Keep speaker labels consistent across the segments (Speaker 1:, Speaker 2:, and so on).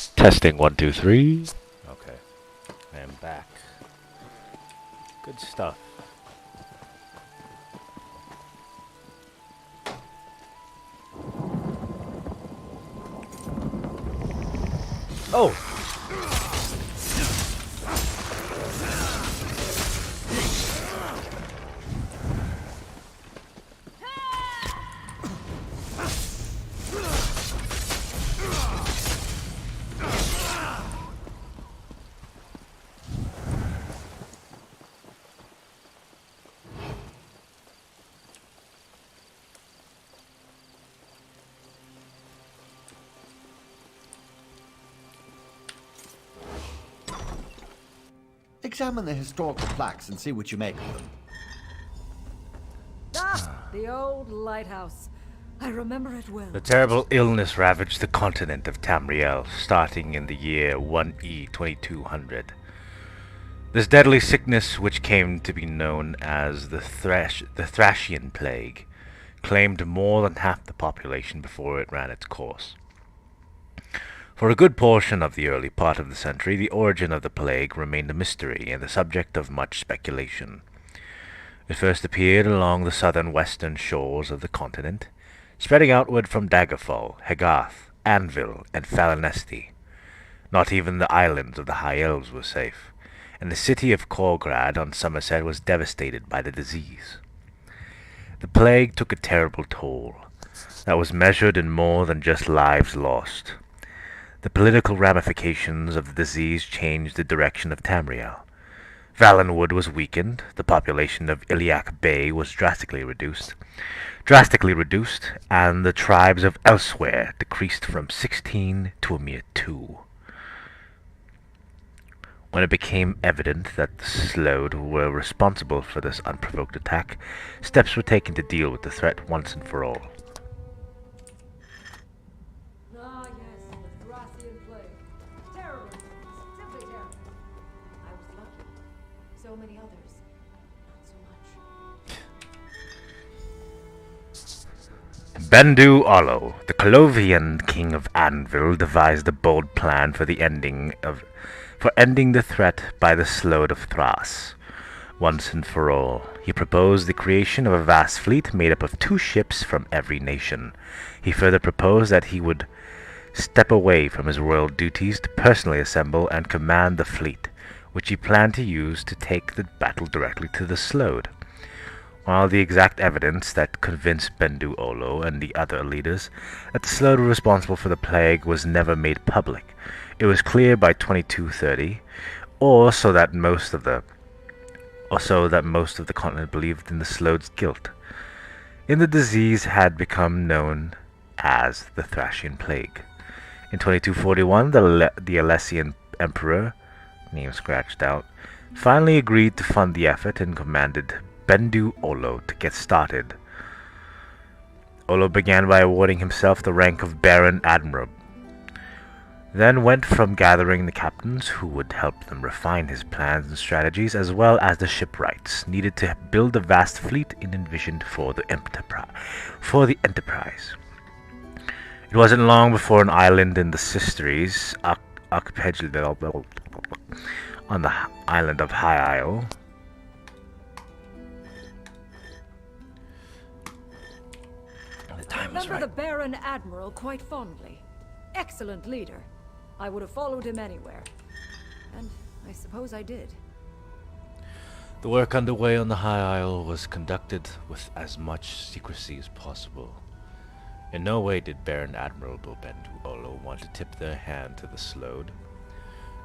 Speaker 1: Testing 1, 2, 3. Okay, I am back. Good stuff. Oh!
Speaker 2: Examine the historical plaques and see what you make of them.
Speaker 3: Ah, the old lighthouse. I remember it well.
Speaker 1: The terrible illness ravaged the continent of Tamriel, starting in the year 1E 2200. This deadly sickness, which came to be known as the Thracian Plague, claimed more than half the population before it ran its course. For a good portion of the early part of the century, the origin of the plague remained a mystery and the subject of much speculation. It first appeared along the southern-western shores of the continent, spreading outward from Daggerfall, Hegarth, Anvil, and Falinesti. Not even the islands of the High Elves were safe, and the city of Korgrad on Somerset was devastated by the disease. The plague took a terrible toll that was measured in more than just lives lost. The political ramifications of the disease changed the direction of Tamriel. Valenwood was weakened, the population of Iliac Bay was drastically reduced, and the tribes of elsewhere decreased from 16 to a mere 2. When it became evident that the Slode were responsible for this unprovoked attack, steps were taken to deal with the threat once and for all.
Speaker 3: Ah, yes, the Thracian plague. Terrorism. Simply terrible. I was lucky. So many others. Not so much.
Speaker 1: Bendu Olo, the Colovian king of Anvil, devised a bold plan for ending the threat by the Slode of Thras. Once and for all, he proposed the creation of a vast fleet made up of 2 ships from every nation. He further proposed that he would step away from his royal duties to personally assemble and command the fleet, which he planned to use to take the battle directly to the Slode. While the exact evidence that convinced Bendu Olo and the other leaders that the Slode were responsible for the plague was never made public, it was clear by 2230, or so that most of the continent believed in the Slode's guilt. And the disease had become known as the Thracian Plague. In 2241, the Alessian Emperor, name scratched out, finally agreed to fund the effort and commanded Bendu Olo to get started. Olo began by awarding himself the rank of Baron Admiral, then went from gathering the captains who would help them refine his plans and strategies, as well as the shipwrights needed to build the vast fleet envisioned for the enterprise. It wasn't long before an island in the Sistries, archipelago on the island of High Isle,
Speaker 3: I remember the Baron Admiral quite fondly. Excellent leader. I would have followed him anywhere. And I suppose I did.
Speaker 1: The work underway on the High Isle was conducted with as much secrecy as possible. In no way did Baron Admiral Bendu Olo want to tip their hand to the Slode.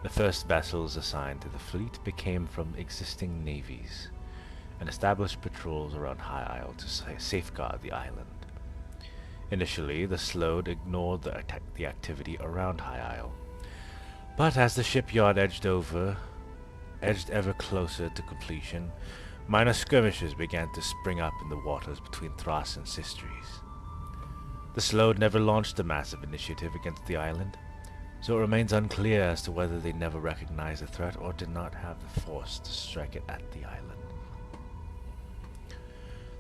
Speaker 1: The first vessels assigned to the fleet became from existing navies, and established patrols around High Isle to safeguard the island. Initially, the Slode ignored the activity around High Isle, but as the shipyard edged ever closer to completion, minor skirmishes began to spring up in the waters between Thras and Sistries. The Slode never launched a massive initiative against the island, so it remains unclear as to whether they never recognized the threat or did not have the force to strike it at the island.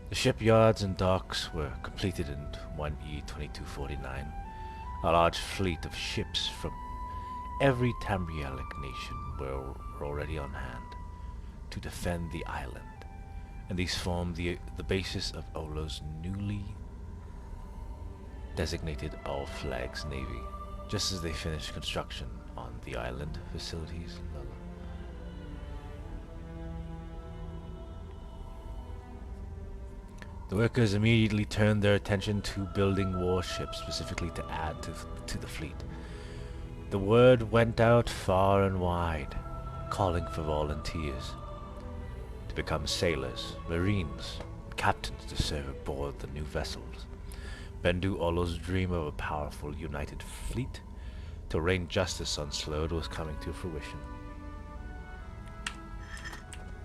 Speaker 1: The shipyards and docks were completed in 1E 2249. A large fleet of ships from every Tamrielic nation were already on hand to defend the island, and these formed the basis of Olo's newly designated All Flags Navy, just as they finished construction on the island facilities. The workers immediately turned their attention to building warships specifically to add to the fleet. The word went out far and wide, calling for volunteers to become sailors, marines, captains to serve aboard the new vessels. Bendu Olo's dream of a powerful united fleet to rain justice on Slode was coming to fruition.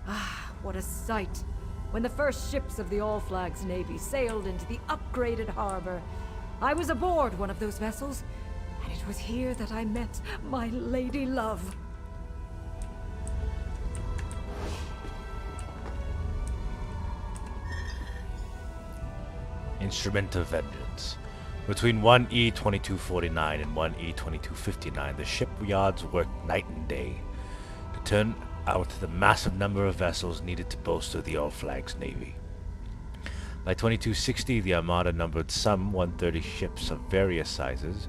Speaker 3: Ah, what a sight! When the first ships of the All Flags Navy sailed into the upgraded harbor, I was aboard one of those vessels, and it was here that I met my lady love.
Speaker 1: Instrument of Vengeance. Between 1E 2249 and 1E 2259, the shipyards worked night and day to turn out the massive number of vessels needed to bolster the All Flags Navy. By 2260, the Armada numbered some 130 ships of various sizes,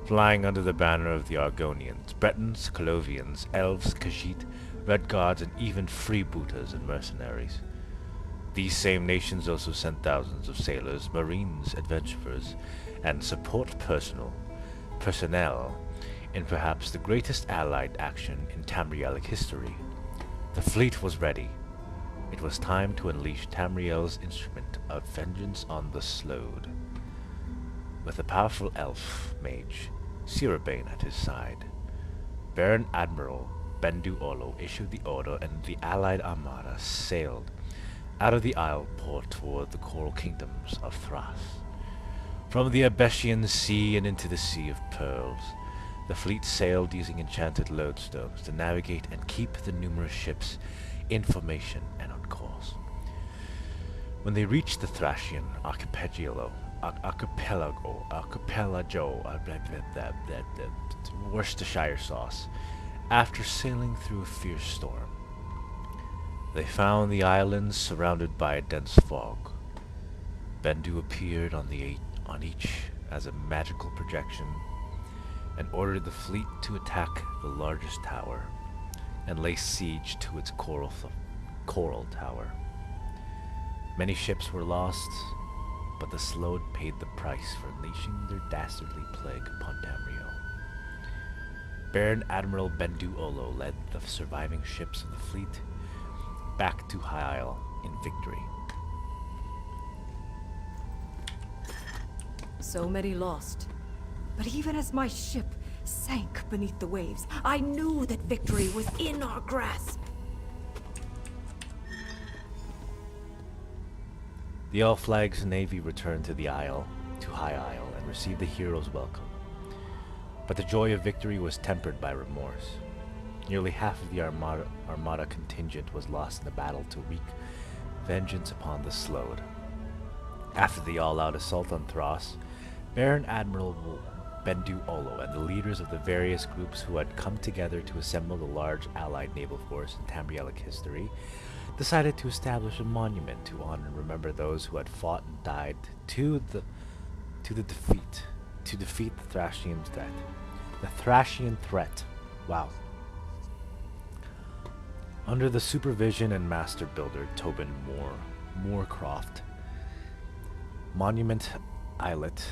Speaker 1: flying under the banner of the Argonians, Bretons, Colovians, Elves, Khajiit, Red Guards, and even freebooters and mercenaries. These same nations also sent thousands of sailors, marines, adventurers, and support personnel in perhaps the greatest allied action in Tamrielic history. The fleet was ready. It was time to unleash Tamriel's instrument of vengeance on the Slode. With a powerful elf mage, Sirabane at his side, Baron Admiral Bendu Olo issued the order, and the allied armada sailed out of the Isle port toward the coral kingdoms of Thras. From the Abessian Sea and into the Sea of Pearls, the fleet sailed using enchanted lodestones to navigate and keep the numerous ships in formation and on course. When they reached the Thracian archipelago, Worcestershire sauce, after sailing through a fierce storm, they found the islands surrounded by a dense fog. Bendu appeared on each as a magical projection and ordered the fleet to attack the largest tower and lay siege to its coral tower. Many ships were lost, but the Slode paid the price for unleashing their dastardly plague upon Tamriel. Baron Admiral Bendu Olo led the surviving ships of the fleet back to High Isle in victory.
Speaker 3: So many lost. But even as my ship sank beneath the waves, I knew that victory was in our grasp.
Speaker 1: The All Flags Navy returned to High Isle, and received the hero's welcome. But the joy of victory was tempered by remorse. Nearly half of the Armada contingent was lost in the battle to wreak vengeance upon the Slode. After the all-out assault on Thras, Baron Admiral Bendu Olo and the leaders of the various groups who had come together to assemble the large allied naval force in Tamrielic history decided to establish a monument to honor and remember those who had fought and died to defeat the Thracian threat. The Thracian threat. Wow. Under the supervision and master builder Tobin Moorcroft, Monument Islet,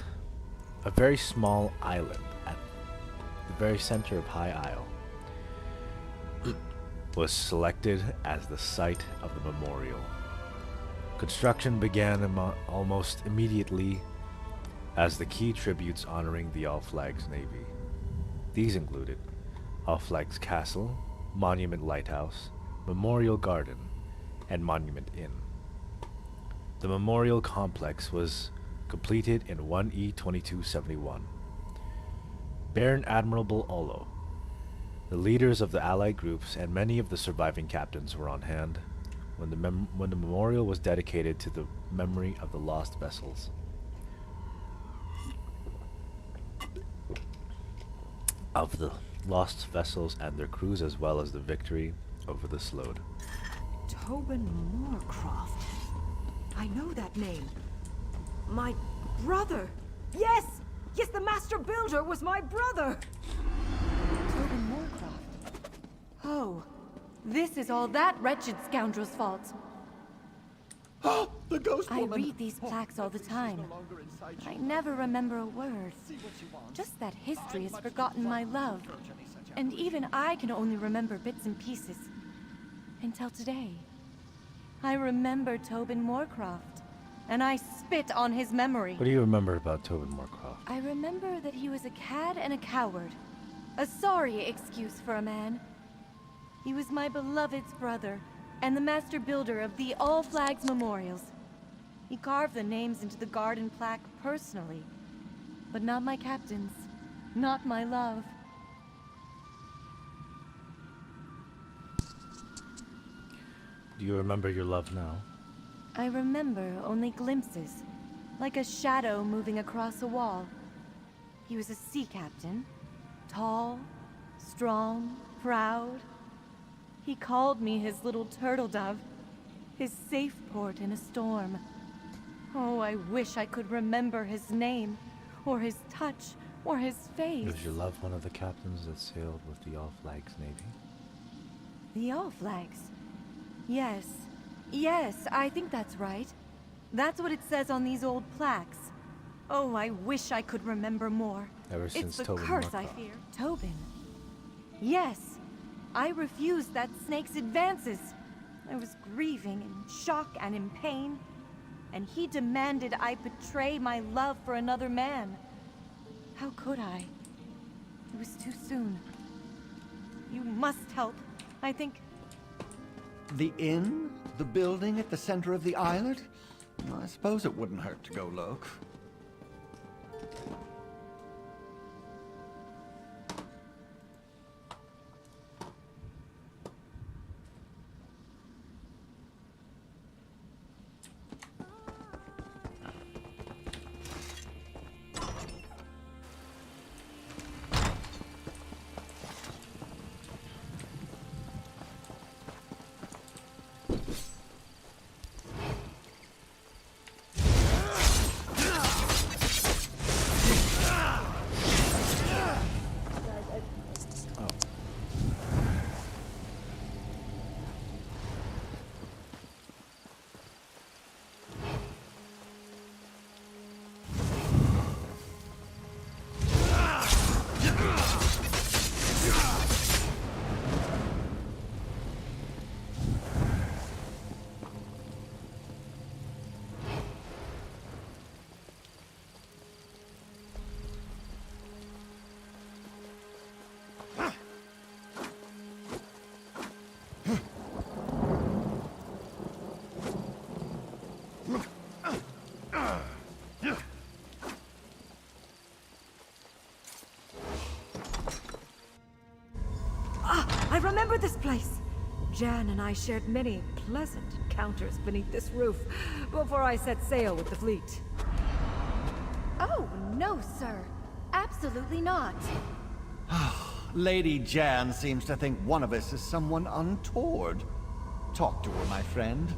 Speaker 1: a very small island at the very center of High Isle, was selected as the site of the memorial. Construction began almost immediately as the key tributes honoring the All Flags Navy. These included All Flags Castle, Monument Lighthouse, Memorial Garden, and Monument Inn. The memorial complex was completed in 1E 2271. Baron Admiral Olo, the leaders of the allied groups, and many of the surviving captains were on hand when the memorial was dedicated to the memory of the lost vessels. lost vessels and their crews, as well as the victory over the Slode.
Speaker 3: Tobin Moorcroft. I know that name. My brother! Yes! Yes, the Master Builder was my brother! Tobin Moorcroft. Oh, this is all that wretched scoundrel's fault.
Speaker 2: Oh, the ghost
Speaker 3: I
Speaker 2: woman!
Speaker 3: read these plaques all the time. I never remember a word. Just that history has forgotten my love. And even I can only remember bits and pieces. Until today. I remember Tobin Moorcroft. And I spit on his memory.
Speaker 1: What do you remember about Tobin Moorcroft?
Speaker 3: I remember that he was a cad and a coward. A sorry excuse for a man. He was my beloved's brother, and the master builder of the All Flags Memorials. He carved the names into the garden plaque personally. But not my captain's. Not my love.
Speaker 1: Do you remember your love now?
Speaker 3: I remember only glimpses, like a shadow moving across a wall. He was a sea captain, tall, strong, proud. He called me his little turtle dove, his safe port in a storm. Oh, I wish I could remember his name, or his touch, or his face.
Speaker 1: Was your love one of the captains that sailed with the All Flags Navy?
Speaker 3: The All Flags? Yes. Yes, I think that's right. That's what it says on these old plaques. Oh, I wish I could remember more.
Speaker 1: Ever since
Speaker 3: It's the
Speaker 1: Tobin
Speaker 3: curse, I
Speaker 1: Moorcroft.
Speaker 3: fear. Tobin. Yes. I refused that snake's advances. I was grieving in shock and in pain. And he demanded I betray my love for another man. How could I? It was too soon. You must help. I think...
Speaker 2: The inn? The building at the center of the islet? I suppose it wouldn't hurt to go look.
Speaker 3: I remember this place! Jan and I shared many pleasant encounters beneath this roof before I set sail with the fleet. Oh, no, sir. Absolutely not.
Speaker 2: Lady Jan seems to think one of us is someone untoward. Talk to her, my friend.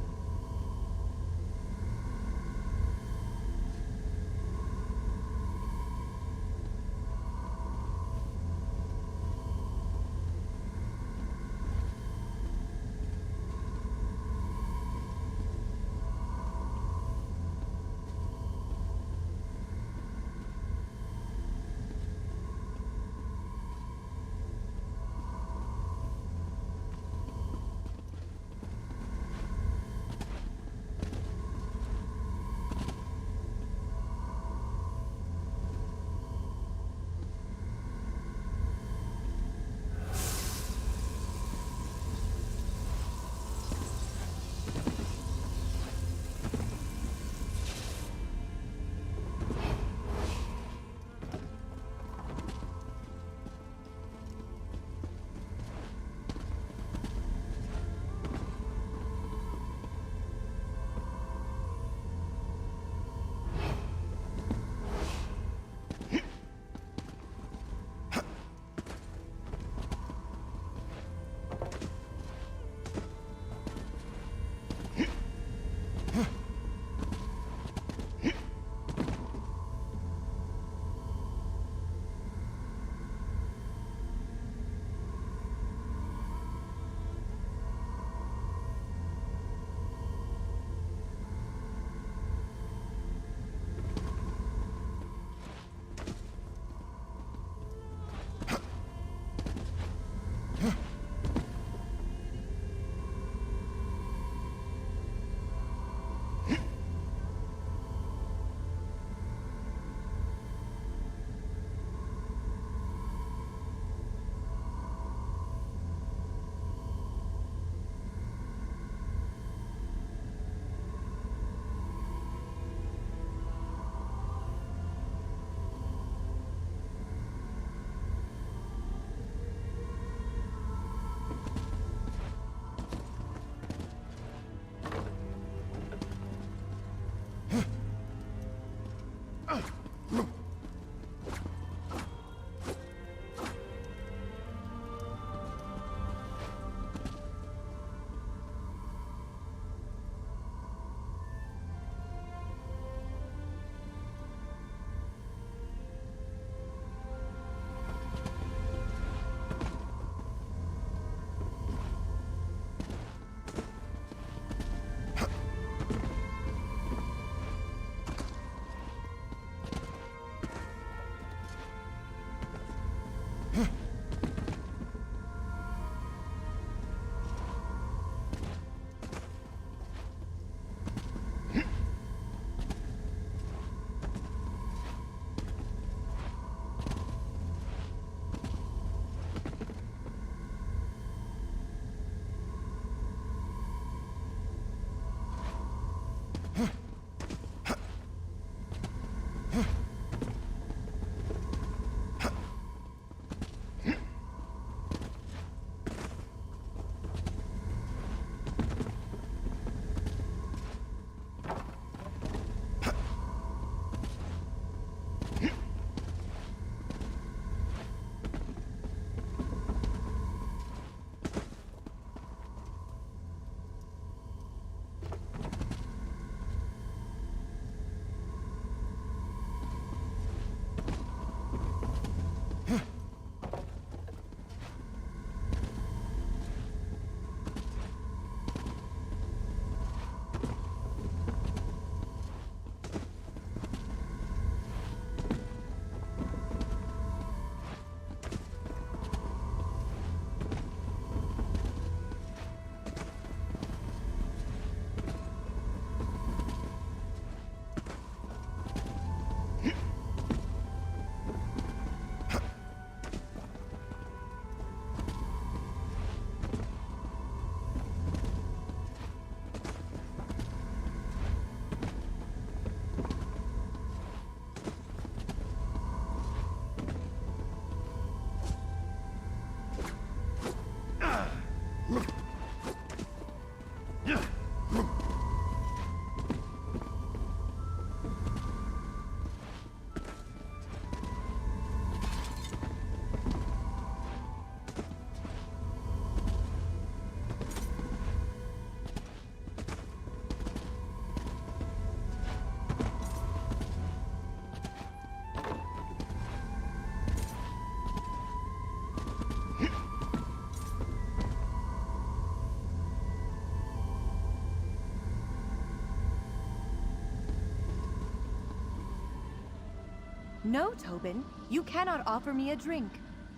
Speaker 4: No, Tobin. You cannot offer me a drink.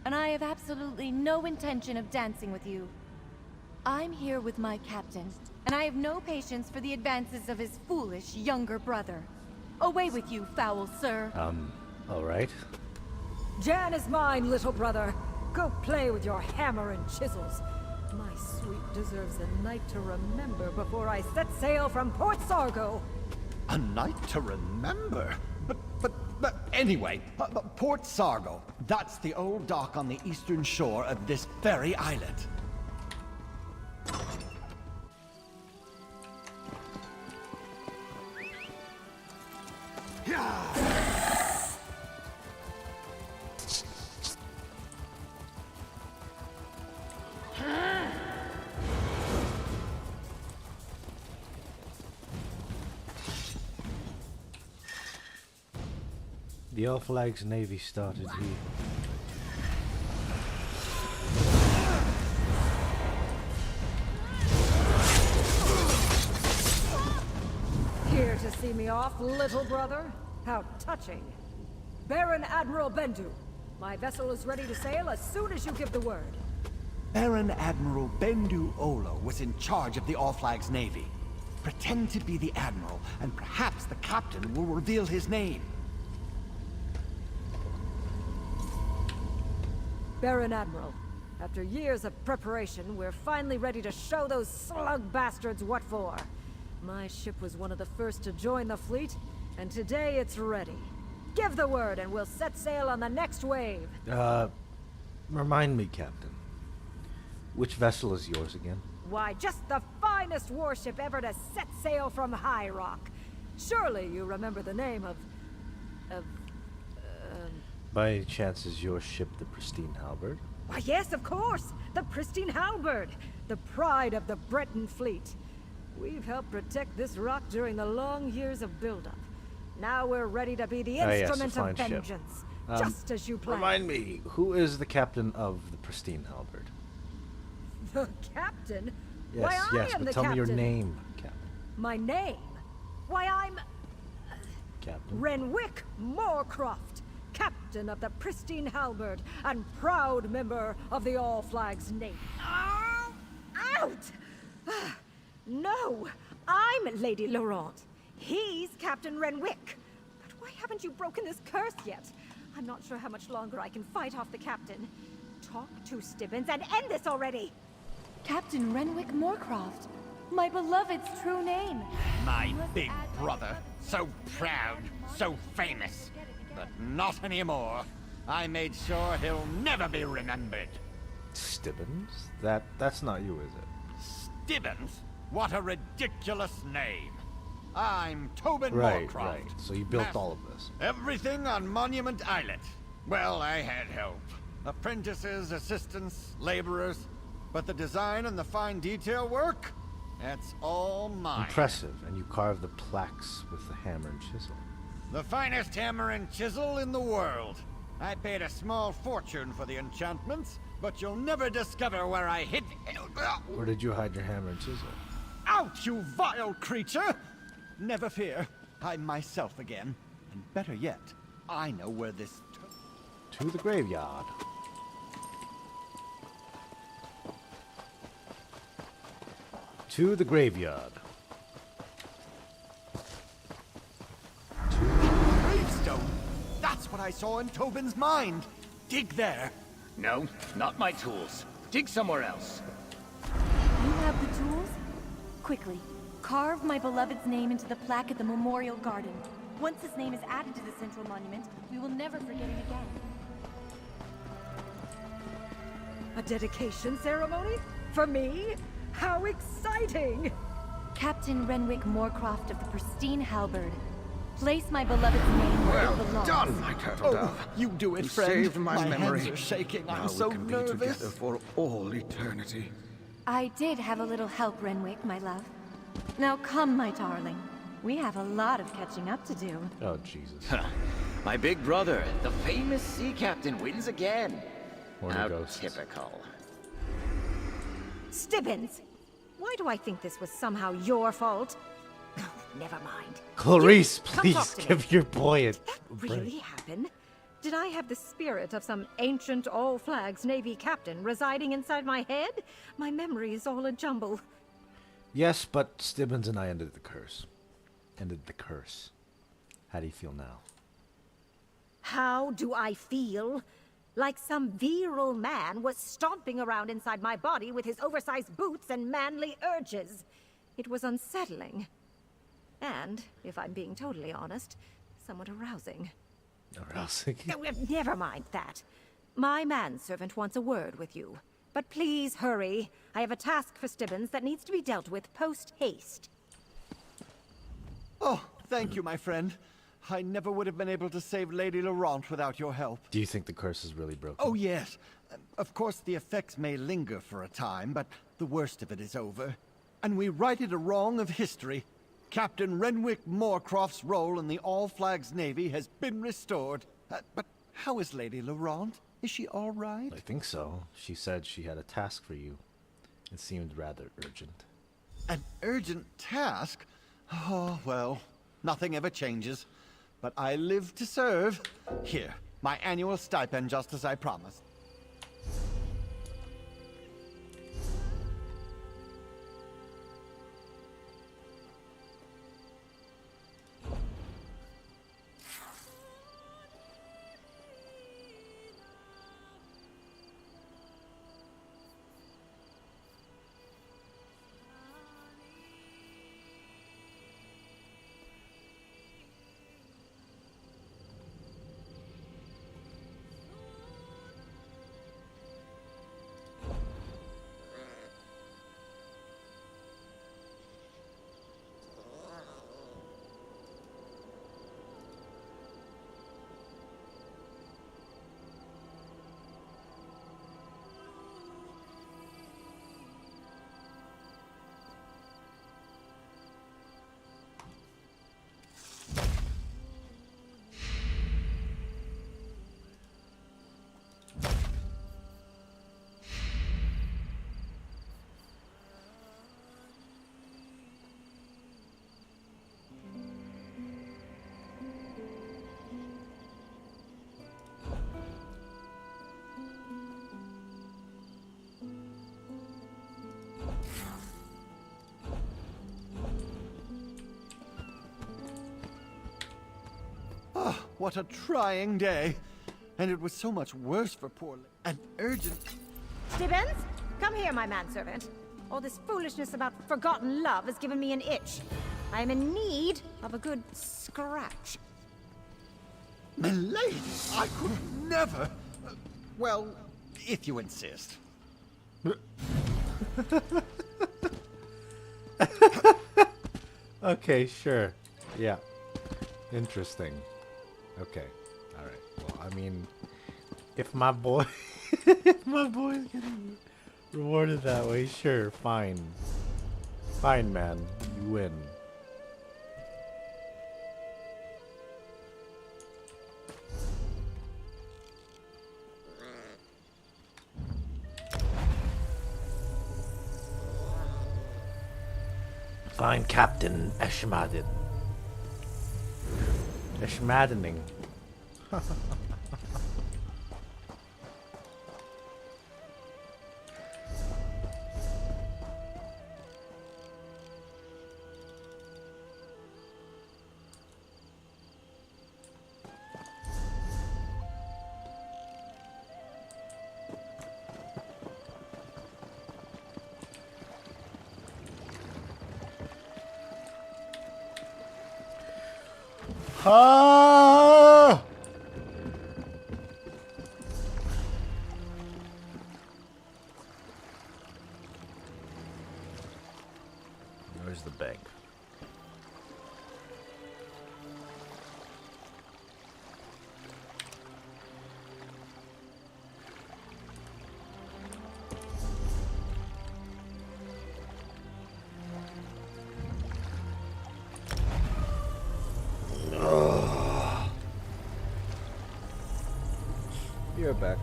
Speaker 4: And I have absolutely no intention of dancing with you. I'm here with my captain, and I have no patience for the advances of his foolish younger brother. Away with you, foul sir.
Speaker 1: Alright.
Speaker 3: Jan is mine, little brother. Go play with your hammer and chisels. My sweet deserves a night to remember before I set sail from Port Sargo.
Speaker 2: A night to remember? But anyway, Port Sargo. That's the old dock on the eastern shore of this very island.
Speaker 1: The All Flags Navy started here.
Speaker 3: Here to see me off, little brother? How touching. Baron Admiral Bendu, my vessel is ready to sail as soon as you give the word.
Speaker 2: Baron Admiral Bendu Olo was in charge of the All Flags Navy. Pretend to be the Admiral, and perhaps the Captain will reveal his name.
Speaker 3: Baron Admiral, after years of preparation, we're finally ready to show those slug bastards what for. My ship was one of the first to join the fleet, and today it's ready. Give the word and we'll set sail on the next wave.
Speaker 1: Remind me, Captain. Which vessel is yours again?
Speaker 3: Why, just the finest warship ever to set sail from High Rock. Surely you remember the name of...
Speaker 1: By any chance is your ship the Pristine Halberd?
Speaker 3: Why, yes, of course! The Pristine Halberd! The pride of the Breton fleet. We've helped protect this rock during the long years of buildup. Now we're ready to be the
Speaker 1: Yes,
Speaker 3: instrument
Speaker 1: a
Speaker 3: of
Speaker 1: fine ship.
Speaker 3: vengeance. Just as you planned.
Speaker 1: Remind me, who is the captain of the Pristine Halberd?
Speaker 3: The captain?
Speaker 1: Yes,
Speaker 3: Why, I
Speaker 1: yes,
Speaker 3: am
Speaker 1: but
Speaker 3: the
Speaker 1: tell
Speaker 3: captain.
Speaker 1: me your name, Captain.
Speaker 3: My name? Why, I'm...
Speaker 1: Captain?
Speaker 3: Renwick Moorcroft, captain of the Pristine Halberd and proud member of the All Flags Navy. Oh, out! No, I'm Lady Laurent. He's Captain Renwick. But why haven't you broken this curse yet? I'm not sure how much longer I can fight off the captain. Talk to Stibbins and end this already!
Speaker 4: Captain Renwick Moorcroft. My beloved's true name.
Speaker 2: My big brother. So proud, so famous. But not anymore. I made sure he'll never be remembered.
Speaker 1: Stibbins? That's not you, is it?
Speaker 2: Stibbins? What a ridiculous name. I'm Tobin
Speaker 1: Right,
Speaker 2: Moorcroft.
Speaker 1: right. So you built all of this.
Speaker 2: Everything on Monument Islet. Well, I had help. Apprentices, assistants, laborers. But the design and the fine detail work? That's all mine.
Speaker 1: Impressive, and you carved the plaques with the hammer and chisel.
Speaker 2: The finest hammer and chisel in the world. I paid a small fortune for the enchantments, but you'll never discover where I hid...
Speaker 1: Where did you hide your hammer and chisel?
Speaker 2: Out, you vile creature! Never fear, I'm myself again. And better yet, I know where this...
Speaker 1: To the graveyard. To the graveyard.
Speaker 2: Gravestone! That's what I saw in Tobin's mind. Dig there.
Speaker 5: No, not my tools. Dig somewhere else.
Speaker 4: You have the tools? Quickly, carve my beloved's name into the plaque at the Memorial Garden. Once his name is added to the central monument, we will never forget it again.
Speaker 3: A dedication ceremony? For me? How exciting!
Speaker 4: Captain Renwick Moorcroft of the Pristine Halberd. Place my beloved's name where it belongs.
Speaker 6: Done, my turtle dove.
Speaker 2: Oh, you do it,
Speaker 6: You
Speaker 2: friend.
Speaker 6: saved my memory.
Speaker 2: Hands are shaking.
Speaker 6: Now
Speaker 2: I'm so
Speaker 6: we can be
Speaker 2: nervous.
Speaker 6: together for all eternity.
Speaker 4: I did have a little help, Renwick, my love. Now come, my darling. We have a lot of catching up to do.
Speaker 1: Oh, Jesus.
Speaker 5: My big brother, the famous sea captain, wins again.
Speaker 1: Horny
Speaker 5: How
Speaker 1: ghosts.
Speaker 5: typical.
Speaker 3: Stibbins! Why do I think this was somehow your fault? never mind.
Speaker 1: Clarice,
Speaker 3: You, come
Speaker 1: please
Speaker 3: talk to me.
Speaker 1: give your boy a
Speaker 3: Did that
Speaker 1: break.
Speaker 3: really happen? Did I have the spirit of some ancient All Flags Navy captain residing inside my head? My memory is all a jumble.
Speaker 1: Yes, but Stibbins and I ended the curse. Ended the curse. How do you feel now?
Speaker 3: How do I feel? Like some virile man was stomping around inside my body with his oversized boots and manly urges. It was unsettling. And, if I'm being totally honest, somewhat arousing.
Speaker 1: Arousing.
Speaker 3: Never mind that. My manservant wants a word with you. But please hurry. I have a task for Stibbins that needs to be dealt with post-haste.
Speaker 2: Oh, thank you, my friend. I never would have been able to save Lady Laurent without your help.
Speaker 1: Do you think the curse is really broken?
Speaker 2: Oh, yes. Of course, the effects may linger for a time, but the worst of it is over. And we righted a wrong of history. Captain Renwick Moorcroft's role in the All Flags Navy has been restored. But how is Lady Laurent? Is she all right?
Speaker 1: I think so. She said she had a task for you. It seemed rather urgent.
Speaker 2: An urgent task? Oh, well, nothing ever changes. But I live to serve. Here, my annual stipend, just as I promised. Oh, what a trying day. And it was so much worse for poor... An urgent...
Speaker 3: Stibbins, come here, my manservant. All this foolishness about forgotten love has given me an itch. I am in need of a good scratch.
Speaker 2: Milady, I could never... well, if you insist.
Speaker 1: Okay, sure. Yeah. Interesting. Okay. Alright. Well, I mean, if my boy... if my boy is getting rewarded that way, sure, fine. Fine, man. You win. Fine, Captain Eshmadin. Eshmadining. Ah! Where's the bank?
Speaker 6: You're back.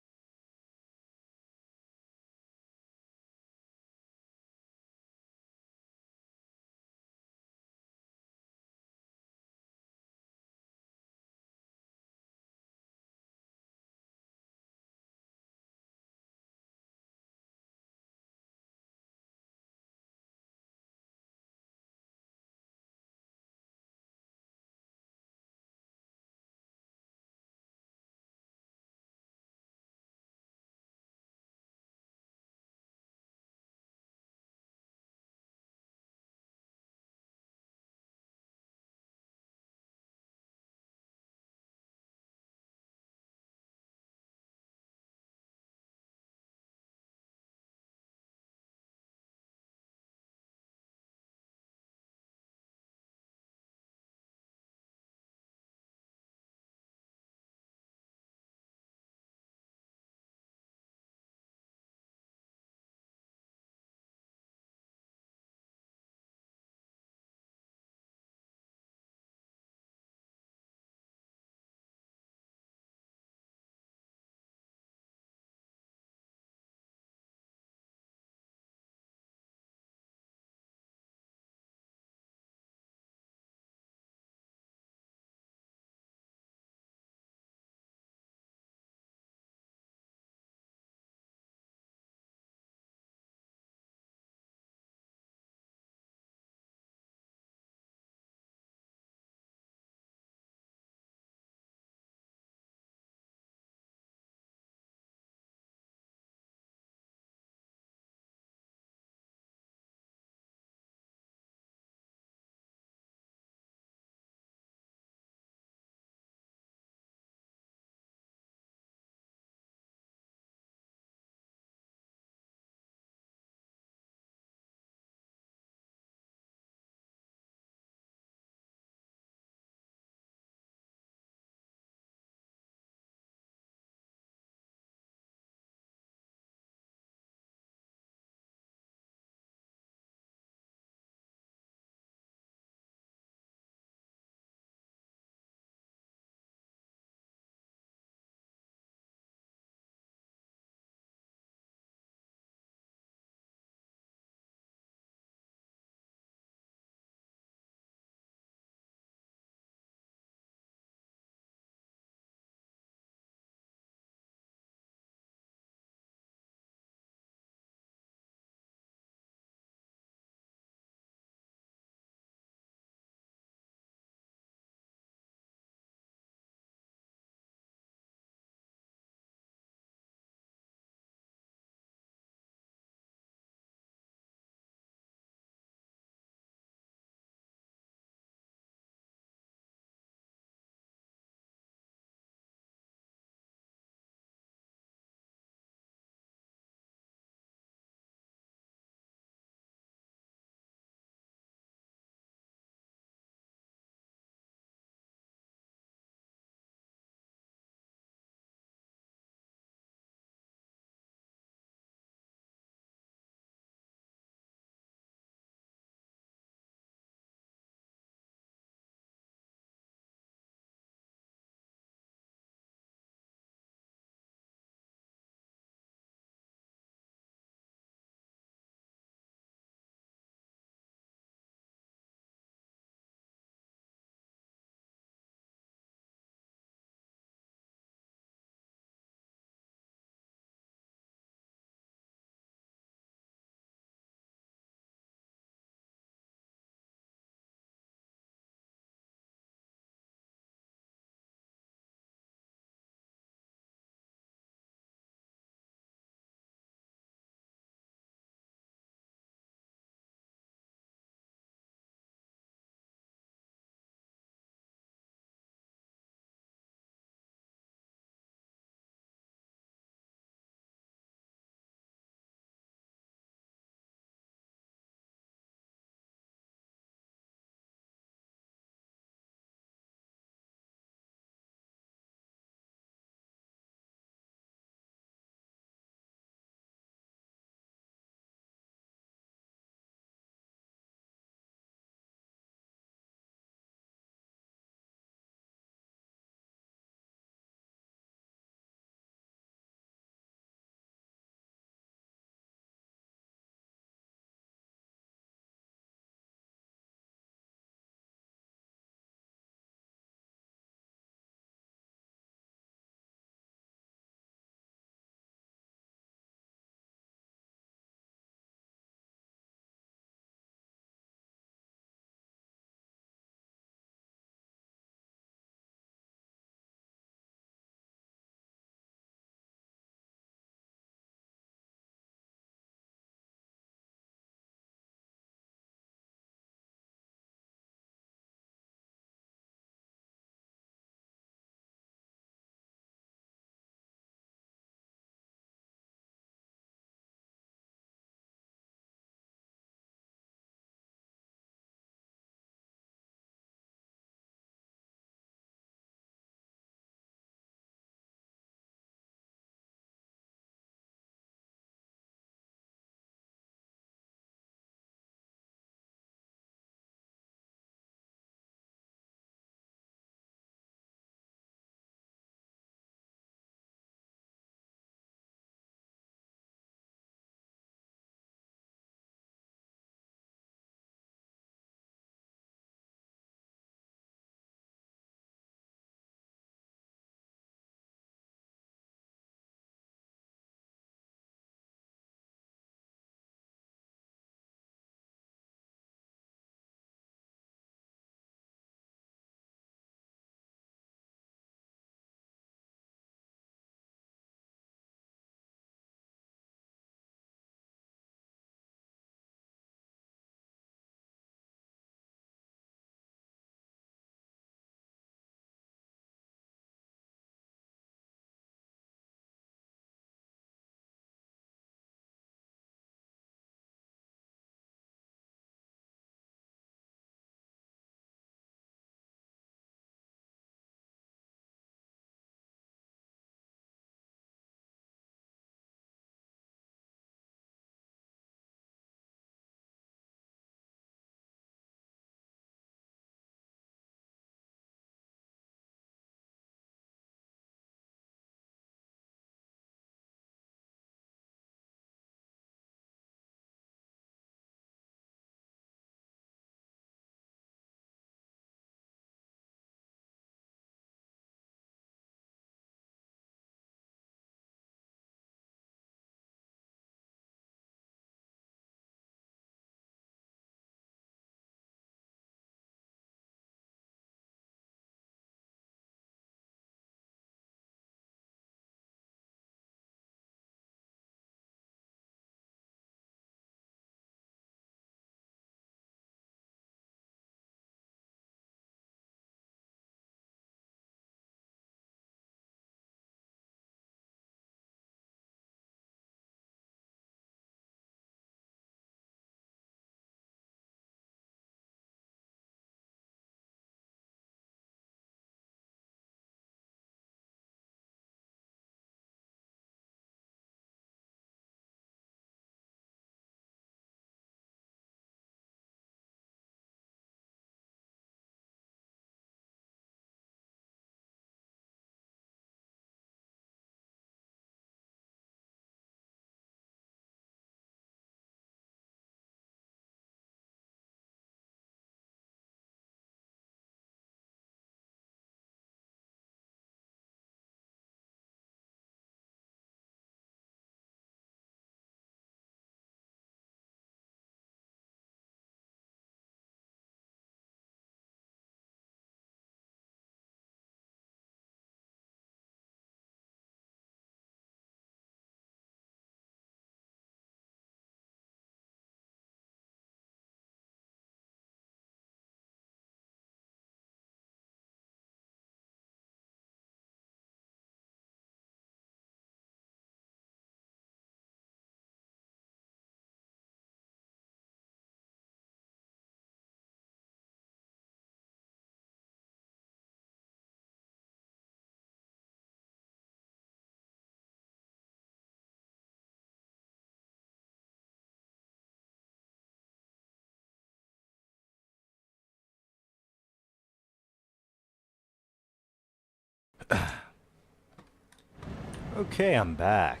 Speaker 1: Okay, I'm back.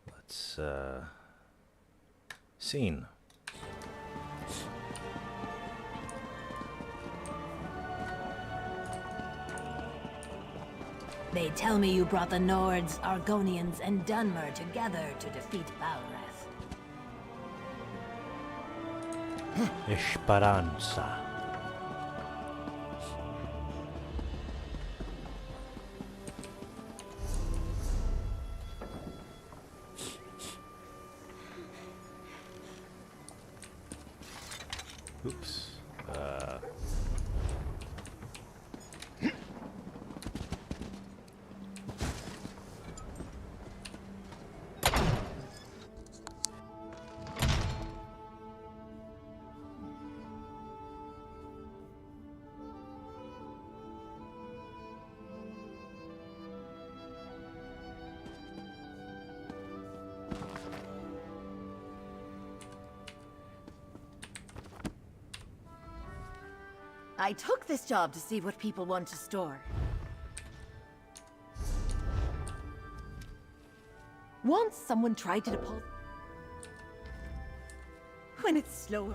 Speaker 1: Let's, scene.
Speaker 7: They tell me you brought the Nords, Argonians, and Dunmer together to defeat Balrath.
Speaker 1: Esperanza. Oops.
Speaker 4: I took this job to see what people want to store. Once someone tried to deposit... When it's slower.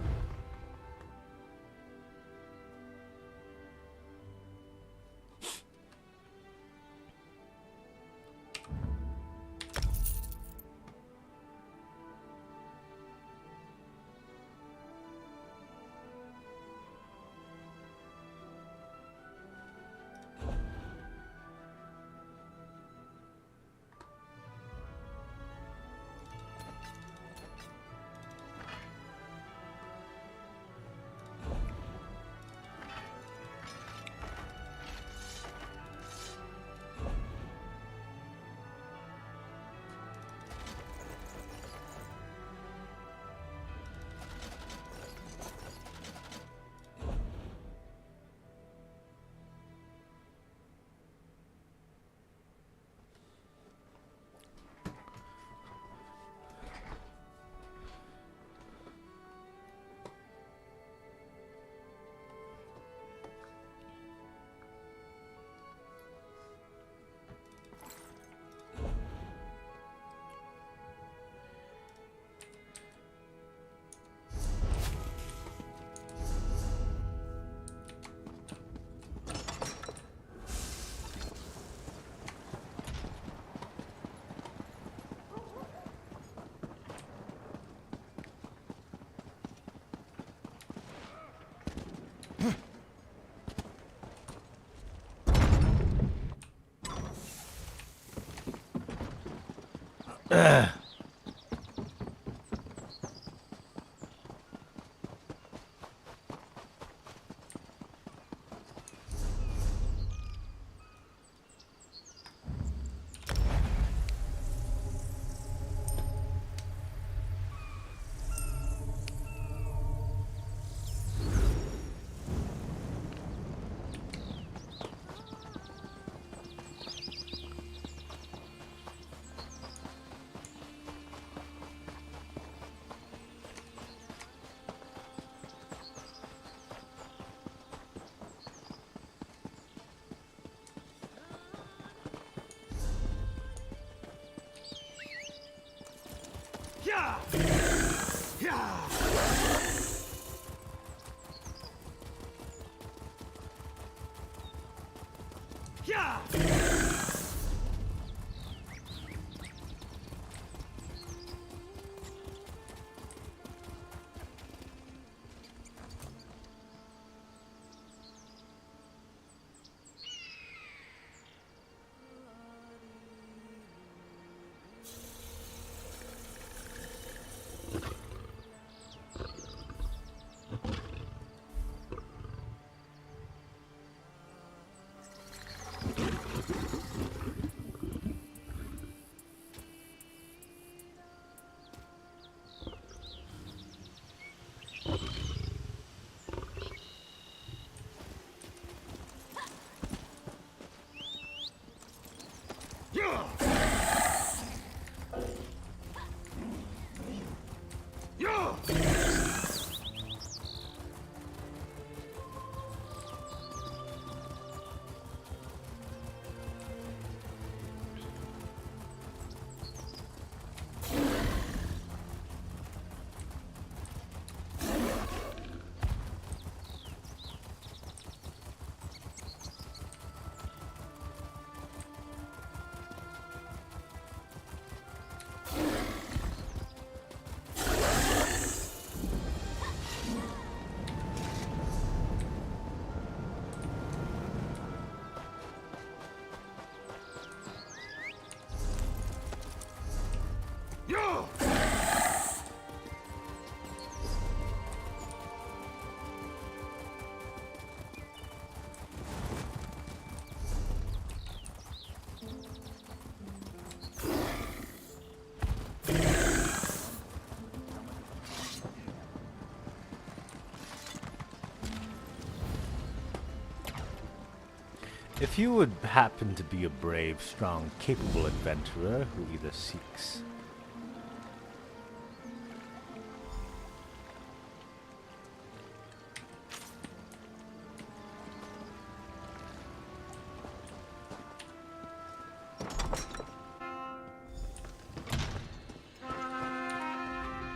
Speaker 1: If you would happen to be a brave, strong, capable adventurer who either seeks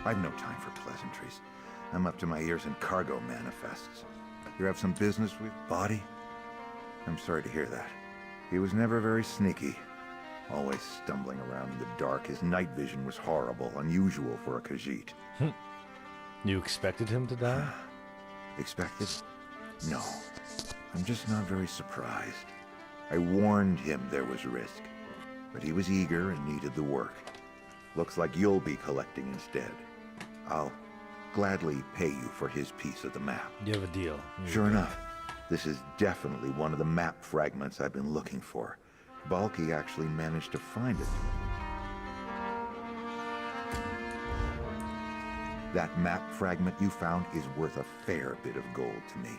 Speaker 8: I've no time for pleasantries. I'm up to my ears in cargo manifests. You have some business with Body? I'm sorry to hear that. He was never very sneaky. Always stumbling around in the dark. His night vision was horrible, unusual for a Khajiit.
Speaker 1: you expected him to die?
Speaker 8: Expected? No. I'm just not very surprised. I warned him there was risk, but he was eager and needed the work. Looks like you'll be collecting instead. I'll gladly pay you for his piece of the map.
Speaker 1: You have a deal.
Speaker 8: Sure enough, this is definitely one of the map fragments I've been looking for. Balky actually managed to find it. That map fragment you found is worth a fair bit of gold to me.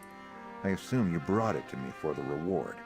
Speaker 8: I assume you brought it to me for the reward.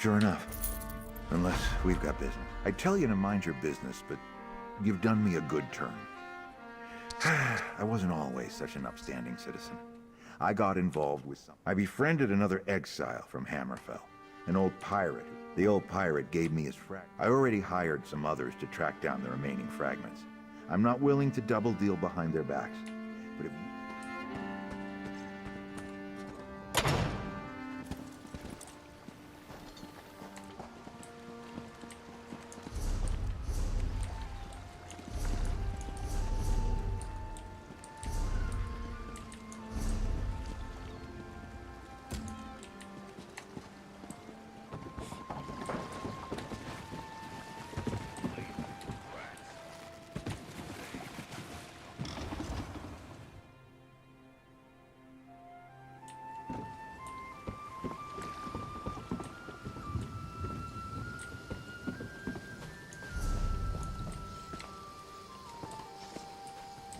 Speaker 8: Sure enough. Unless we've got business. I'd tell you to mind your business, but you've done me a good turn. I wasn't always such an upstanding citizen. I got involved with some. I befriended another exile from Hammerfell, an old pirate. The old pirate gave me his fragment. I already hired some others to track down the remaining fragments. I'm not willing to double deal behind their backs, but if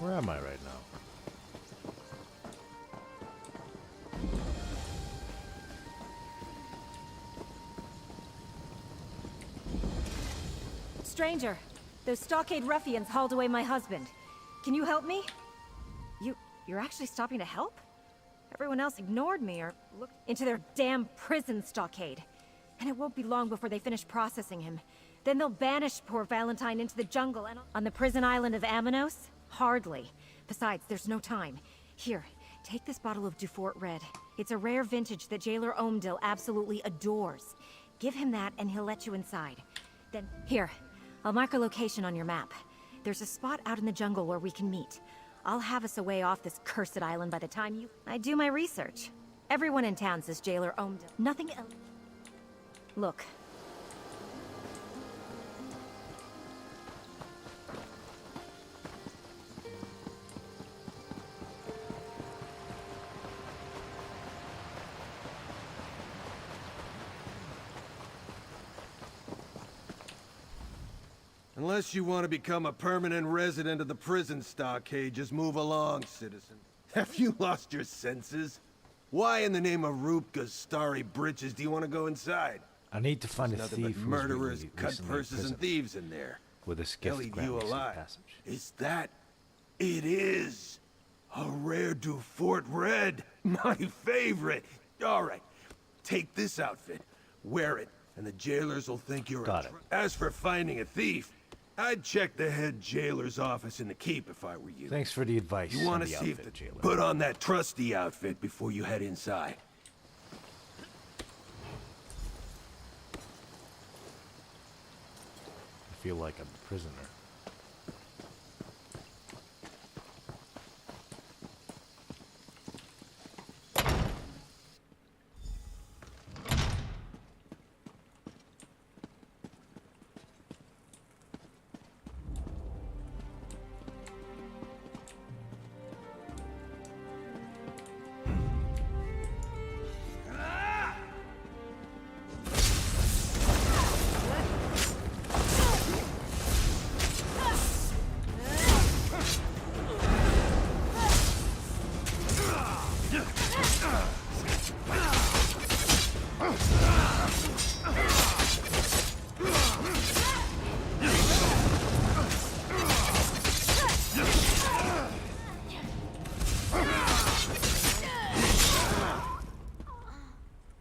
Speaker 1: Where am I right now?
Speaker 3: Stranger, those stockade ruffians hauled away my husband. Can you help me? You're actually stopping to help? Everyone else ignored me or looked into their damn prison stockade. And it won't be long before they finish processing him. Then they'll banish poor Valentine into the jungle and on the prison island of Amanos? Hardly. Besides, there's no time. Here, take this bottle of Dufort Red. It's a rare vintage that Jailer Omdil absolutely adores. Give him that and he'll let you inside. Then, here, I'll mark a location on your map. There's a spot out in the jungle where we can meet. I'll have us away off this cursed island by the time I do my research. Everyone in town says Jailer Omdil. Nothing else. Look.
Speaker 2: Unless you want to become a permanent resident of the prison stockade, just move along, citizen. Have you lost your senses? Why in the name of Rupka's starry britches do you want to go inside?
Speaker 1: I need to find a
Speaker 2: Nothing
Speaker 1: thief
Speaker 2: but
Speaker 1: who's
Speaker 2: murderers,
Speaker 1: recently
Speaker 2: cut purses,
Speaker 1: imprisoned
Speaker 2: and thieves in there.
Speaker 1: with his
Speaker 2: They'll
Speaker 1: gift
Speaker 2: eat
Speaker 1: grant
Speaker 2: you
Speaker 1: me safe
Speaker 2: alive.
Speaker 1: passage.
Speaker 2: Is that? It is. A rare Dufort Red. My favorite. All right. Take this outfit. Wear it, and the jailers will think you're
Speaker 1: Got
Speaker 2: a...
Speaker 1: it.
Speaker 2: As for finding a thief, I'd check the head jailer's office in the keep if I were you.
Speaker 1: Thanks for the advice.
Speaker 2: You want
Speaker 1: and
Speaker 2: to
Speaker 1: the
Speaker 2: see if
Speaker 1: outfit,
Speaker 2: the...
Speaker 1: jailer.
Speaker 2: Put on that trusty outfit before you head inside.
Speaker 1: I feel like I'm a prisoner.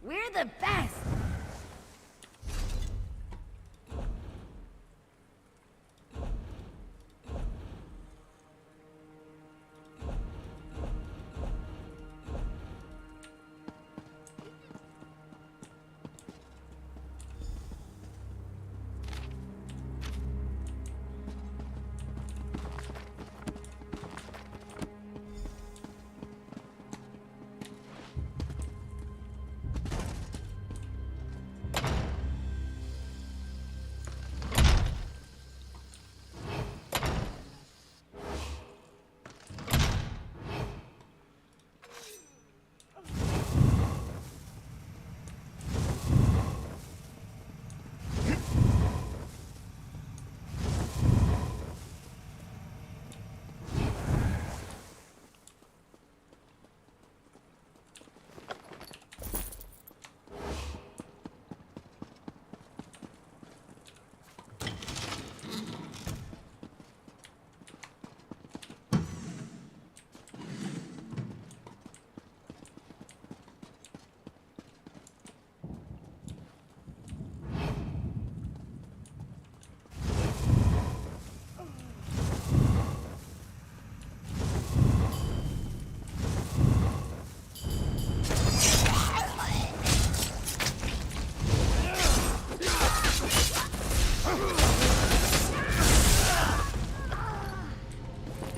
Speaker 4: We're the best!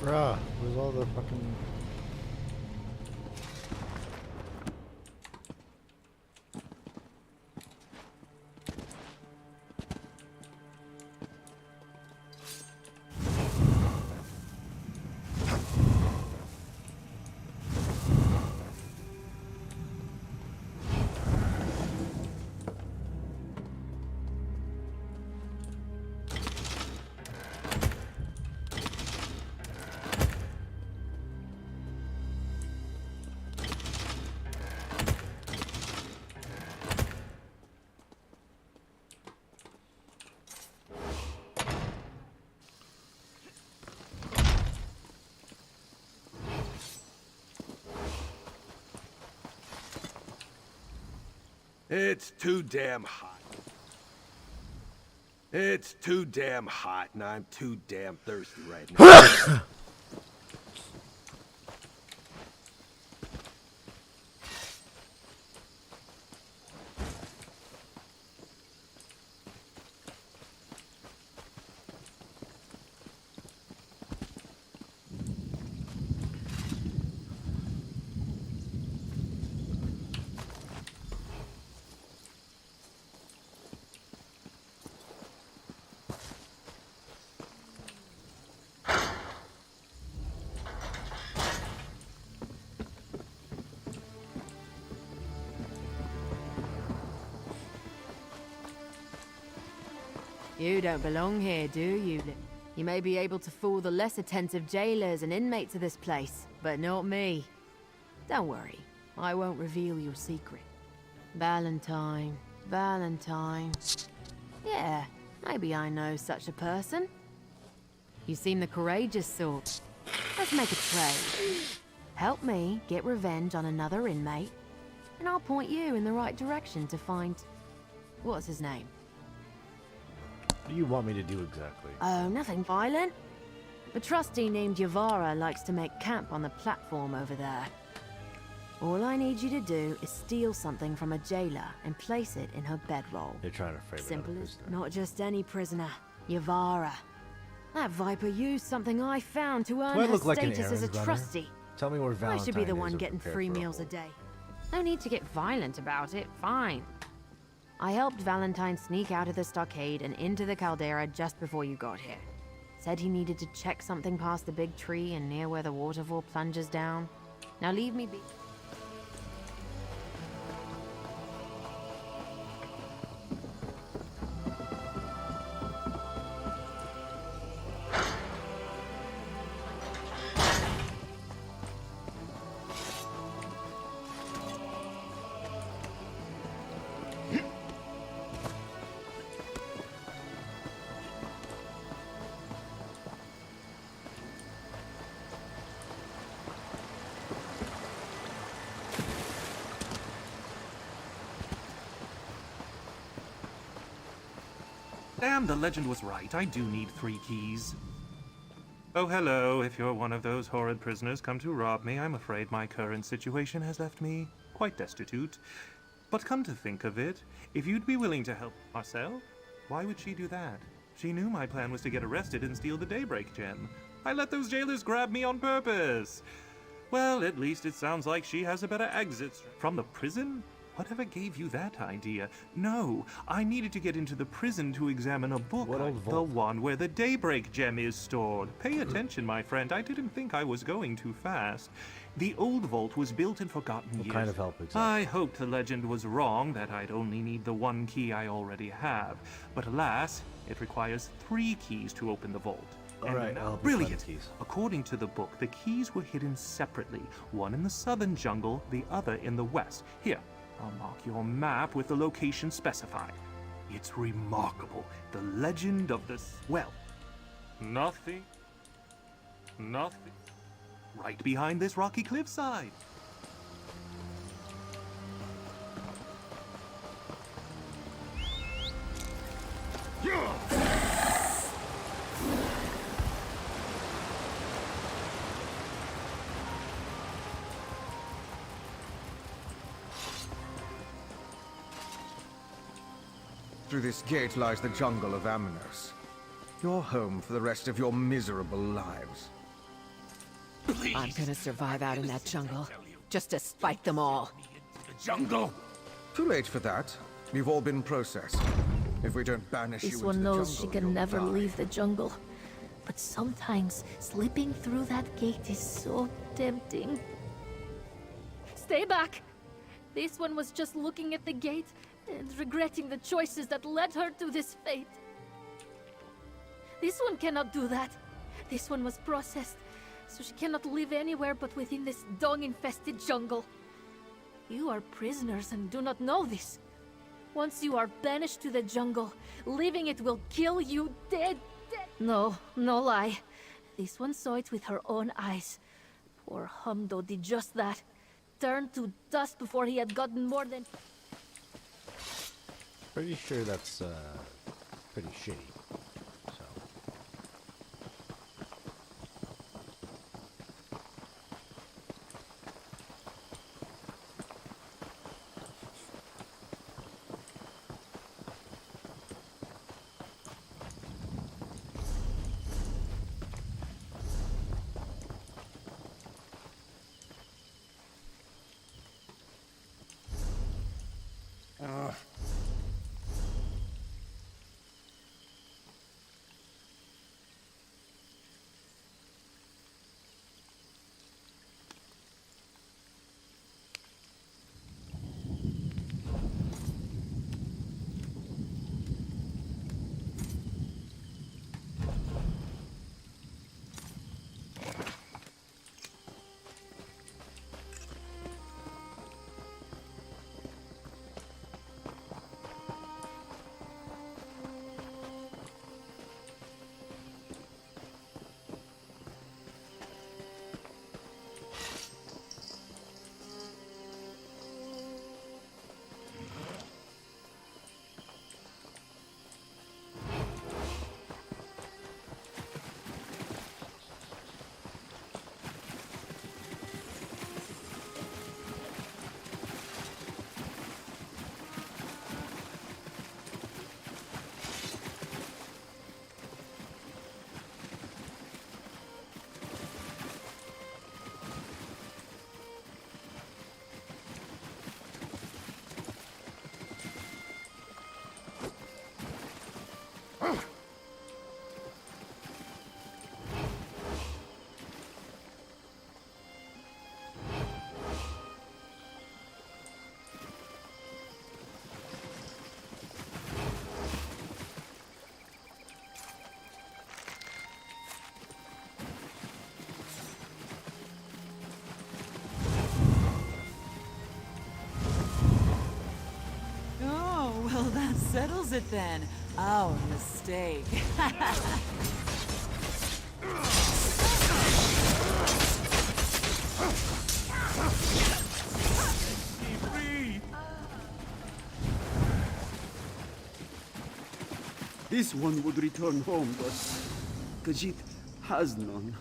Speaker 9: Bruh, where's all the fucking...
Speaker 6: It's too damn hot. It's too damn hot, and I'm too damn thirsty right now.
Speaker 10: You don't belong here, do you? You may be able to fool the less attentive jailers and inmates of this place, but not me. Don't worry, I won't reveal your secret. Valentine. Yeah, maybe I know such a person. You seem the courageous sort. Let's make a trade. Help me get revenge on another inmate, and I'll point you in the right direction to find... what's his name?
Speaker 9: What do you want me to do exactly?
Speaker 10: Oh, nothing violent. The trustee named Yavara likes to make camp on the platform over there. All I need you to do is steal something from a jailer and place it in her bedroll.
Speaker 9: They're trying to frame it
Speaker 10: Simple
Speaker 9: up
Speaker 10: as not just any prisoner. Yavara. That viper used something I found to earn
Speaker 9: Do I
Speaker 10: her
Speaker 9: look like an
Speaker 10: status as a
Speaker 9: errand runner?
Speaker 10: trustee.
Speaker 9: Tell me where Valentine
Speaker 10: I should be the
Speaker 9: is
Speaker 10: one
Speaker 9: and
Speaker 10: getting
Speaker 9: prepare
Speaker 10: free
Speaker 9: for
Speaker 10: meals a
Speaker 9: hold.
Speaker 10: day. No need to get violent about it, fine. I helped Valentine sneak out of the stockade and into the caldera just before you got here. Said he needed to check something past the big tree and near where the waterfall plunges down. Now leave me be.
Speaker 11: Damn, the legend was right. I do need 3 keys. Oh, hello. If you're one of those horrid prisoners come to rob me, I'm afraid my current situation has left me quite destitute. But come to think of it, if you'd be willing to help Marcel, why would she do that? She knew my plan was to get arrested and steal the Daybreak gem. I let those jailers grab me on purpose. Well, at least it sounds like she has a better exit from the prison. Whatever gave you that idea? No, I needed to get into the prison to examine a book. The one where the Daybreak gem is stored. Pay attention, my friend. I didn't think I was going too fast. The old vault was built in forgotten years.
Speaker 9: What kind of help exactly?
Speaker 11: I hoped the legend was wrong, that I'd only need the 1 key I already have. But alas, it requires 3 keys to open the vault.
Speaker 9: Alright,
Speaker 11: brilliant. According to the book, the keys were hidden separately. One in the southern jungle, the other in the west. Here, I'll mark your map with the location specified. It's remarkable. The legend of the... Well, nothing. Right behind this rocky cliffside.
Speaker 2: Through this gate lies the jungle of Amnos. Your home for the rest of your miserable lives.
Speaker 5: Please.
Speaker 10: I'm gonna survive out in that jungle, just to spite them all.
Speaker 5: The jungle.
Speaker 2: Too late for that. You've all been processed. If we don't banish you
Speaker 7: This
Speaker 2: into
Speaker 7: one
Speaker 2: the
Speaker 7: knows she
Speaker 2: jungle,
Speaker 7: can
Speaker 2: you'll
Speaker 7: never
Speaker 2: die.
Speaker 7: leave the jungle. But sometimes slipping through that gate is so tempting. Stay back! This one was just looking at the gate and regretting the choices that led her to this fate. This one cannot do that. This one was processed, so she cannot live anywhere but within this dung-infested jungle. You are prisoners and do not know this. Once you are banished to the jungle, leaving it will kill you dead. No, no lie. This one saw it with her own eyes. Poor Humdo did just that. Turned to dust before he had gotten more than...
Speaker 9: Pretty sure that's pretty shitty. So.
Speaker 12: Well, that settles it then. Our mistake.
Speaker 13: This one would return home, but Khajiit has none.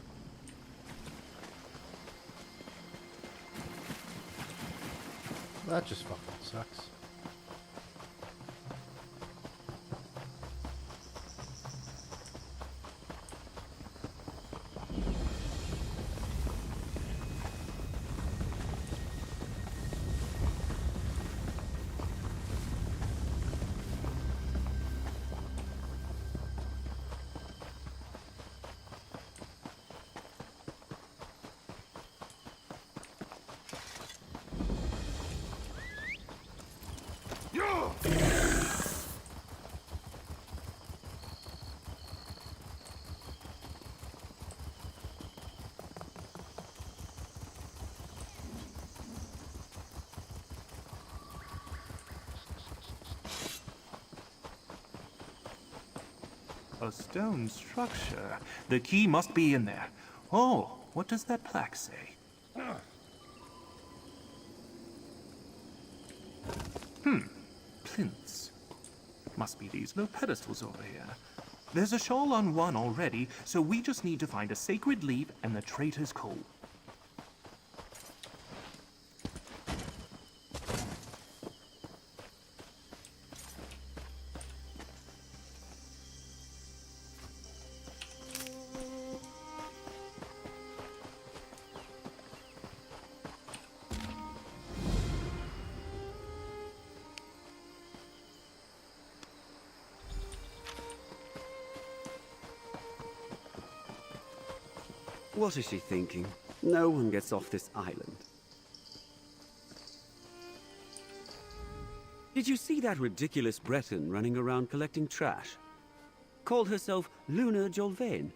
Speaker 9: That just fucking sucks.
Speaker 11: A stone structure. The key must be in there. Oh, what does that plaque say? Plinths. Must be these little pedestals over here. There's a shawl on one already, so we just need to find a sacred leaf and the traitor's coal.
Speaker 13: What is she thinking? No one gets off this island. Did you see that ridiculous Breton running around collecting trash? Called herself Luna Jolvain.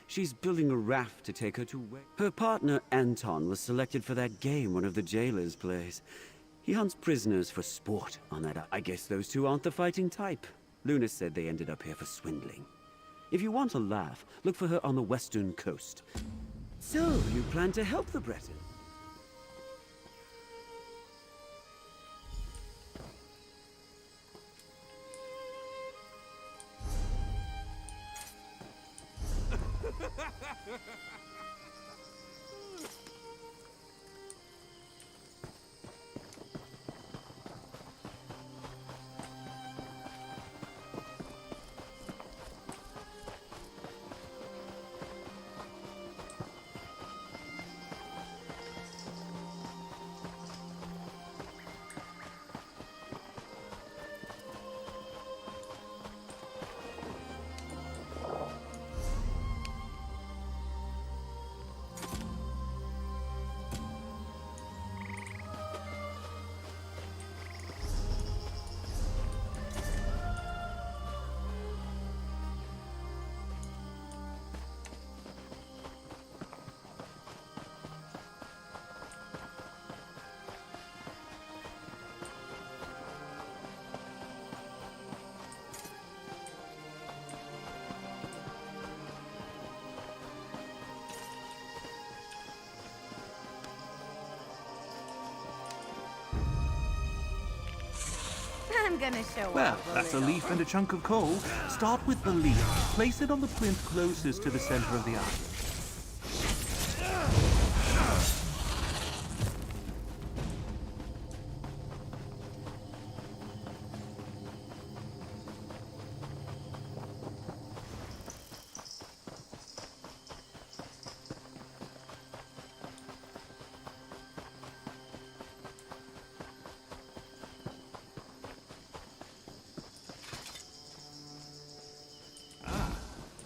Speaker 13: She's building a raft to take her to where... Her partner Anton was selected for that game one of the jailers plays. He hunts prisoners for sport on that. I guess those two aren't the fighting type. Luna said they ended up here for swindling. If you want a laugh, look for her on the western coast. So, you plan to help the Breton?
Speaker 4: I'm gonna show
Speaker 11: Well,
Speaker 4: off
Speaker 11: that's a
Speaker 4: little.
Speaker 11: leaf and a chunk of coal. Start with the leaf. Place it on the plinth closest to the center of the island.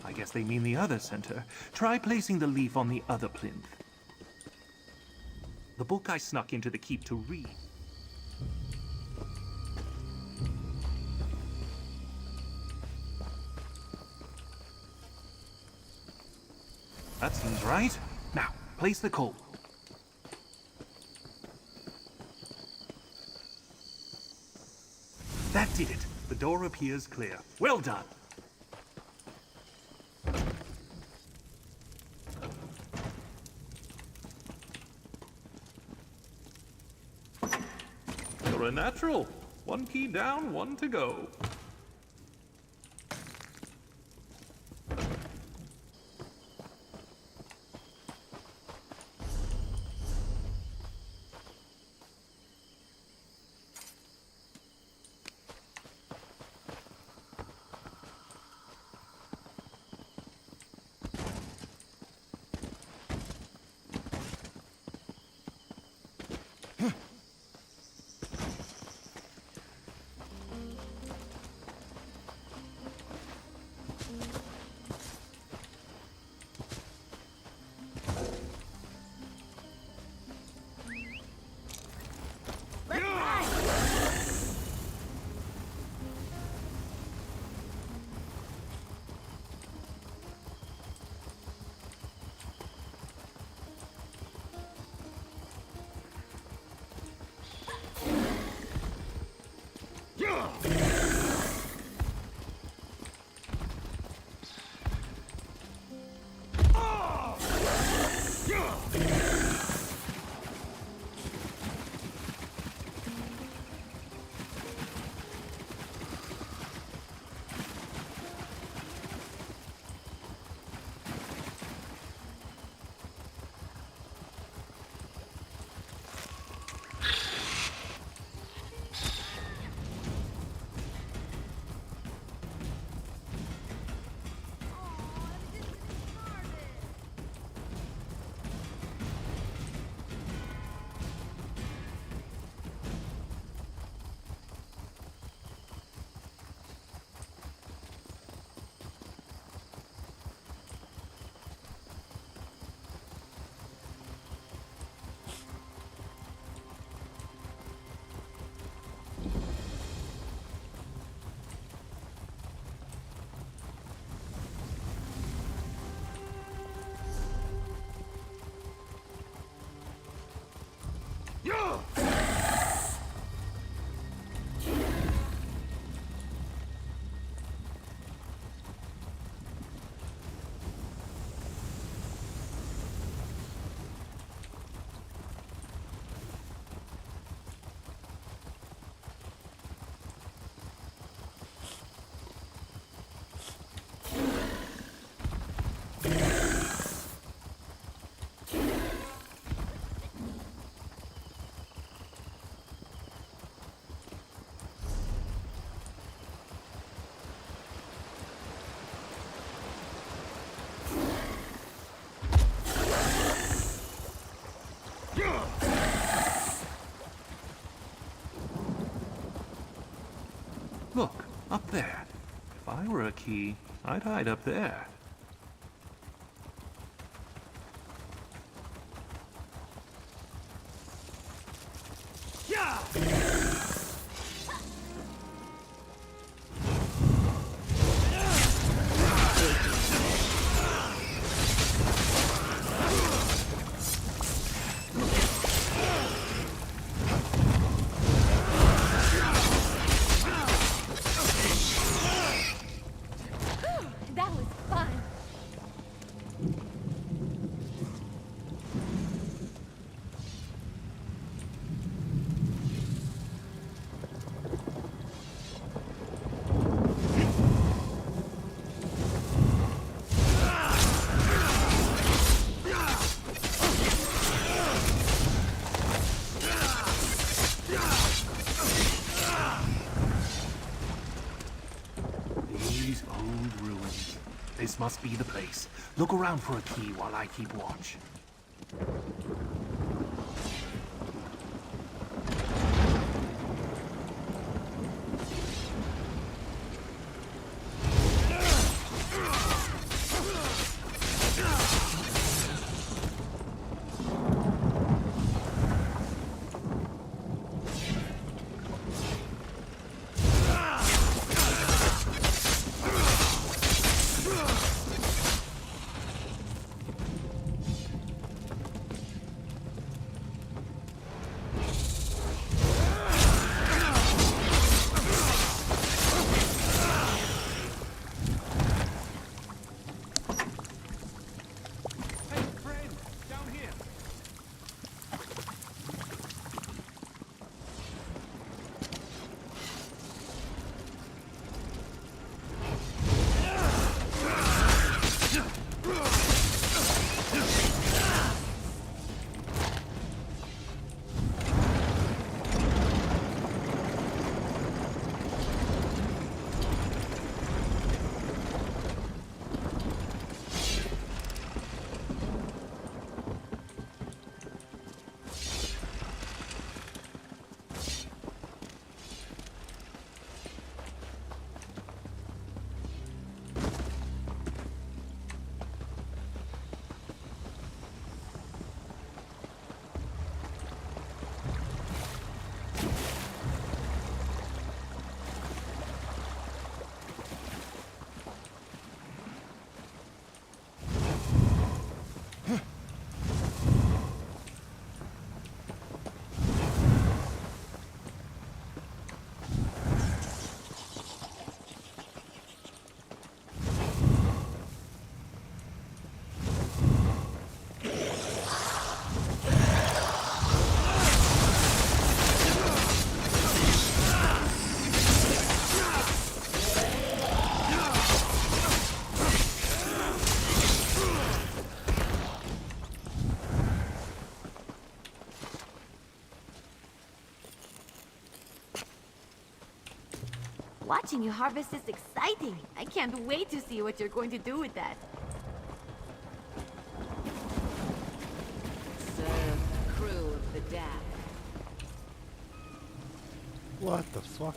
Speaker 11: I guess they mean the other center. Try placing the leaf on the other plinth. The book I snuck into the keep to read. That seems right. Now, place the coal. That did it. The door appears clear. Well done. You're a natural. One key down, one to go. Look, up there. If I were a key, I'd hide up there.
Speaker 4: That was fun.
Speaker 11: These old ruins. This must be the place. Look around for a key while I keep watch.
Speaker 4: Watching you harvest is exciting. I can't wait to see what you're going to do with that.
Speaker 12: Serve the crew of the dam.
Speaker 9: What the fuck?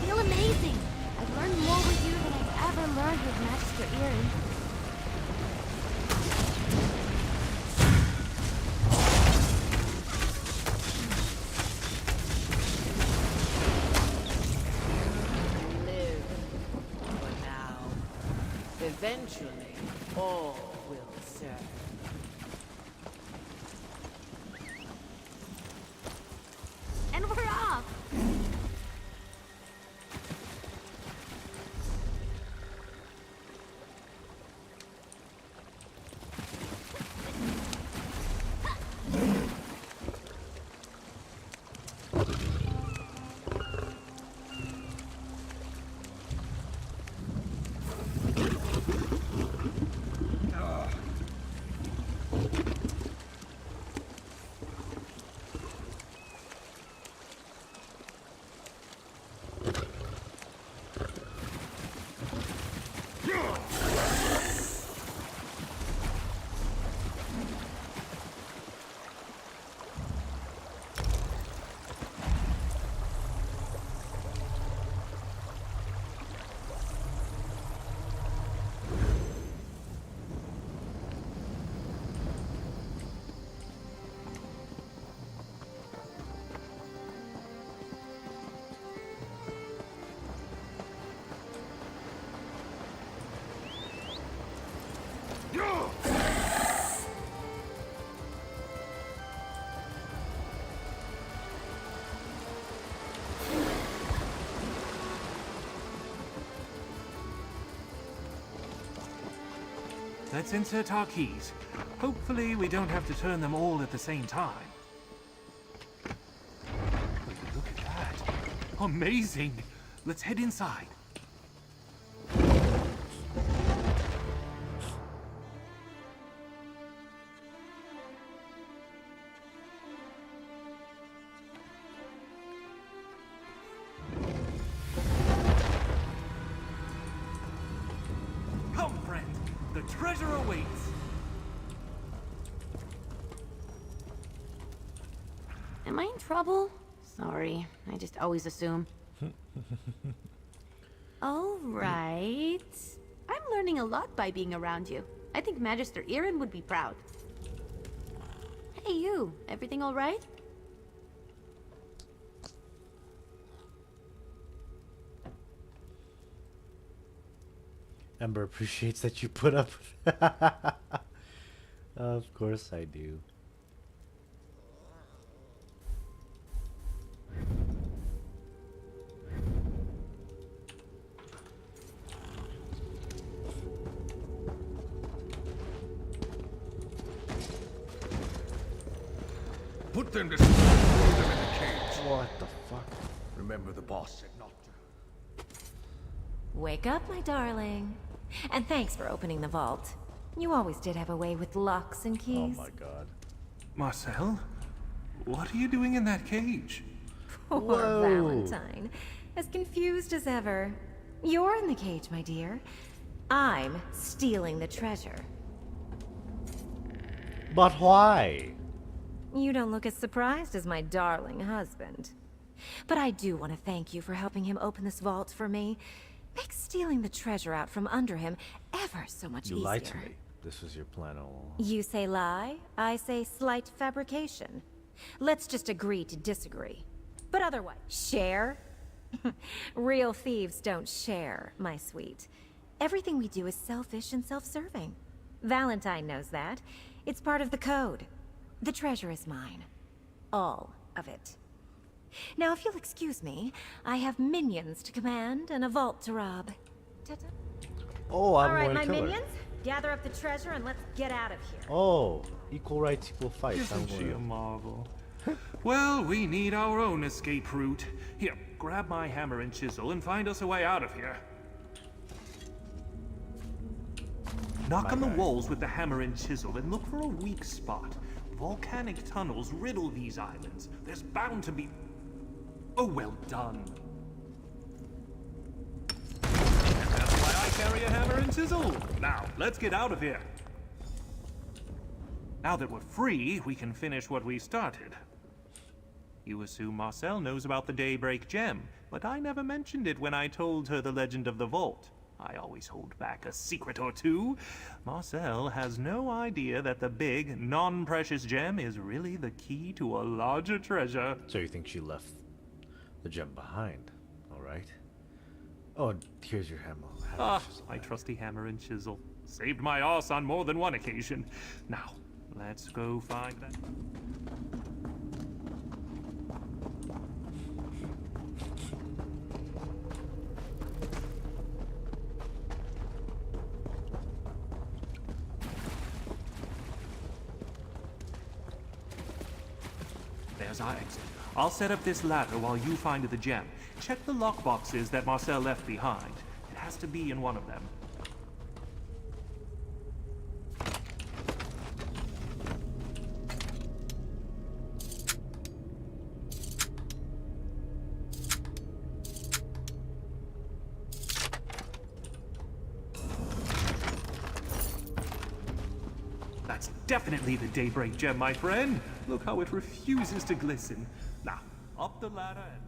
Speaker 4: Feel amazing. I've learned more with you than I've ever learned with Magister Erin.
Speaker 12: Live for now. Eventually, all will serve.
Speaker 4: And we're off!
Speaker 11: Let's insert our keys. Hopefully we don't have to turn them all at the same time. Look at that. Amazing! Let's head inside. Come, friend. The treasure awaits.
Speaker 10: Am I in trouble? Sorry, I just always assume.
Speaker 4: All right. I'm learning a lot by being around you. I think Magister Erin would be proud. Hey, you. Everything all right?
Speaker 9: Ember appreciates that you put up. Of course I do.
Speaker 6: Put them to sleep. Throw them in the cage.
Speaker 9: What the fuck?
Speaker 6: Remember the boss said not to.
Speaker 3: Wake up, my darling. And thanks for opening the vault. You always did have a way with locks and keys.
Speaker 9: Oh my god.
Speaker 11: Marcel? What are you doing in that cage?
Speaker 3: Poor
Speaker 9: Whoa.
Speaker 3: Valentine. As confused as ever. You're in the cage, my dear. I'm stealing the treasure.
Speaker 9: But why?
Speaker 3: You don't look as surprised as my darling husband. But I do want to thank you for helping him open this vault for me. Makes stealing the treasure out from under him ever so much easier.
Speaker 9: You lied to me. This was your plan all along.
Speaker 3: You say lie, I say slight fabrication. Let's just agree to disagree. But otherwise, share? Real thieves don't share, my sweet. Everything we do is selfish and self-serving. Valentine knows that. It's part of the code. The treasure is mine. All of it. Now, if you'll excuse me, I have minions to command and a vault to rob. Ta-ta.
Speaker 9: Oh, I'm
Speaker 3: all right,
Speaker 9: going
Speaker 3: my
Speaker 9: to kill her.
Speaker 3: minions, gather up the treasure and let's get out of here.
Speaker 9: Oh, equal rights, equal fights.
Speaker 11: Isn't she a marvel? Well, we need our own escape route. Here, grab my hammer and chisel and find us a way out of here. Knock on the walls with the hammer and chisel and look for a weak spot. Volcanic tunnels riddle these islands. There's bound to be... Oh, well done. And that's why I carry a hammer and chisel. Now, let's get out of here. Now that we're free, we can finish what we started. You assume Marcel knows about the Daybreak Gem, but I never mentioned it when I told her the legend of the vault. I always hold back a secret or two. Marcel has no idea that the big, non-precious gem is really the key to a larger treasure.
Speaker 9: So you think she left the gem behind, alright? Oh, and here's your hammer.
Speaker 11: My trusty hammer and chisel. Saved my ass on more than one occasion. Now, let's go find that... There's our exit. I'll set up this ladder while you find the gem. Check the lockboxes that Marcel left behind. It has to be in one of them. That's definitely the Daybreak Gem, my friend. Look how it refuses to glisten. Now, up the ladder and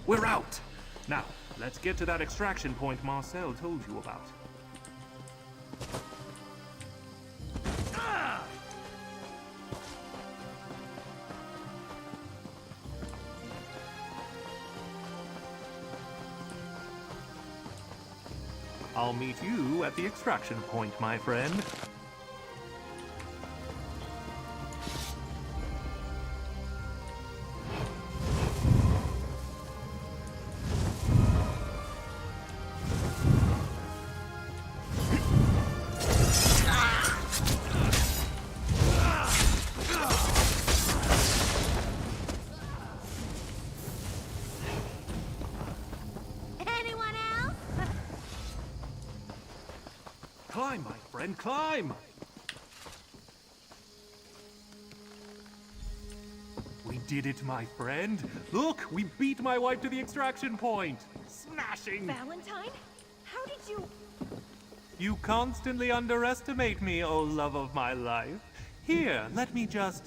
Speaker 11: we're out! Now, let's get to that extraction point Marcel told you about. I'll meet you at the extraction point, my friend. Climb, my friend, climb! We did it, my friend. Look, we beat my wife to the extraction point. Smashing!
Speaker 3: Valentine? How did you...
Speaker 11: You constantly underestimate me, oh love of my life. Here, let me just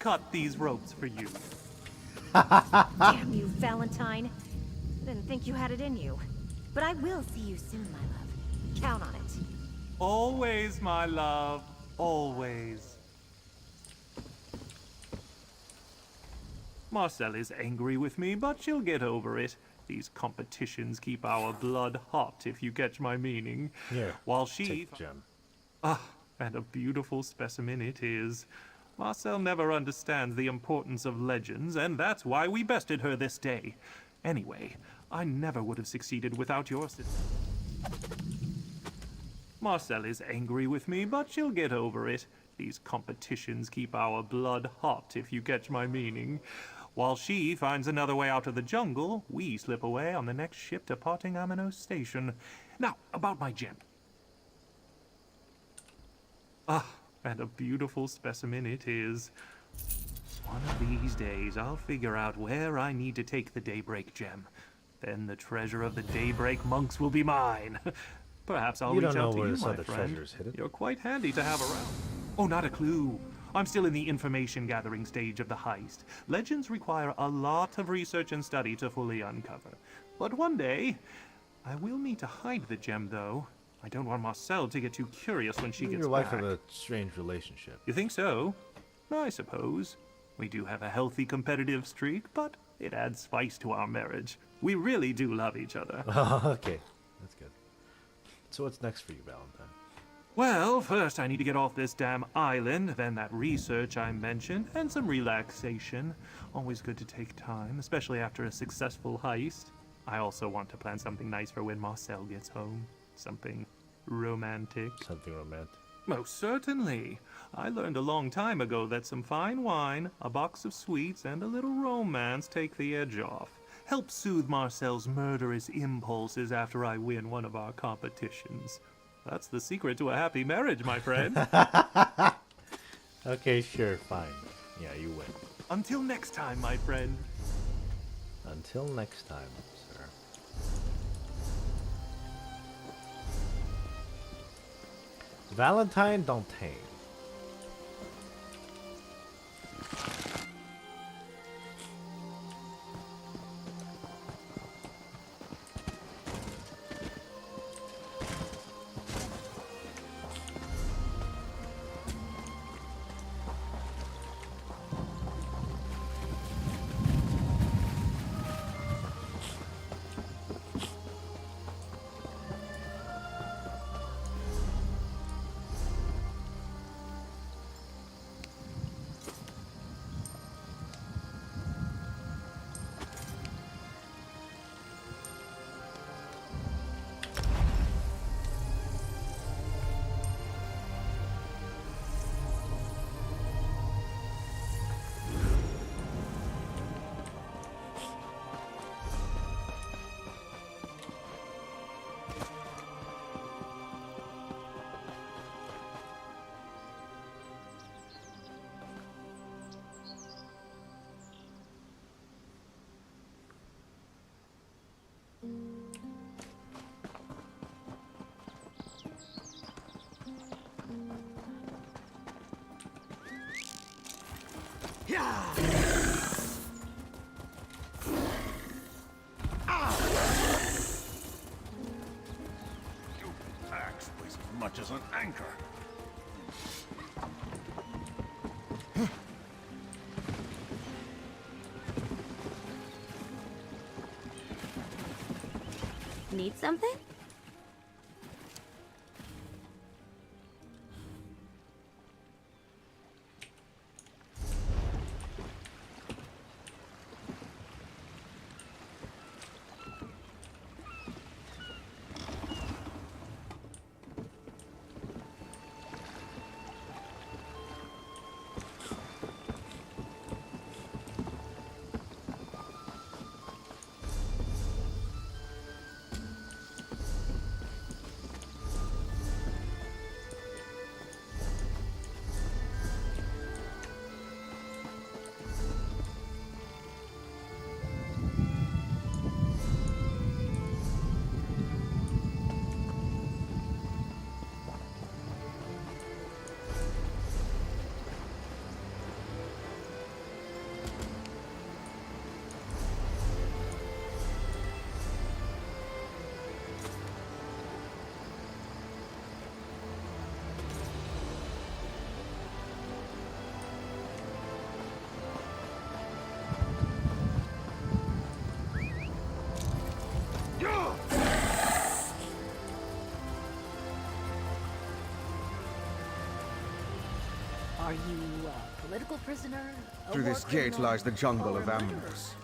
Speaker 11: cut these ropes for you.
Speaker 3: Damn you, Valentine. Didn't think you had it in you. But I will see you soon, my love. Count on it.
Speaker 11: Always, my love. Always. Marcel is angry with me, but she'll get over it. These competitions keep our blood hot, if you catch my meaning.
Speaker 9: Yeah,
Speaker 11: While she...
Speaker 9: take the gem.
Speaker 11: Ah, and a beautiful specimen it is. Marcel never understands the importance of legends, and that's why we bested her this day. Anyway, I never would have succeeded without your assistance. Marcel is angry with me, but she'll get over it. These competitions keep our blood hot, if you catch my meaning. While she finds another way out of the jungle, we slip away on the next ship departing Amino Station. Now, about my gem. Ah, and a beautiful specimen it is. One of these days, I'll figure out where I need to take the Daybreak Gem. Then the treasure of the Daybreak monks will be mine. Perhaps I'll reach out to you, my friend. You're quite handy to have around. Oh, not a clue. I'm still in the information gathering stage of the heist. Legends require a lot of research and study to fully uncover. But one day, I will need to hide the gem, though. I don't want Marcel to get too curious when she gets back.
Speaker 9: Your wife have a strange relationship.
Speaker 11: You think so? I suppose. We do have a healthy competitive streak, but it adds spice to our marriage. We really do love each other.
Speaker 9: Okay, that's good. So what's next for you, Valentine?
Speaker 11: Well, first I need to get off this damn island, then that research I mentioned, and some relaxation. Always good to take time, especially after a successful heist. I also want to plan something nice for when Marcel gets home. Something romantic.
Speaker 9: Something romantic.
Speaker 11: Most certainly. I learned a long time ago that some fine wine, a box of sweets, and a little romance take the edge off. Help soothe Marcel's murderous impulses after I win one of our competitions. That's the secret to a happy marriage, my friend.
Speaker 9: Okay, sure, fine. Yeah, you win.
Speaker 11: Until next time, my friend.
Speaker 9: Until next time, sir. Valentine Dantain.
Speaker 2: Axe weighs as much as an anchor.
Speaker 4: Need something?
Speaker 7: Are you a political prisoner?
Speaker 6: Through this gate lies the jungle of Ambrose.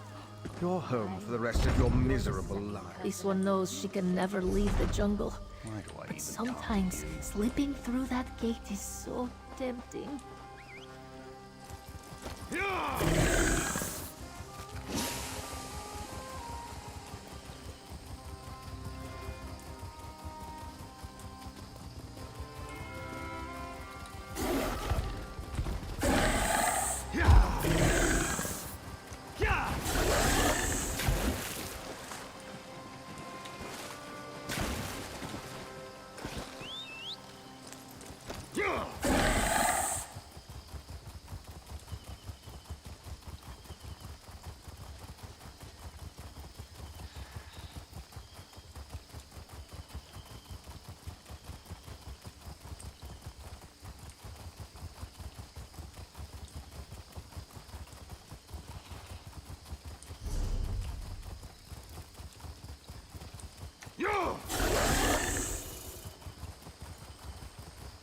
Speaker 6: Your home for the rest of your miserable life.
Speaker 7: This one knows she can never leave the jungle.
Speaker 6: Why do I
Speaker 7: But sometimes slipping through that gate is so tempting.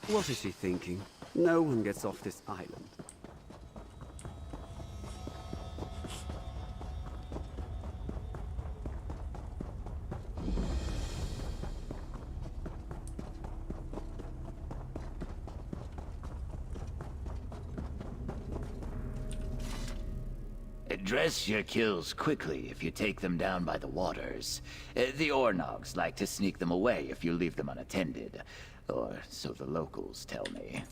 Speaker 13: What is she thinking? No one gets off this island.
Speaker 5: Dress your kills quickly if you take them down by the waters. The Ornogs like to sneak them away if you leave them unattended. Or so the locals tell me.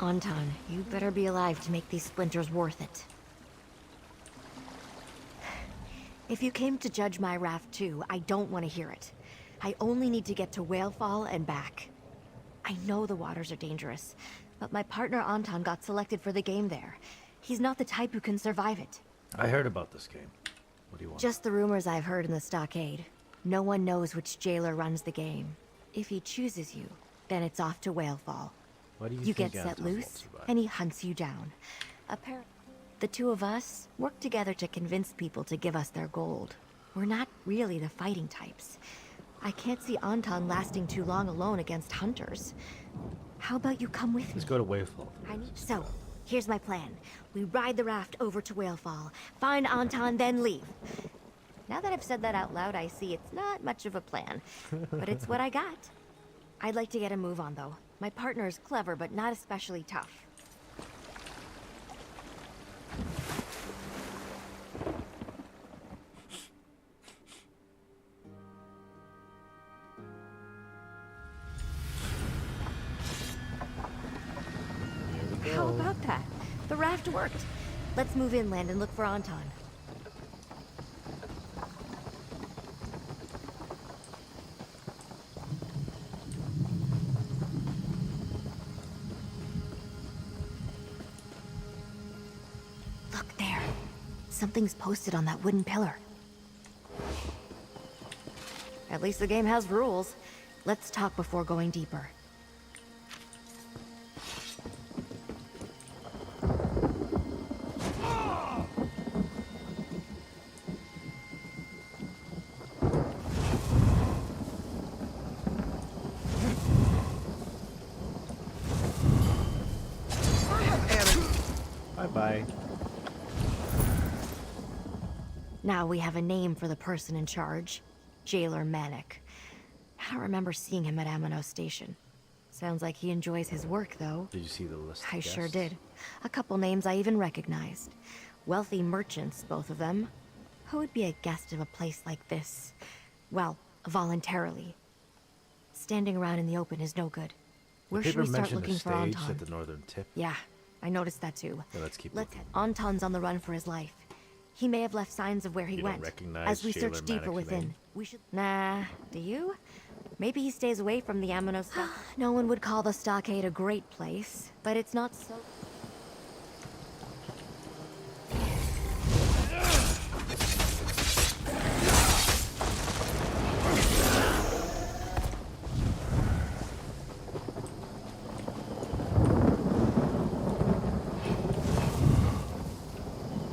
Speaker 10: Anton, you better be alive to make these splinters worth it. If you came to judge my raft too, I don't want to hear it. I only need to get to Whalefall and back. I know the waters are dangerous, but my partner Anton got selected for the game there. He's not the type who can survive it.
Speaker 9: I heard about this game. What do you want?
Speaker 10: Just the rumors I've heard in the stockade. No one knows which jailer runs the game. If he chooses you, then it's off to Whalefall.
Speaker 9: Why do
Speaker 10: You get
Speaker 9: think
Speaker 10: set
Speaker 9: Anton won't
Speaker 10: loose,
Speaker 9: survive?
Speaker 10: and he hunts you down. Apparently, the two of us work together to convince people to give us their gold. We're not really the fighting types. I can't see Anton lasting too long alone against hunters. How about you come with me?
Speaker 9: Let's go to Wavefall.
Speaker 10: So, here's my plan. We ride the raft over to Whalefall, find Anton, then leave. Now that I've said that out loud, I see it's not much of a plan. But it's what I got. I'd like to get a move on, though. My partner is clever, but not especially tough. How about that? The raft worked. Let's move inland and look for Anton. Look there. Something's posted on that wooden pillar. At least the game has rules. Let's talk before going deeper.
Speaker 9: Bye-bye.
Speaker 10: Now we have a name for the person in charge. Jailer Manic. I don't remember seeing him at Amano Station. Sounds like he enjoys his work, though.
Speaker 9: Did you see the list?
Speaker 10: I
Speaker 9: of
Speaker 10: sure
Speaker 9: guests?
Speaker 10: did. A couple names I even recognized. Wealthy merchants, both of them. Who would be a guest of a place like this? Well, voluntarily. Standing around in the open is no good. Where should we start looking for
Speaker 9: stage
Speaker 10: Anton?
Speaker 9: at the northern tip.
Speaker 10: Yeah, I noticed that too.
Speaker 9: Yeah, let's keep
Speaker 10: Let's
Speaker 9: looking.
Speaker 10: Anton's on the run for his life. He may have left signs of where he
Speaker 9: You don't
Speaker 10: went.
Speaker 9: recognize
Speaker 10: As we
Speaker 9: Jailer
Speaker 10: search deeper
Speaker 9: Manic's
Speaker 10: within,
Speaker 9: name?
Speaker 10: we should. Nah, do you? Maybe he stays away from the Amano stockade. No one would call the stockade a great place, but it's not so.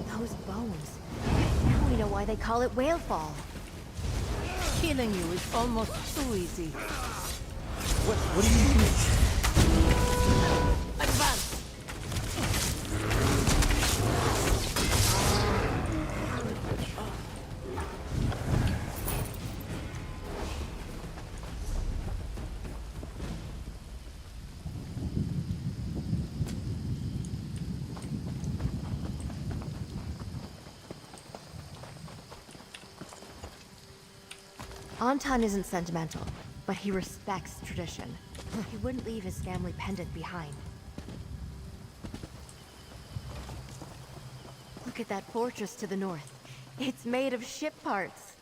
Speaker 10: Those bones. Now we know why they call it Whalefall.
Speaker 12: Killing you is almost too easy.
Speaker 9: What do you mean?
Speaker 12: Advance!
Speaker 4: Anton isn't sentimental, but he respects tradition. He wouldn't leave his family pendant behind. Look at that fortress to the north. It's made of ship parts.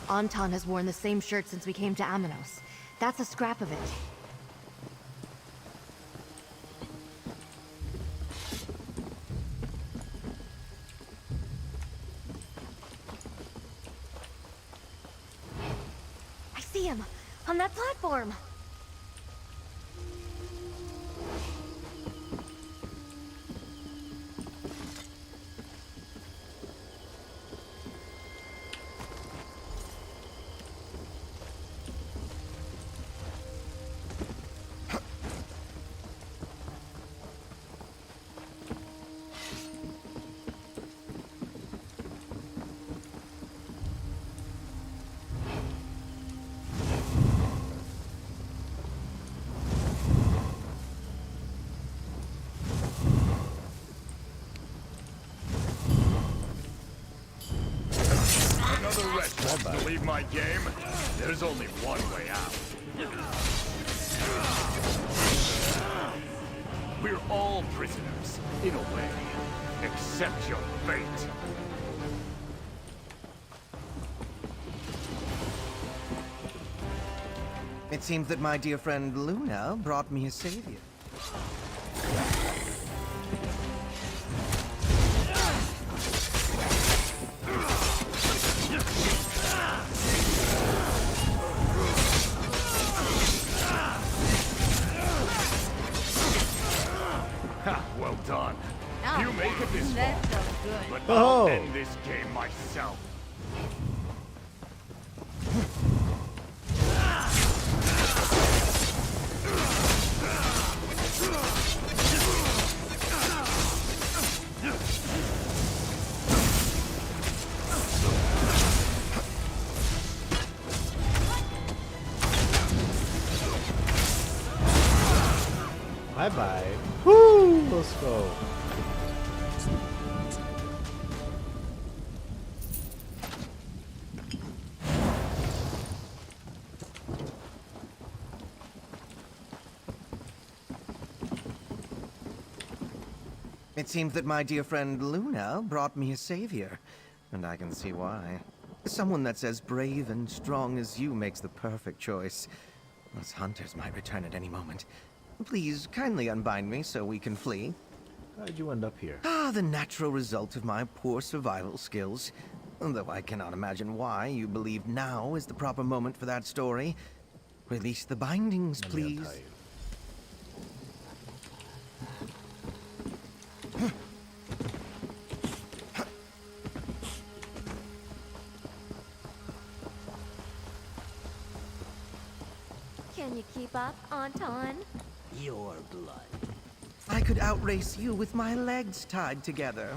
Speaker 4: Anton has worn the same shirt since we came to Amanos. That's a scrap of it. I see him! On that platform!
Speaker 14: Another wretch wants to leave my game? There's only one way out. We're all prisoners, in a way. Accept your fate.
Speaker 6: It seems that my dear friend Luna brought me a savior.
Speaker 14: Ha, well done.
Speaker 4: Oh,
Speaker 14: You make it this
Speaker 4: that
Speaker 14: far,
Speaker 4: felt good.
Speaker 14: but
Speaker 9: Oh.
Speaker 14: I'll end this game myself.
Speaker 9: Bye-bye. Woo! Let's go.
Speaker 6: It seems that my dear friend Luna brought me a savior, and I can see why. Someone that's as brave and strong as you makes the perfect choice. Those hunters might return at any moment. Please, kindly unbind me so we can flee.
Speaker 9: How'd you end up here?
Speaker 6: Ah, the natural result of my poor survival skills. Though I cannot imagine why you believe now is the proper moment for that story. Release the bindings,
Speaker 9: Let me
Speaker 6: please.
Speaker 9: untie you.
Speaker 4: Can you keep up, Anton?
Speaker 6: Your blood. I could outrace you with my legs tied together.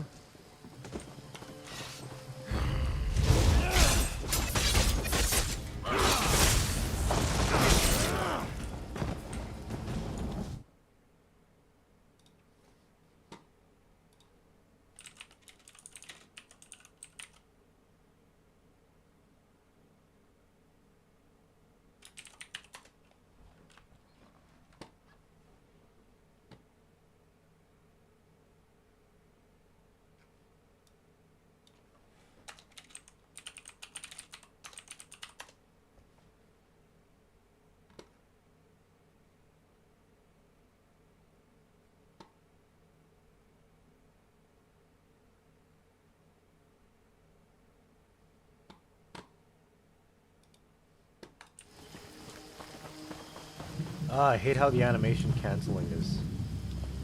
Speaker 9: Ah, I hate how the animation canceling is.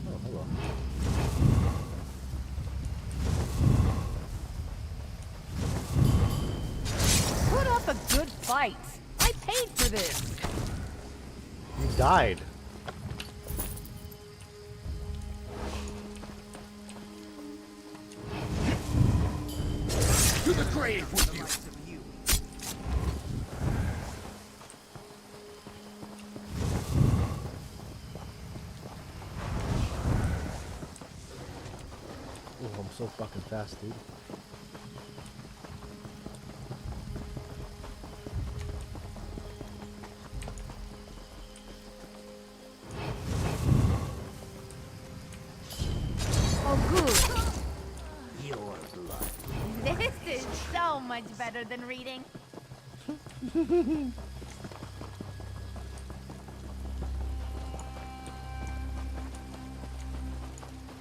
Speaker 9: Oh, hello.
Speaker 3: Put up a good fight. I paid for this.
Speaker 9: You died.
Speaker 14: To the grave with you!
Speaker 9: so fucking fast, dude.
Speaker 4: Oh, good.
Speaker 5: Your blood.
Speaker 4: This is so much better than reading.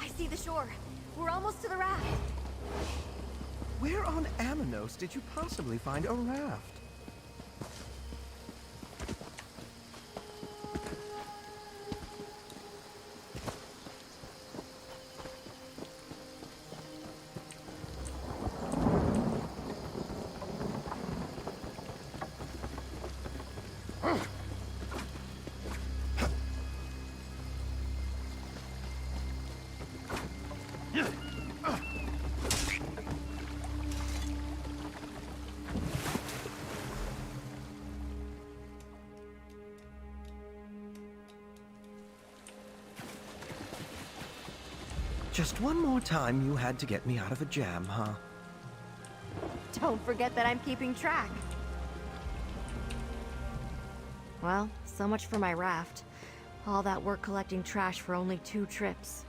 Speaker 4: I see the shore. We're almost to the raft.
Speaker 6: Where on Amanos did you possibly find a raft? Just one more time you had to get me out of a jam, huh?
Speaker 4: Don't forget that I'm keeping track.
Speaker 10: Well, so much for my raft. All that work collecting trash for only 2 trips.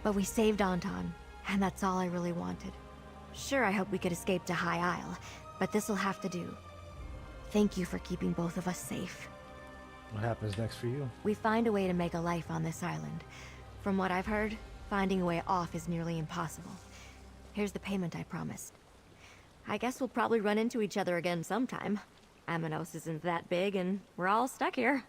Speaker 10: But we saved Anton, and that's all I really wanted. Sure, I hope we could escape to High Isle, but this'll have to do. Thank you for keeping both of us safe.
Speaker 9: What happens next for you?
Speaker 10: We find a way to make a life on this island. From what I've heard, finding a way off is nearly impossible. Here's the payment I promised. I guess we'll probably run into each other again sometime. Amanos isn't that big, and we're all stuck here.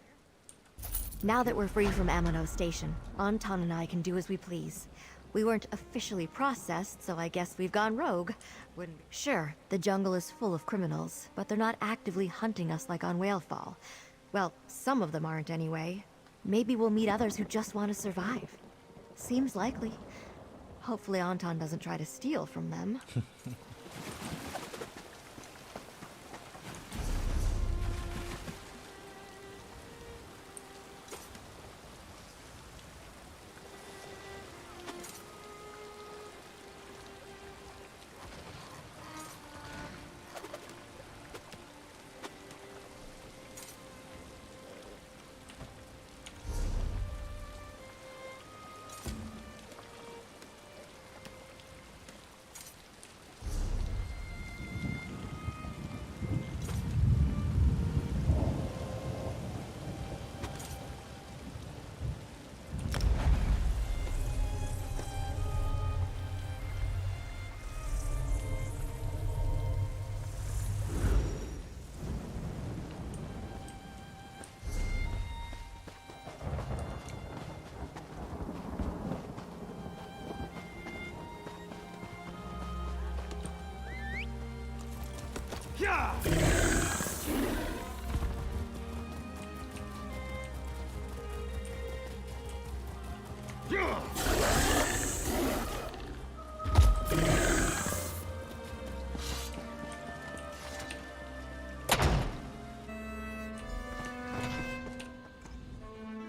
Speaker 10: Now that we're free from Amanos Station, Anton and I can do as we please. We weren't officially processed, so I guess we've gone rogue. Sure, the jungle is full of criminals, but they're not actively hunting us like on Whalefall. Well, some of them aren't anyway. Maybe we'll meet others who just want to survive. Seems likely. Hopefully Anton doesn't try to steal from them.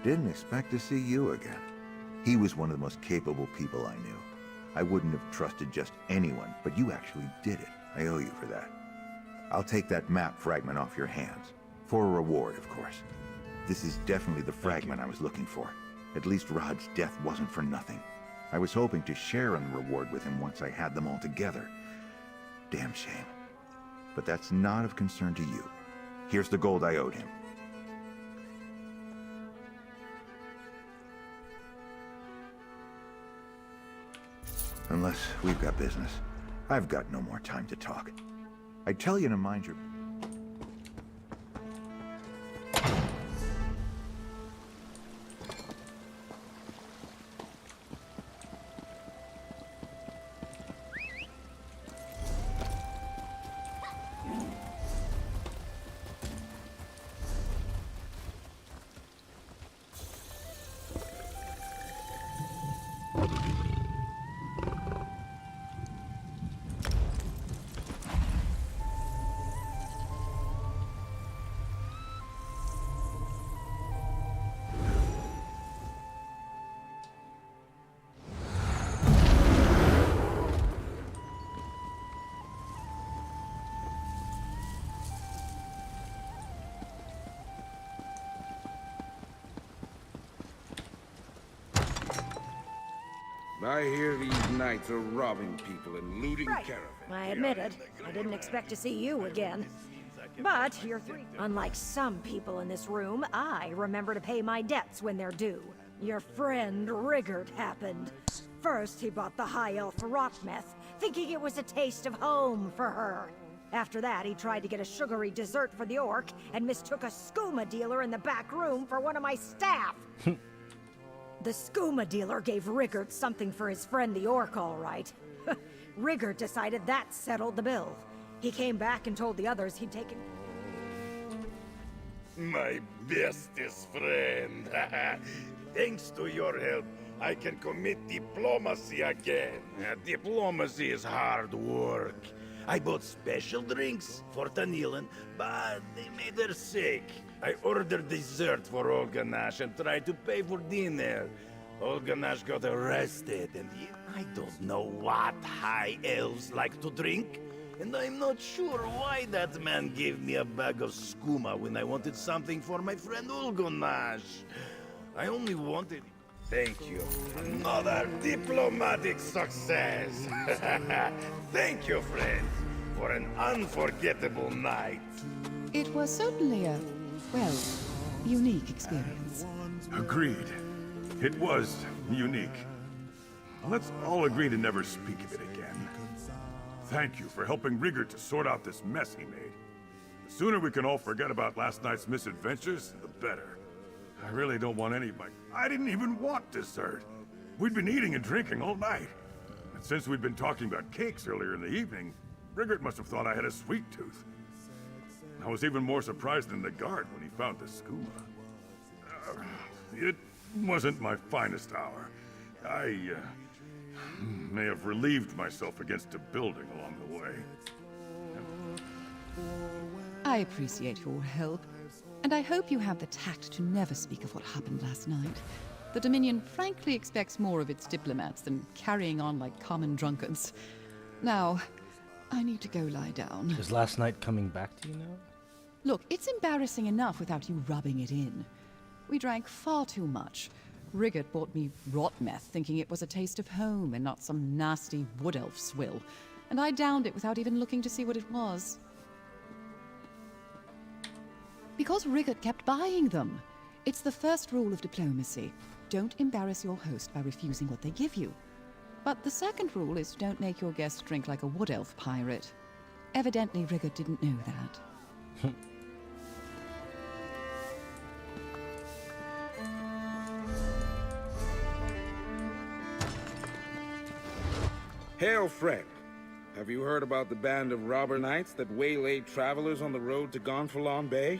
Speaker 8: Didn't expect to see you again. He was one of the most capable people I knew. I wouldn't have trusted just anyone, but you actually did it. I owe you for that. I'll take that map fragment off your hands. For a reward, of course. This is definitely the fragment I was looking for. At least Rod's death wasn't for nothing. I was hoping to share in the reward with him once I had them all together. Damn shame. But that's not of concern to you. Here's the gold I owed him. Unless we've got business. I've got no more time to talk. I tell you to mind your...
Speaker 15: I hear these knights are robbing people and looting caravans.
Speaker 3: I admit it. I didn't expect to see you again. But you're three. Unlike some people in this room, I remember to pay my debts when they're due. Your friend Rigard happened. First, he bought the high elf rot meth, thinking it was a taste of home for her. After that, he tried to get a sugary dessert for the orc and mistook a skooma dealer in the back room for one of my staff. The skooma dealer gave Rigard something for his friend the orc, all right. Rigard decided that settled the bill. He came back and told the others he'd taken...
Speaker 14: My bestest friend. Thanks to your help, I can commit diplomacy again. Diplomacy is hard work. I bought special drinks for Tanilin, but they made her sick. I ordered dessert for Olganash and tried to pay for dinner. Olganash got arrested, and I don't know what high elves like to drink. And I'm not sure why that man gave me a bag of skooma when I wanted something for my friend Olganash. I only wanted... Thank you. Another diplomatic success. Thank you, friends, for an unforgettable night.
Speaker 16: It was certainly a, well, unique experience.
Speaker 8: Agreed. It was unique. Let's all agree to never speak of it again. Thank you for helping Rigard to sort out this mess he made. The sooner we can all forget about last night's misadventures, the better. I really don't want anybody. I didn't even want dessert. We'd been eating and drinking all night. And since we'd been talking about cakes earlier in the evening, Rigard must have thought I had a sweet tooth. I was even more surprised than the guard when he found the skooma. It wasn't my finest hour. I may have relieved myself against a building along the way.
Speaker 16: I appreciate your help, and I hope you have the tact to never speak of what happened last night. The Dominion frankly expects more of its diplomats than carrying on like common drunkards. Now, I need to go lie down.
Speaker 9: Is last night coming back to you now?
Speaker 16: Look, it's embarrassing enough without you rubbing it in. We drank far too much. Rigard bought me rot meth, thinking it was a taste of home and not some nasty wood elf swill. And I downed it without even looking to see what it was. Because Rigard kept buying them. It's the first rule of diplomacy. Don't embarrass your host by refusing what they give you. But the second rule is don't make your guests drink like a wood elf pirate. Evidently, Rigard didn't know that.
Speaker 15: Hail, friend. Have you heard about the band of robber knights that waylaid travelers on the road to Gonfalon Bay?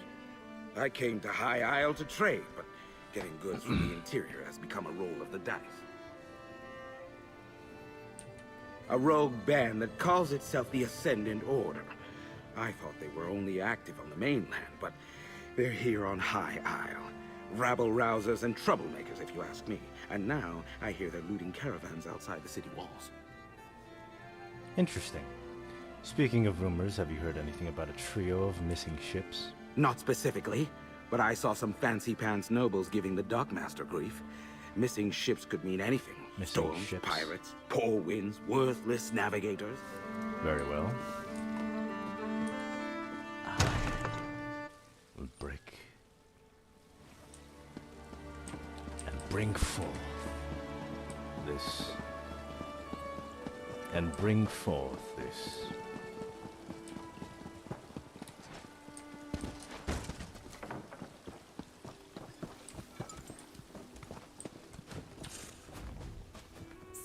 Speaker 15: I came to High Isle to trade, but getting goods from the interior has become a roll of the dice. A rogue band that calls itself the Ascendant Order. I thought they were only active on the mainland, but they're here on High Isle. Rabble-rousers and troublemakers, if you ask me. And now, I hear they're looting caravans outside the city walls.
Speaker 9: Interesting. Speaking of rumors, have you heard anything about a trio of missing ships?
Speaker 15: Not specifically, but I saw some fancy-pants nobles giving the dockmaster grief. Missing ships could mean anything.
Speaker 9: Missing
Speaker 15: Storms,
Speaker 9: ships.
Speaker 15: pirates, poor winds, worthless navigators.
Speaker 9: Very well. I will break and bring forth this. And bring forth this.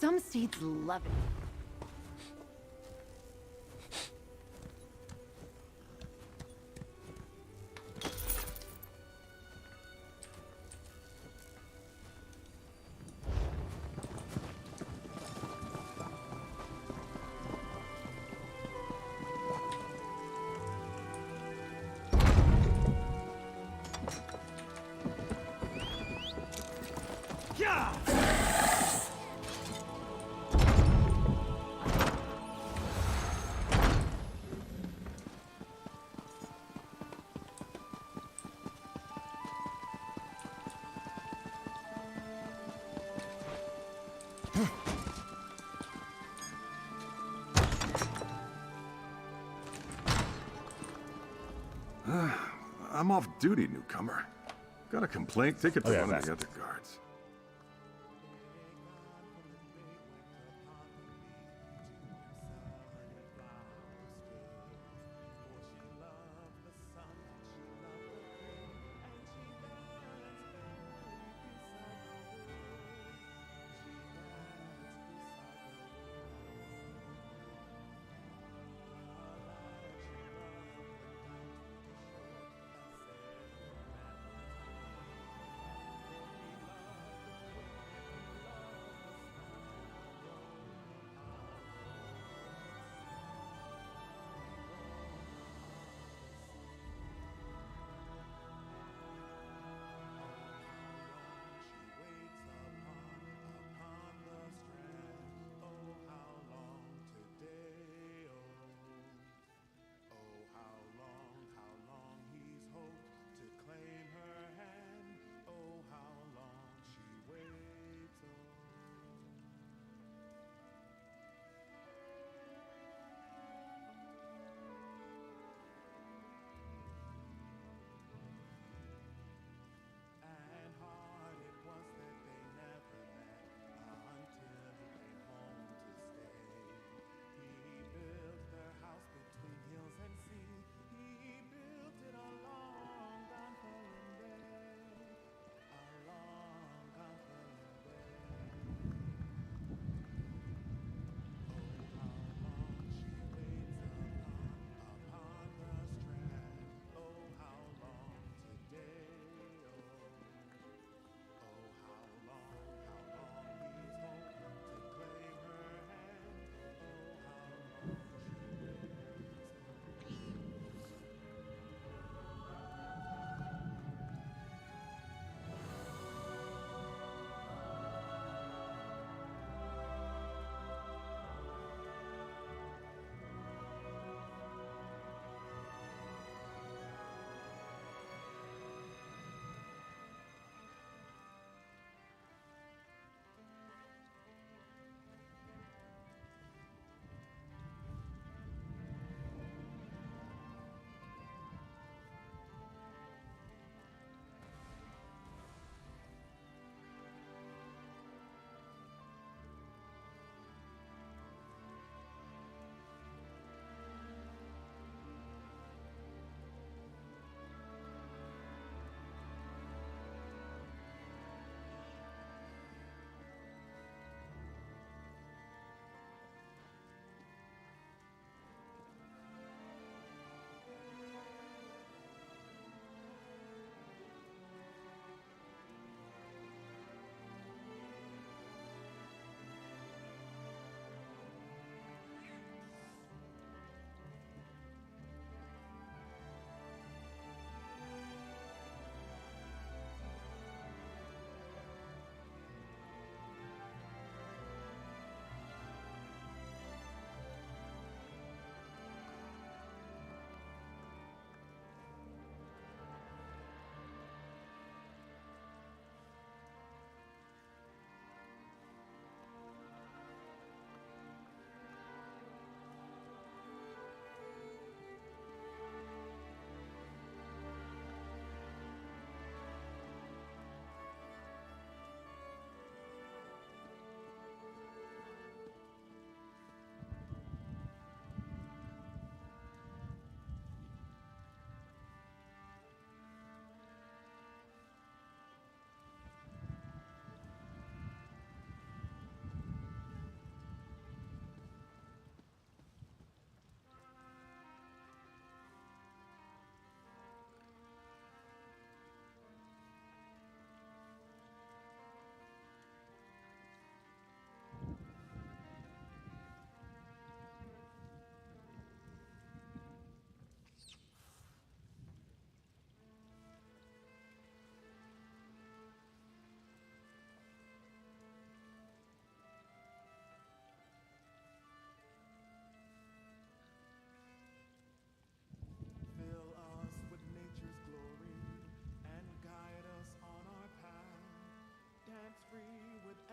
Speaker 10: Some seeds love it.
Speaker 8: I'm off duty, newcomer. Got a complaint? Take it to one of the other guards.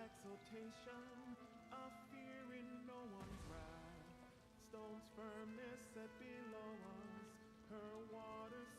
Speaker 17: exultation, a fear in no one's wrath. Stone's firmness set below us, her waters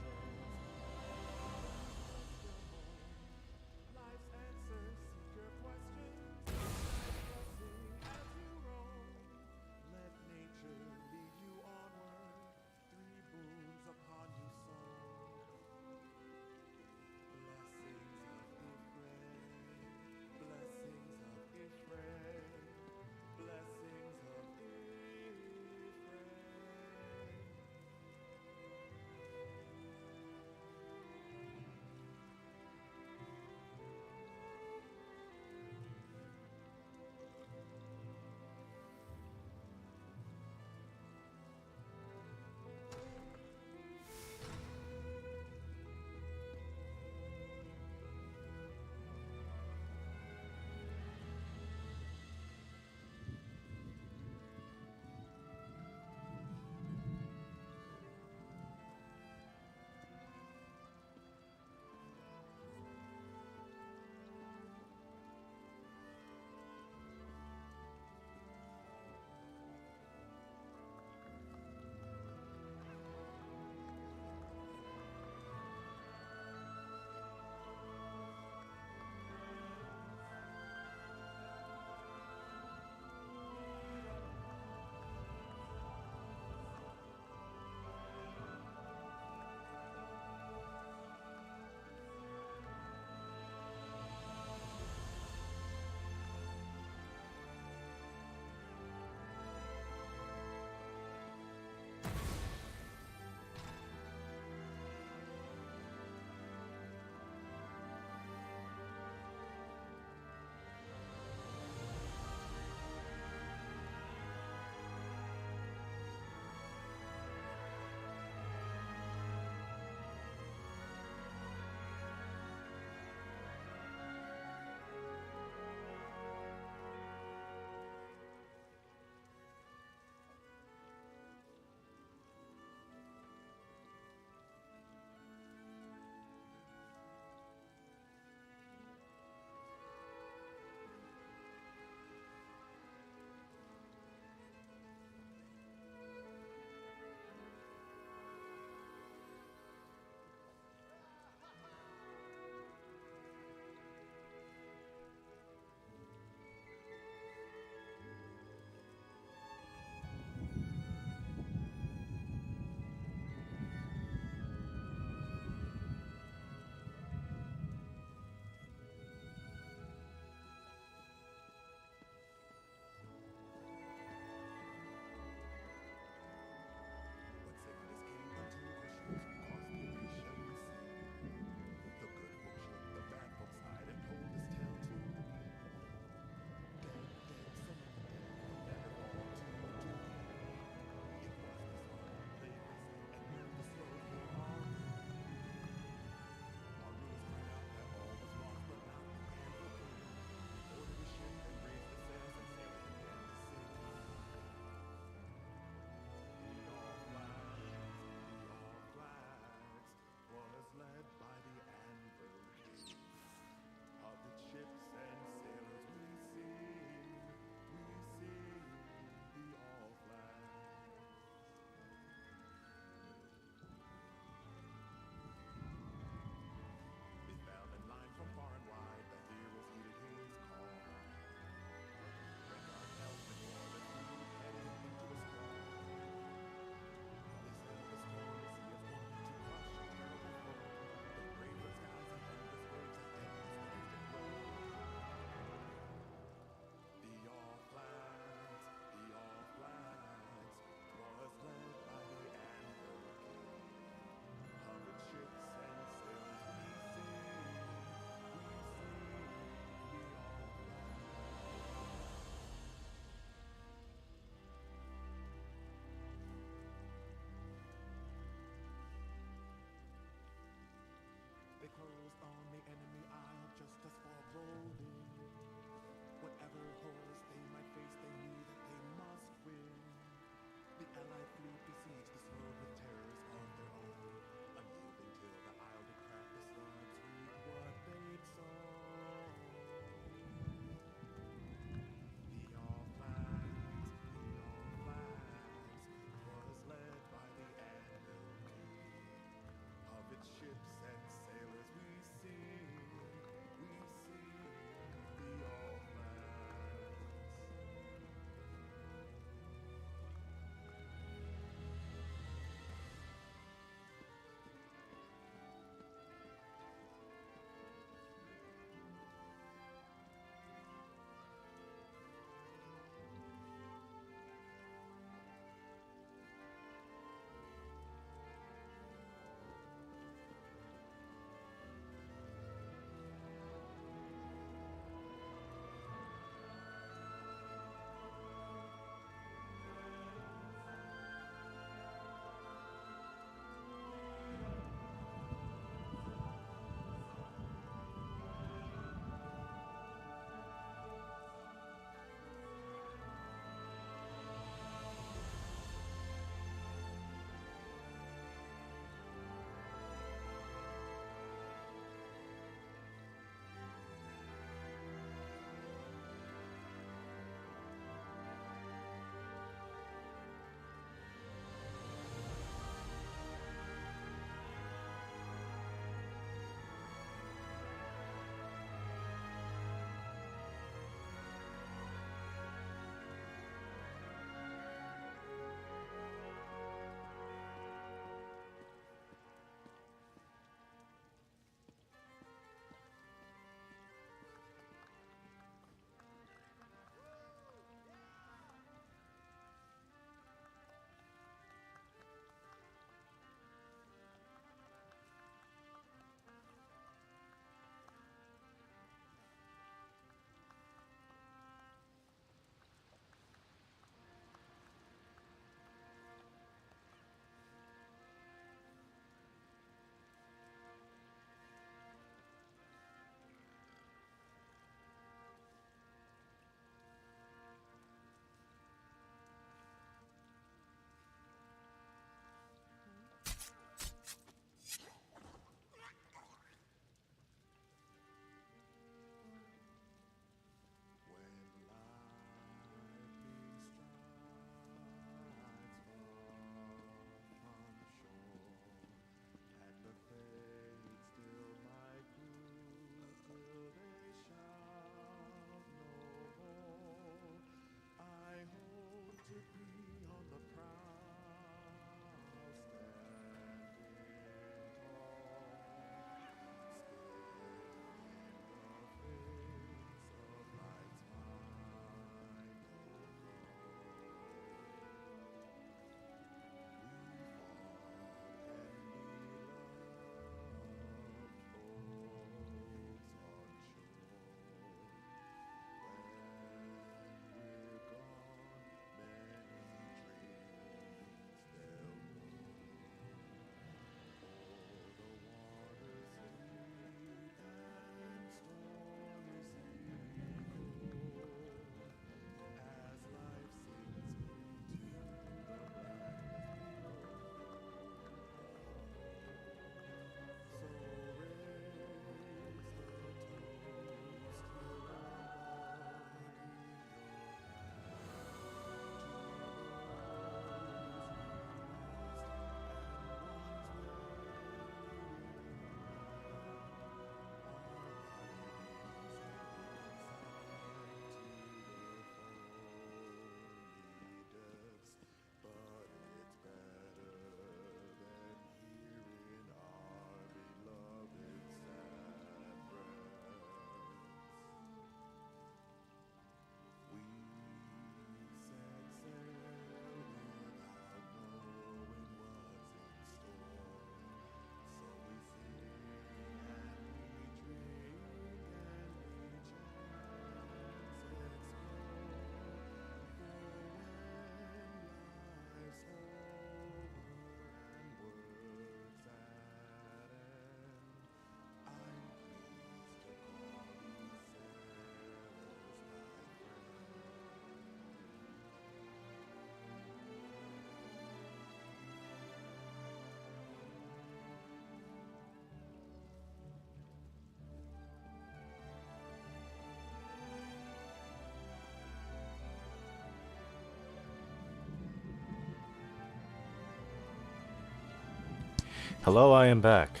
Speaker 1: Hello, I am back.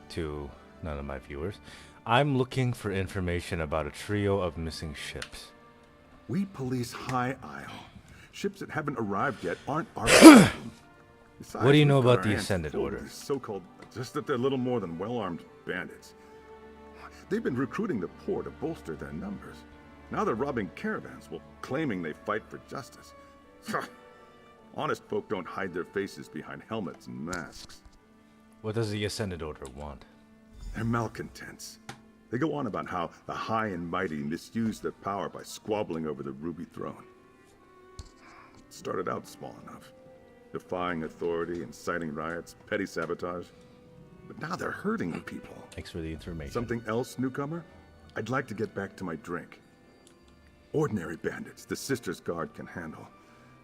Speaker 1: To none of my viewers. I'm looking for information about a trio of missing ships.
Speaker 8: We police High Isle. Ships that haven't arrived yet aren't our problem. Besides,
Speaker 1: What do you know
Speaker 8: we've got
Speaker 1: about
Speaker 8: our
Speaker 1: the
Speaker 8: hands
Speaker 1: Ascended
Speaker 8: full with
Speaker 1: Order?
Speaker 8: these so-called, just that they're little more than well-armed bandits. They've been recruiting the poor to bolster their numbers. Now they're robbing caravans while claiming they fight for justice. Honest folk don't hide their faces behind helmets and masks.
Speaker 1: What does the Ascended Order want?
Speaker 8: They're malcontents. They go on about how the high and mighty misuse their power by squabbling over the Ruby Throne. It started out small enough, defying authority, inciting riots, petty sabotage. But now they're hurting the people.
Speaker 1: Thanks for the information.
Speaker 8: Something else, newcomer? I'd like to get back to my drink. Ordinary bandits, the Sisters' Guard can handle.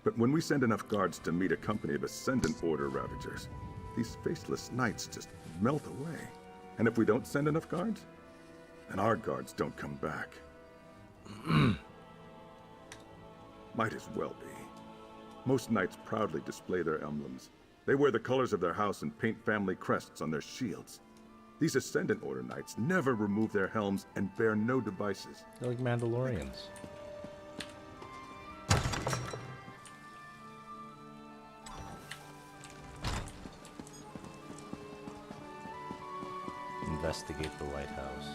Speaker 8: But when we send enough guards to meet a company of Ascendant Order Ravagers, these faceless knights just melt away. And if we don't send enough guards, then our guards don't come back. Might as well be. Most knights proudly display their emblems. They wear the colors of their house and paint family crests on their shields. These Ascendant Order knights never remove their helms and bear no devices.
Speaker 1: They're like Mandalorians. Investigate the lighthouse.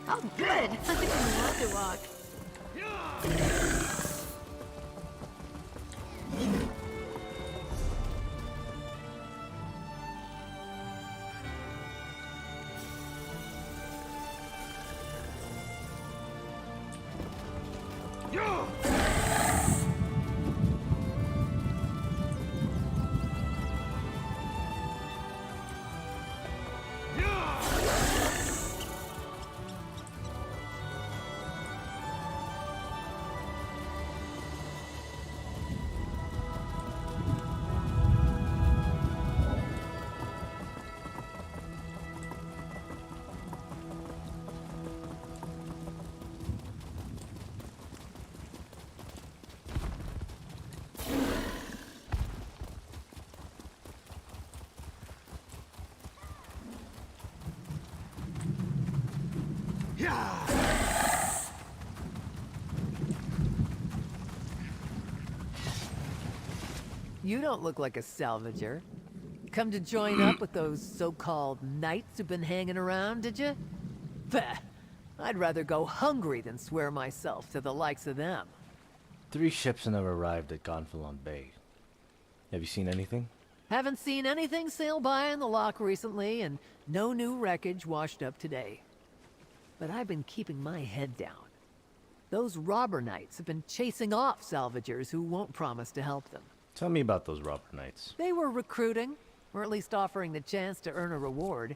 Speaker 7: Oh, good! I can walk.
Speaker 18: You don't look like a salvager. Come to join up with those so-called knights who've been hanging around, did you? Bah! I'd rather go hungry than swear myself to the likes of them.
Speaker 1: 3 ships have arrived at Gonfalon Bay. Have you seen anything?
Speaker 18: Haven't seen anything sail by in the lock recently, and no new wreckage washed up today. But I've been keeping my head down. Those robber knights have been chasing off salvagers who won't promise to help them.
Speaker 1: Tell me about those robber knights.
Speaker 18: They were recruiting, or at least offering the chance to earn a reward.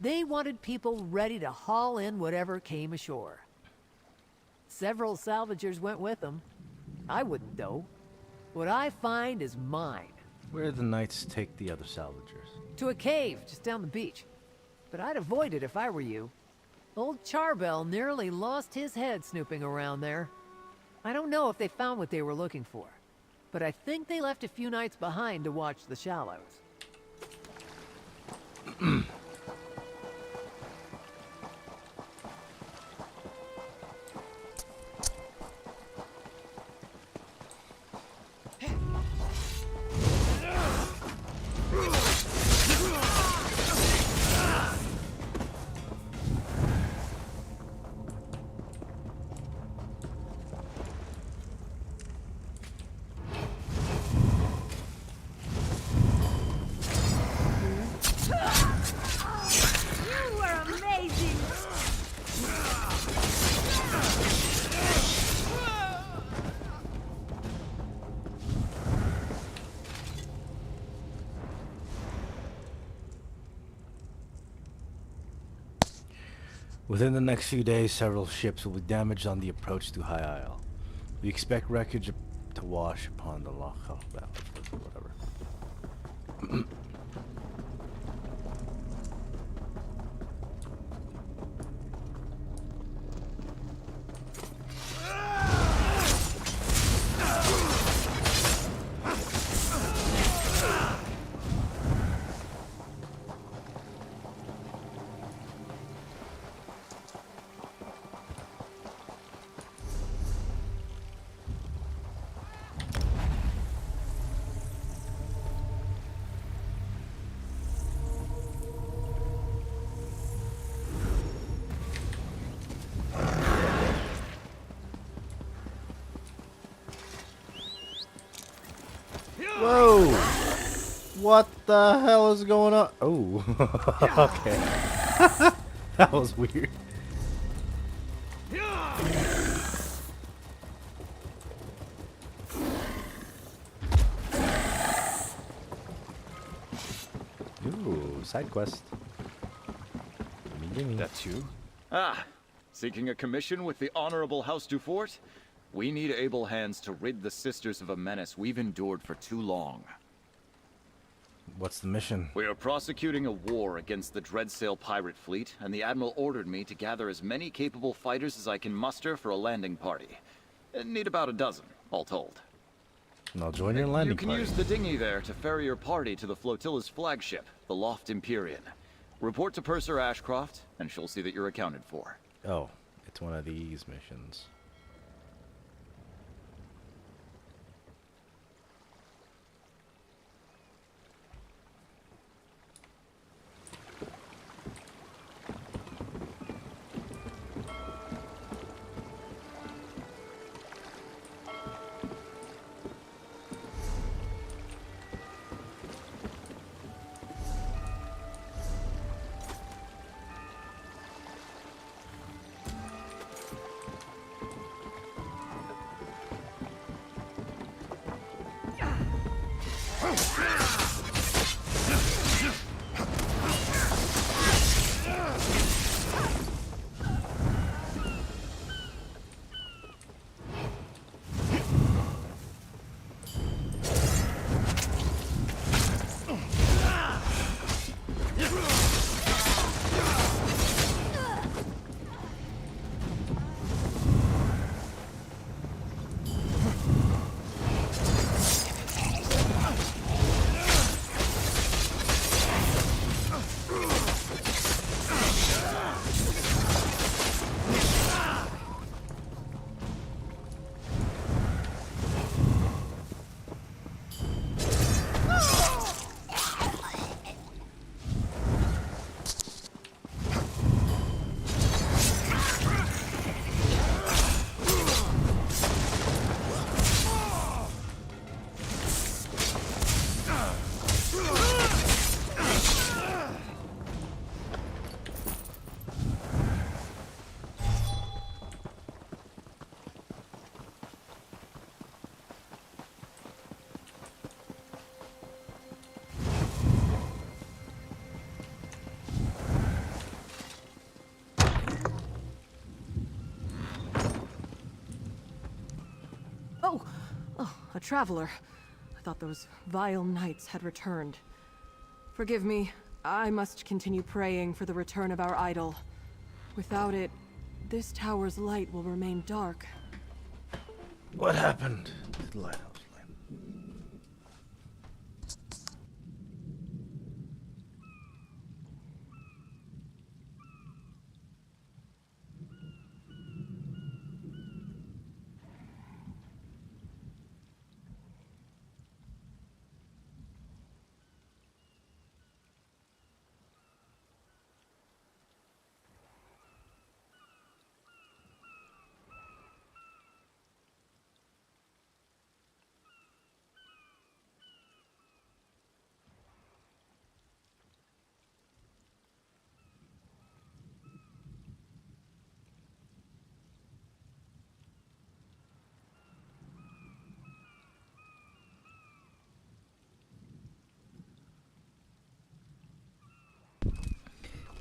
Speaker 18: They wanted people ready to haul in whatever came ashore. Several salvagers went with them. I wouldn't, though. What I find is mine.
Speaker 1: Where did the knights take the other salvagers?
Speaker 18: To a cave just down the beach. But I'd avoid it if I were you. Old Charbel nearly lost his head snooping around there. I don't know if they found what they were looking for, but I think they left a few knights behind to watch the shallows.
Speaker 7: You were amazing!
Speaker 1: Within the next few days, several ships will be damaged on the approach to High Isle. We expect wreckage to wash upon the Loch Valley, whatever.
Speaker 9: Whoa! What the hell is going on? Oh, okay. That was weird. Ooh, side quest. Gimme.
Speaker 19: That's you? Ah, seeking a commission with the Honorable House Dufort? We need able hands to rid the sisters of a menace we've endured for too long.
Speaker 9: What's the mission?
Speaker 19: We are prosecuting a war against the Dreadsail pirate fleet, and the Admiral ordered me to gather as many capable fighters as I can muster for a landing party. Need about a dozen, all told.
Speaker 9: And I'll join your landing
Speaker 19: party. You can
Speaker 9: party.
Speaker 19: use the dinghy there to ferry your party to the flotilla's flagship, the Loft Empyrean. Report to Purser Ashcroft, and she'll see that you're accounted for.
Speaker 9: Oh, it's one of these missions.
Speaker 20: A traveler. I thought those vile knights had returned. Forgive me. I must continue praying for the return of our idol. Without it, this tower's light will remain dark.
Speaker 9: What happened to the lighthouse?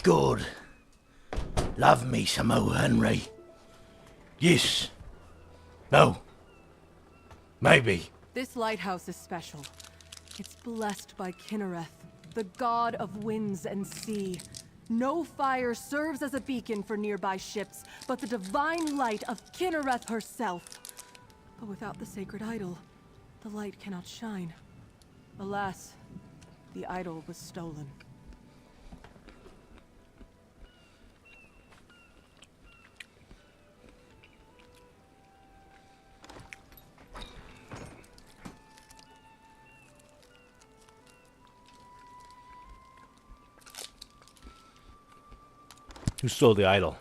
Speaker 21: Good. Love me some O. Henry. Yes. No. Maybe.
Speaker 20: This lighthouse is special. It's blessed by Kinnereth, the god of winds and sea. No fire serves as a beacon for nearby ships, but the divine light of Kinnereth herself. But without the sacred idol, the light cannot shine. Alas, the idol was stolen.
Speaker 9: Who stole the idol?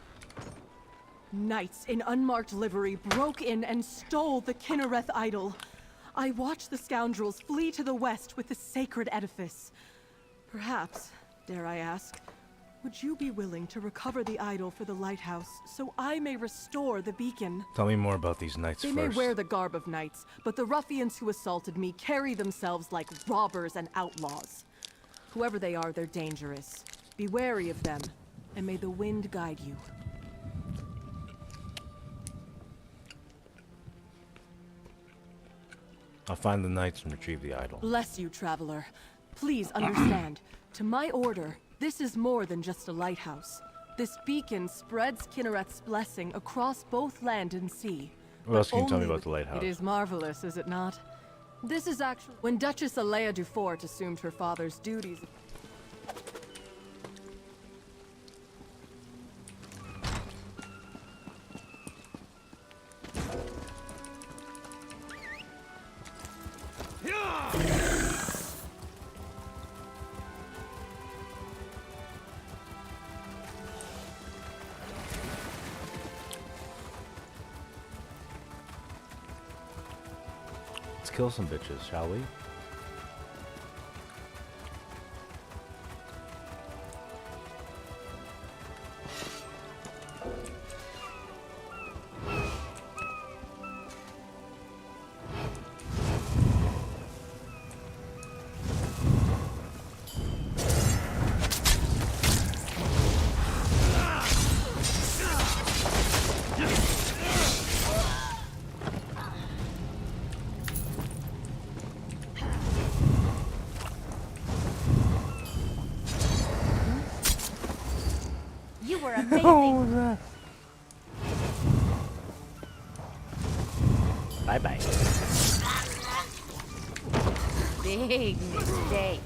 Speaker 20: Knights in unmarked livery broke in and stole the Kinnereth idol. I watched the scoundrels flee to the west with the sacred edifice. Perhaps, dare I ask, would you be willing to recover the idol for the lighthouse so I may restore the beacon?
Speaker 1: Tell me more about these knights
Speaker 20: They
Speaker 1: first.
Speaker 20: may wear the garb of knights, but the ruffians who assaulted me carry themselves like robbers and outlaws. Whoever they are, they're dangerous. Be wary of them, and may the wind guide you.
Speaker 1: I'll find the knights and retrieve the idol.
Speaker 20: Bless you, traveler. Please understand, to my order, this is more than just a lighthouse. This beacon spreads Kinnereth's blessing across both land and sea.
Speaker 1: What else
Speaker 20: But
Speaker 1: can you tell me
Speaker 20: only
Speaker 1: about the lighthouse?
Speaker 20: It is marvelous, is it not? This is actually when Duchess Alea Dufort assumed her father's duties.
Speaker 1: Let's kill some bitches, shall we?
Speaker 4: You were amazing.
Speaker 1: Bye-bye.
Speaker 4: Big mistake.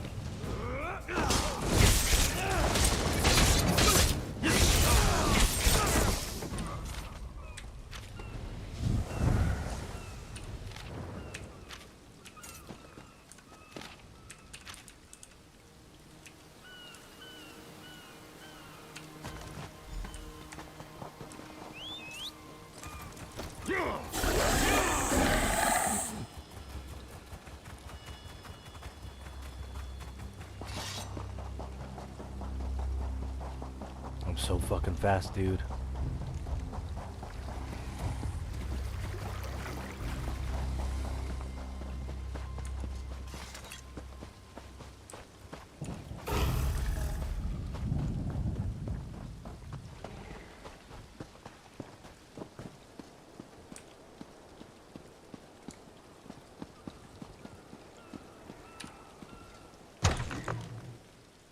Speaker 1: I'm so fucking fast, dude.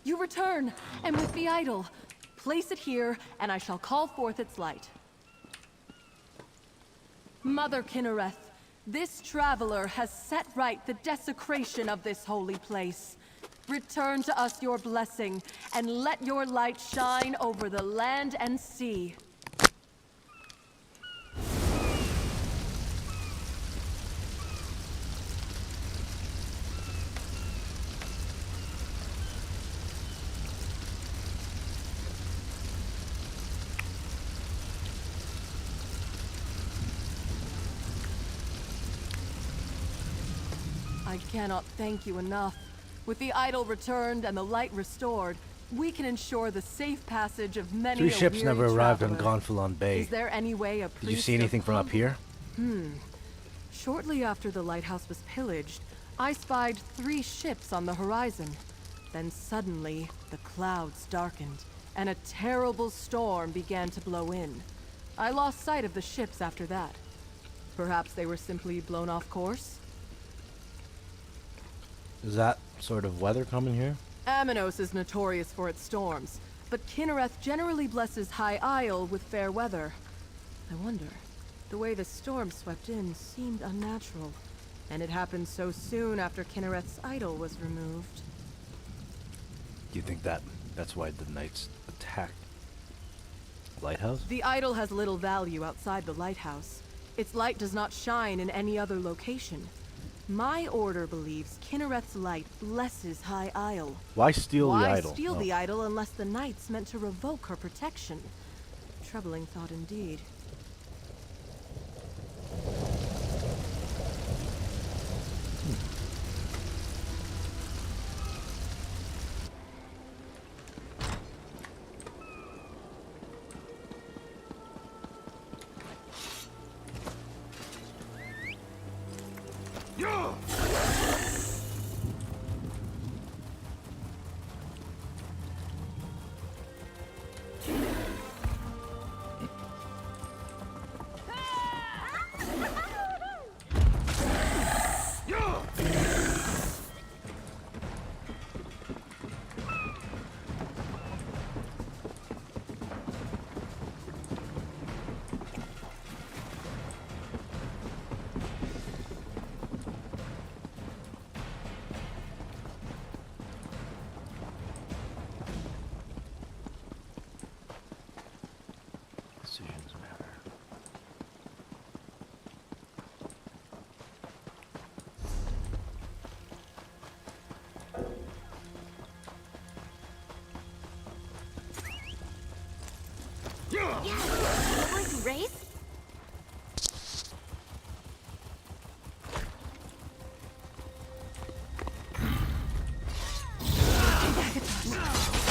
Speaker 20: You return, and with the idol. Place it here, and I shall call forth its light. Mother Kinnereth, this traveler has set right the desecration of this holy place. Return to us your blessing, and let your light shine over the land and sea. I cannot thank you enough. With the idol returned and the light restored, we can ensure the safe passage of many
Speaker 1: Three
Speaker 20: a
Speaker 1: ships
Speaker 20: weary
Speaker 1: never arrived on
Speaker 20: traveler.
Speaker 1: Gonfalon Bay.
Speaker 20: Is there any way a
Speaker 1: Did you see anything from up here?
Speaker 20: Shortly after the lighthouse was pillaged, I spied 3 ships on the horizon. Then suddenly, the clouds darkened, and a terrible storm began to blow in. I lost sight of the ships after that. Perhaps they were simply blown off course?
Speaker 1: Is that sort of weather coming here?
Speaker 20: Aminos is notorious for its storms, but Kinnereth generally blesses High Isle with fair weather. I wonder, the way the storm swept in seemed unnatural, and it happened so soon after Kinnereth's idol was removed.
Speaker 1: Do you think that's why the knights attacked the lighthouse?
Speaker 20: The idol has little value outside the lighthouse. Its light does not shine in any other location. My order believes Kinnereth's light blesses High Isle.
Speaker 1: Why steal the idol?
Speaker 20: Why steal the idol unless the knights meant to revoke her protection? Troubling thought indeed.
Speaker 4: Yeah, going to race?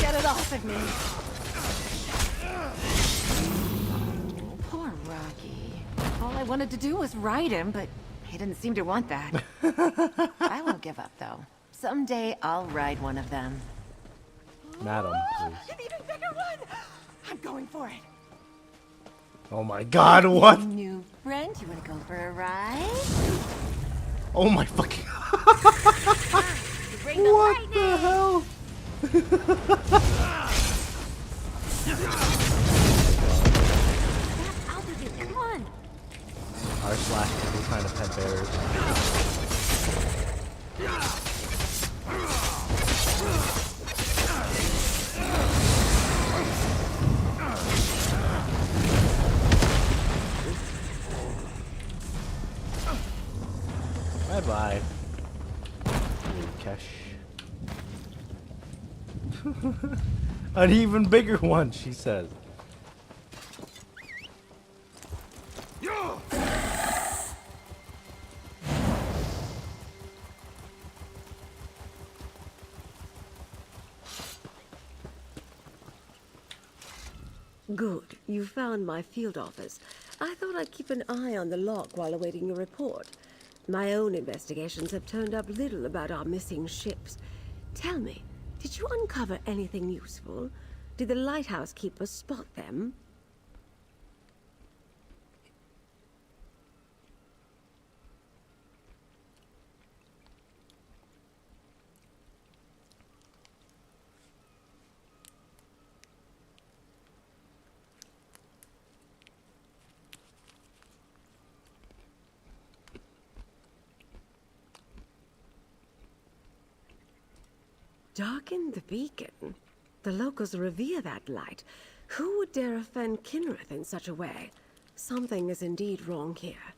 Speaker 20: Get it off of me!
Speaker 10: Poor Rocky. All I wanted to do was ride him, but he didn't seem to want that. I won't give up, though. Someday I'll ride one of them.
Speaker 9: Madam, please.
Speaker 20: An even bigger one! I'm going for it.
Speaker 9: Oh my god, what?
Speaker 4: New friend, you wanna go for a ride?
Speaker 9: Oh my fucking...
Speaker 4: Bring the
Speaker 9: What
Speaker 4: lightning.
Speaker 9: the hell?
Speaker 4: Out of it, come on!
Speaker 9: R/people trying to pet bears. Bye-bye. Cash. An even bigger one, she says.
Speaker 11: Good. You found my field office. I thought I'd keep an eye on the lock while awaiting your report. My own investigations have turned up little about our missing ships. Tell me, did you uncover anything useful? Did the lighthouse keeper spot them? Darken the beacon? The locals revere that light. Who would dare offend Kinnereth in such a way? Something is indeed wrong here.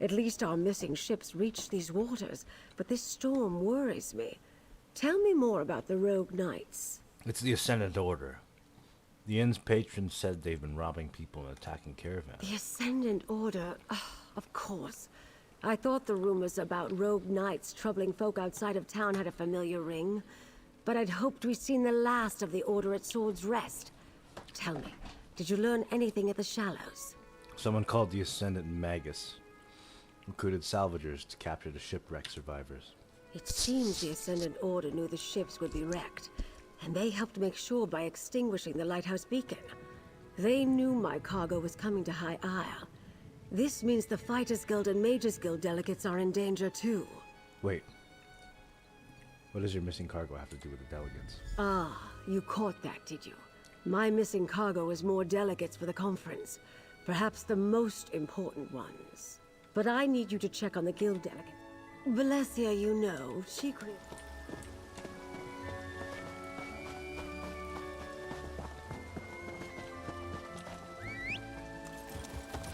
Speaker 11: At least our missing ships reached these waters, but this storm worries me. Tell me more about the rogue knights.
Speaker 1: It's the Ascendant Order. The inn's patrons said they've been robbing people and attacking caravans.
Speaker 11: The Ascendant Order? Of course. I thought the rumors about rogue knights troubling folk outside of town had a familiar ring. But I'd hoped we'd seen the last of the Order at Sword's Rest. Tell me, did you learn anything at the Shallows?
Speaker 1: Someone called the Ascendant Magus recruited salvagers to capture the shipwreck survivors.
Speaker 11: It seems the Ascendant Order knew the ships would be wrecked, and they helped make sure by extinguishing the lighthouse beacon. They knew my cargo was coming to High Isle. This means the Fighters Guild and Mages Guild delegates are in danger too.
Speaker 1: Wait. What does your missing cargo have to do with the delegates?
Speaker 11: Ah, you caught that, did you? My missing cargo is more delegates for the conference. Perhaps the most important ones. But I need you to check on the guild delegates. Valencia, you know, she could...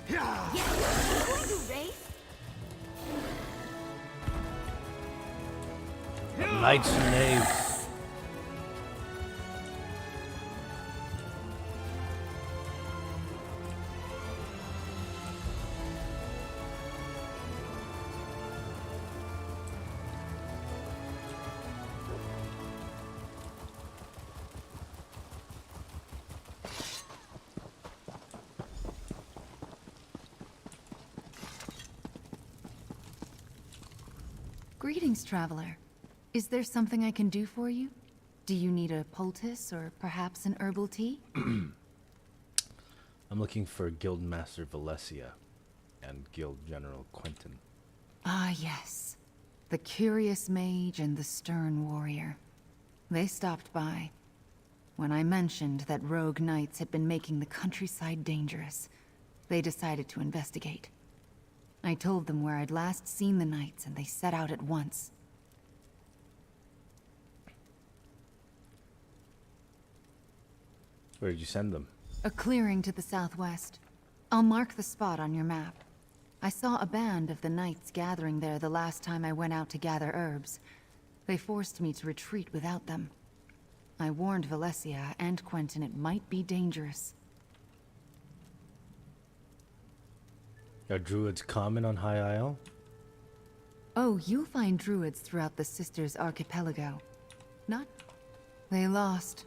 Speaker 4: Yeah, you going to race?
Speaker 1: Knights and knaves.
Speaker 10: Greetings, traveler. Is there something I can do for you? Do you need a poultice or perhaps an herbal tea?
Speaker 1: I'm looking for Guildmaster Valencia and Guild General Quentin.
Speaker 10: Ah, yes. The curious mage and the stern warrior. They stopped by. When I mentioned that rogue knights had been making the countryside dangerous, they decided to investigate. I told them where I'd last seen the knights, and they set out at once.
Speaker 1: Where did you send them?
Speaker 10: A clearing to the southwest. I'll mark the spot on your map. I saw a band of the knights gathering there the last time I went out to gather herbs. They forced me to retreat without them. I warned Valencia and Quentin it might be dangerous.
Speaker 9: Are druids common on High Isle?
Speaker 16: Oh, you find druids throughout the Sisters Archipelago. Not... They lost.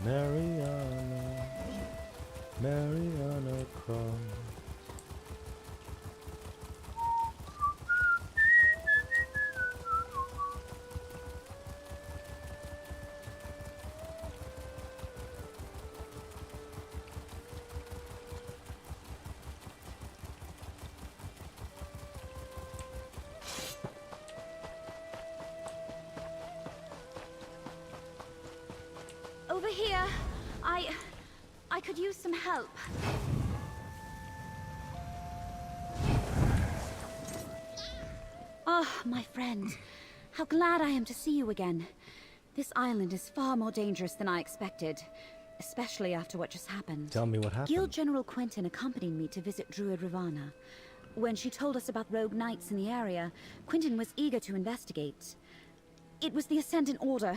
Speaker 9: Mariana, Mariana Cross.
Speaker 2: Over here. I could use some help. Oh, my friend. How glad I am to see you again. This island is far more dangerous than I expected, especially after what just happened.
Speaker 9: Tell me what happened.
Speaker 2: Guild General Quentin accompanied me to visit Druid Ravana. When she told us about rogue knights in the area, Quentin was eager to investigate. It was the Ascendant Order.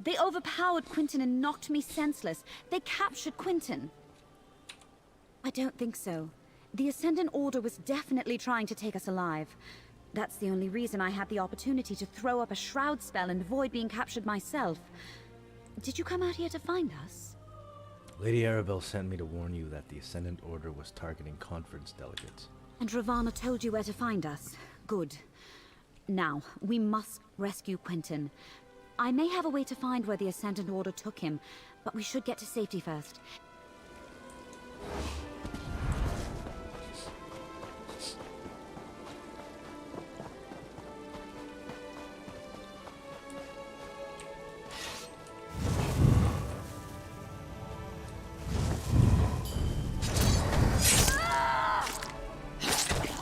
Speaker 2: They overpowered Quentin and knocked me senseless. They captured Quentin. I don't think so. The Ascendant Order was definitely trying to take us alive. That's the only reason I had the opportunity to throw up a shroud spell and avoid being captured myself. Did you come out here to find us?
Speaker 9: Lady Arabelle sent me to warn you that the Ascendant Order was targeting conference delegates.
Speaker 2: And Ravana told you where to find us. Good. Now, we must rescue Quentin. I may have a way to find where the Ascendant Order took him, but we should get to safety first.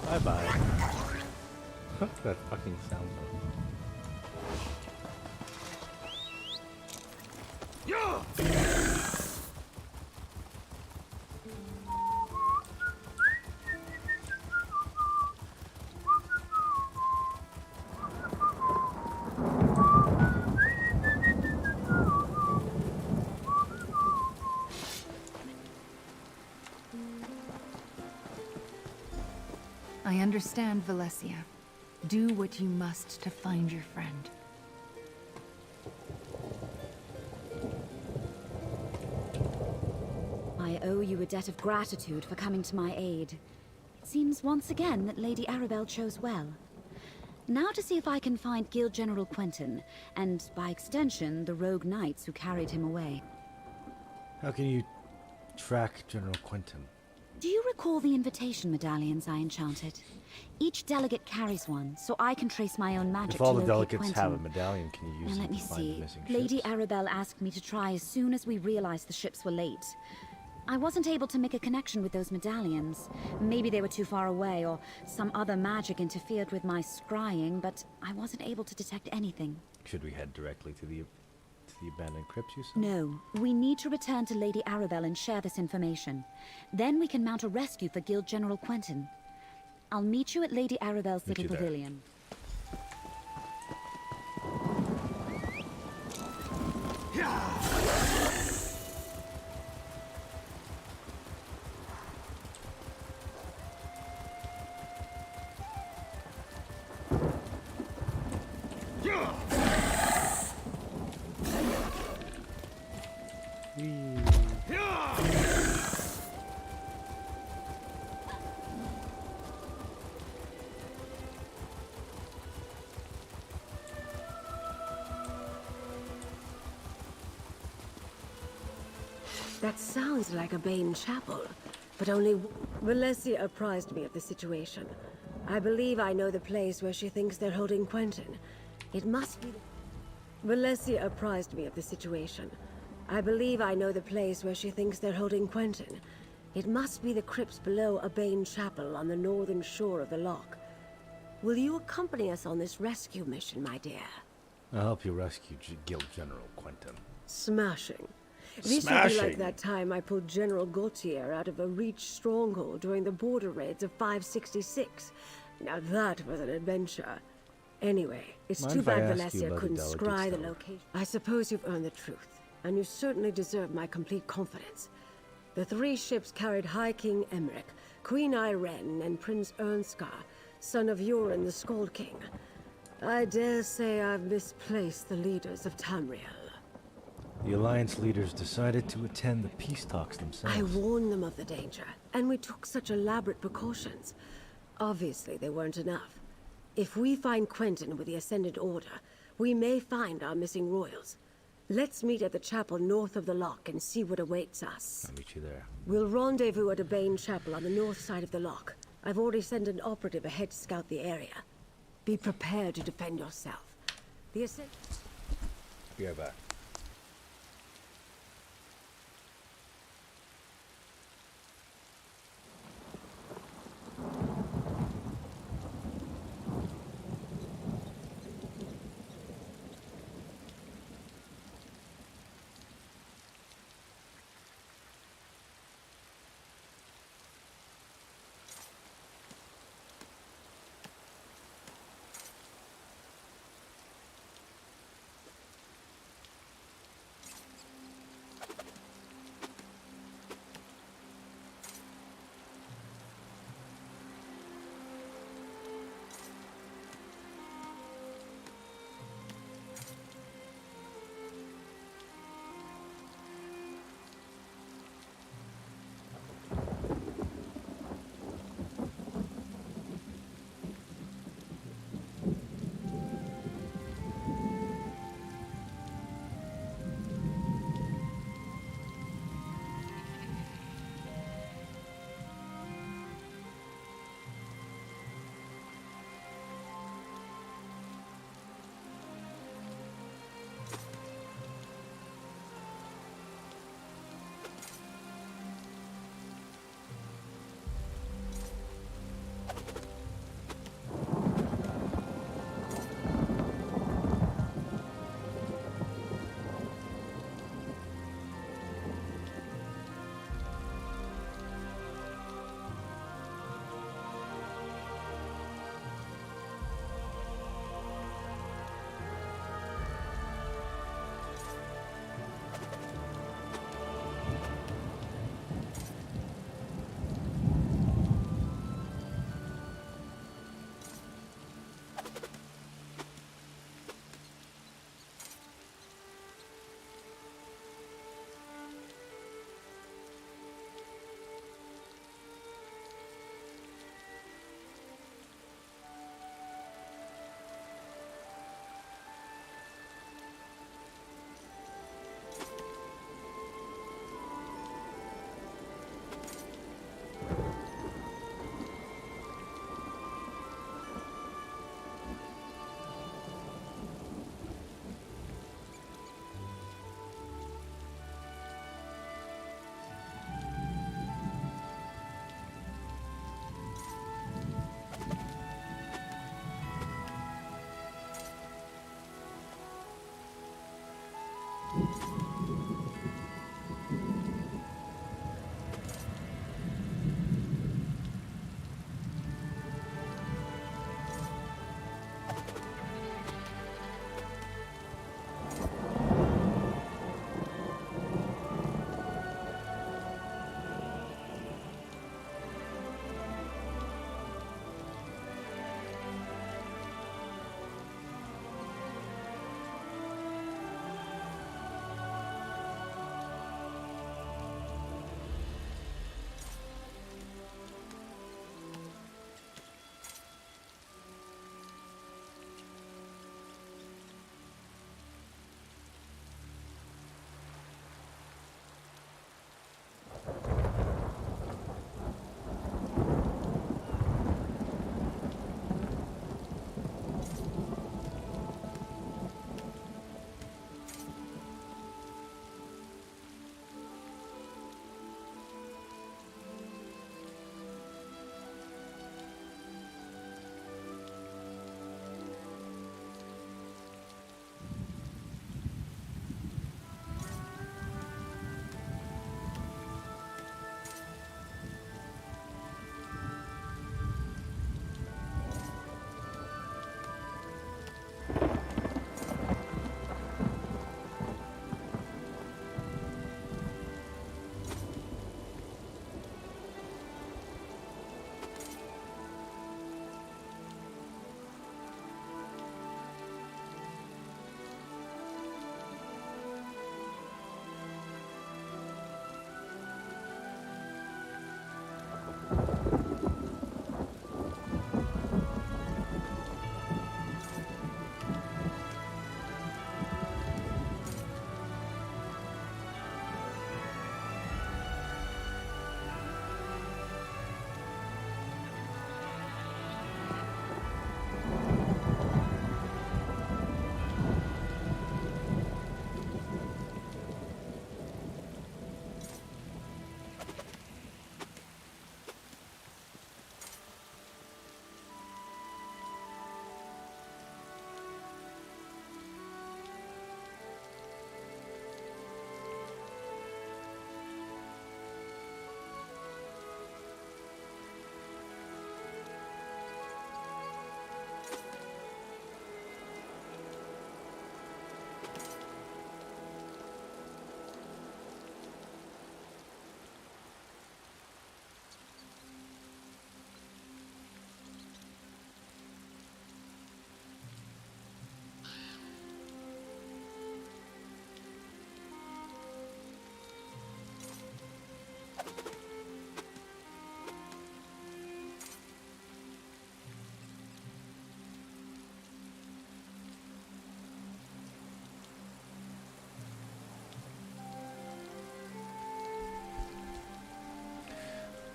Speaker 9: Bye-bye. That fucking sound.
Speaker 16: I understand, Valencia. Do what you must to find your friend.
Speaker 2: I owe you a debt of gratitude for coming to my aid. It seems once again that Lady Arabelle chose well. Now to see if I can find Guild General Quentin, and by extension, the rogue knights who carried him away.
Speaker 9: How can you track General Quentin?
Speaker 2: Do you recall the invitation medallions I enchanted? Each delegate carries one, so I can trace my own magic
Speaker 9: If all
Speaker 2: to
Speaker 9: the
Speaker 2: locate
Speaker 9: delegates
Speaker 2: Quentin.
Speaker 9: have a medallion, can you use
Speaker 2: Now
Speaker 9: it
Speaker 2: let me
Speaker 9: to find
Speaker 2: see.
Speaker 9: the missing
Speaker 2: Lady
Speaker 9: ships?
Speaker 2: Arabelle asked me to try as soon as we realized the ships were late. I wasn't able to make a connection with those medallions. Maybe they were too far away, or some other magic interfered with my scrying, but I wasn't able to detect anything.
Speaker 9: Should we head directly to the abandoned crypts you said?
Speaker 2: No, we need to return to Lady Arabelle and share this information. Then we can mount a rescue for Guild General Quentin. I'll meet you at Lady Arabelle's
Speaker 9: Meet
Speaker 2: little
Speaker 9: you there.
Speaker 2: pavilion.
Speaker 11: That sounds like a Bane chapel, but only Valencia apprised me of the situation. I believe I know the place where she thinks they're holding Quentin. It must be... Valencia apprised me of the situation. I believe I know the place where she thinks they're holding Quentin. It must be the crypts below a Bane chapel on the northern shore of the loch. Will you accompany us on this rescue mission, my dear?
Speaker 9: I'll help you rescue Guild General Quentin.
Speaker 11: Smashing. This will be like that time I pulled General Gautier out of a Reach stronghold during the border raids of 566. Now that was an adventure. Anyway, it's
Speaker 9: Mind
Speaker 11: too
Speaker 9: if I
Speaker 11: bad
Speaker 9: ask you
Speaker 11: Valencia
Speaker 9: about the
Speaker 11: couldn't
Speaker 9: delegates,
Speaker 11: scry the
Speaker 9: though?
Speaker 11: location. I suppose you've earned the truth, and you certainly deserve my complete confidence. The 3 ships carried High King Emmerich, Queen Irene, and Prince Ernskar, son of Yoren the Skald King. I dare say I've misplaced the leaders of Tamriel.
Speaker 1: The Alliance leaders decided to attend the peace talks themselves.
Speaker 11: I warned them of the danger, and we took such elaborate precautions. Obviously, they weren't enough. If we find Quentin with the Ascendant Order, we may find our missing royals. Let's meet at the chapel north of the lock and see what awaits us.
Speaker 1: I'll meet you there.
Speaker 11: We'll rendezvous at a Bane chapel on the north side of the lock. I've already sent an operative ahead to scout the area. Be prepared to defend yourself. The Ascendant...
Speaker 1: Be right back.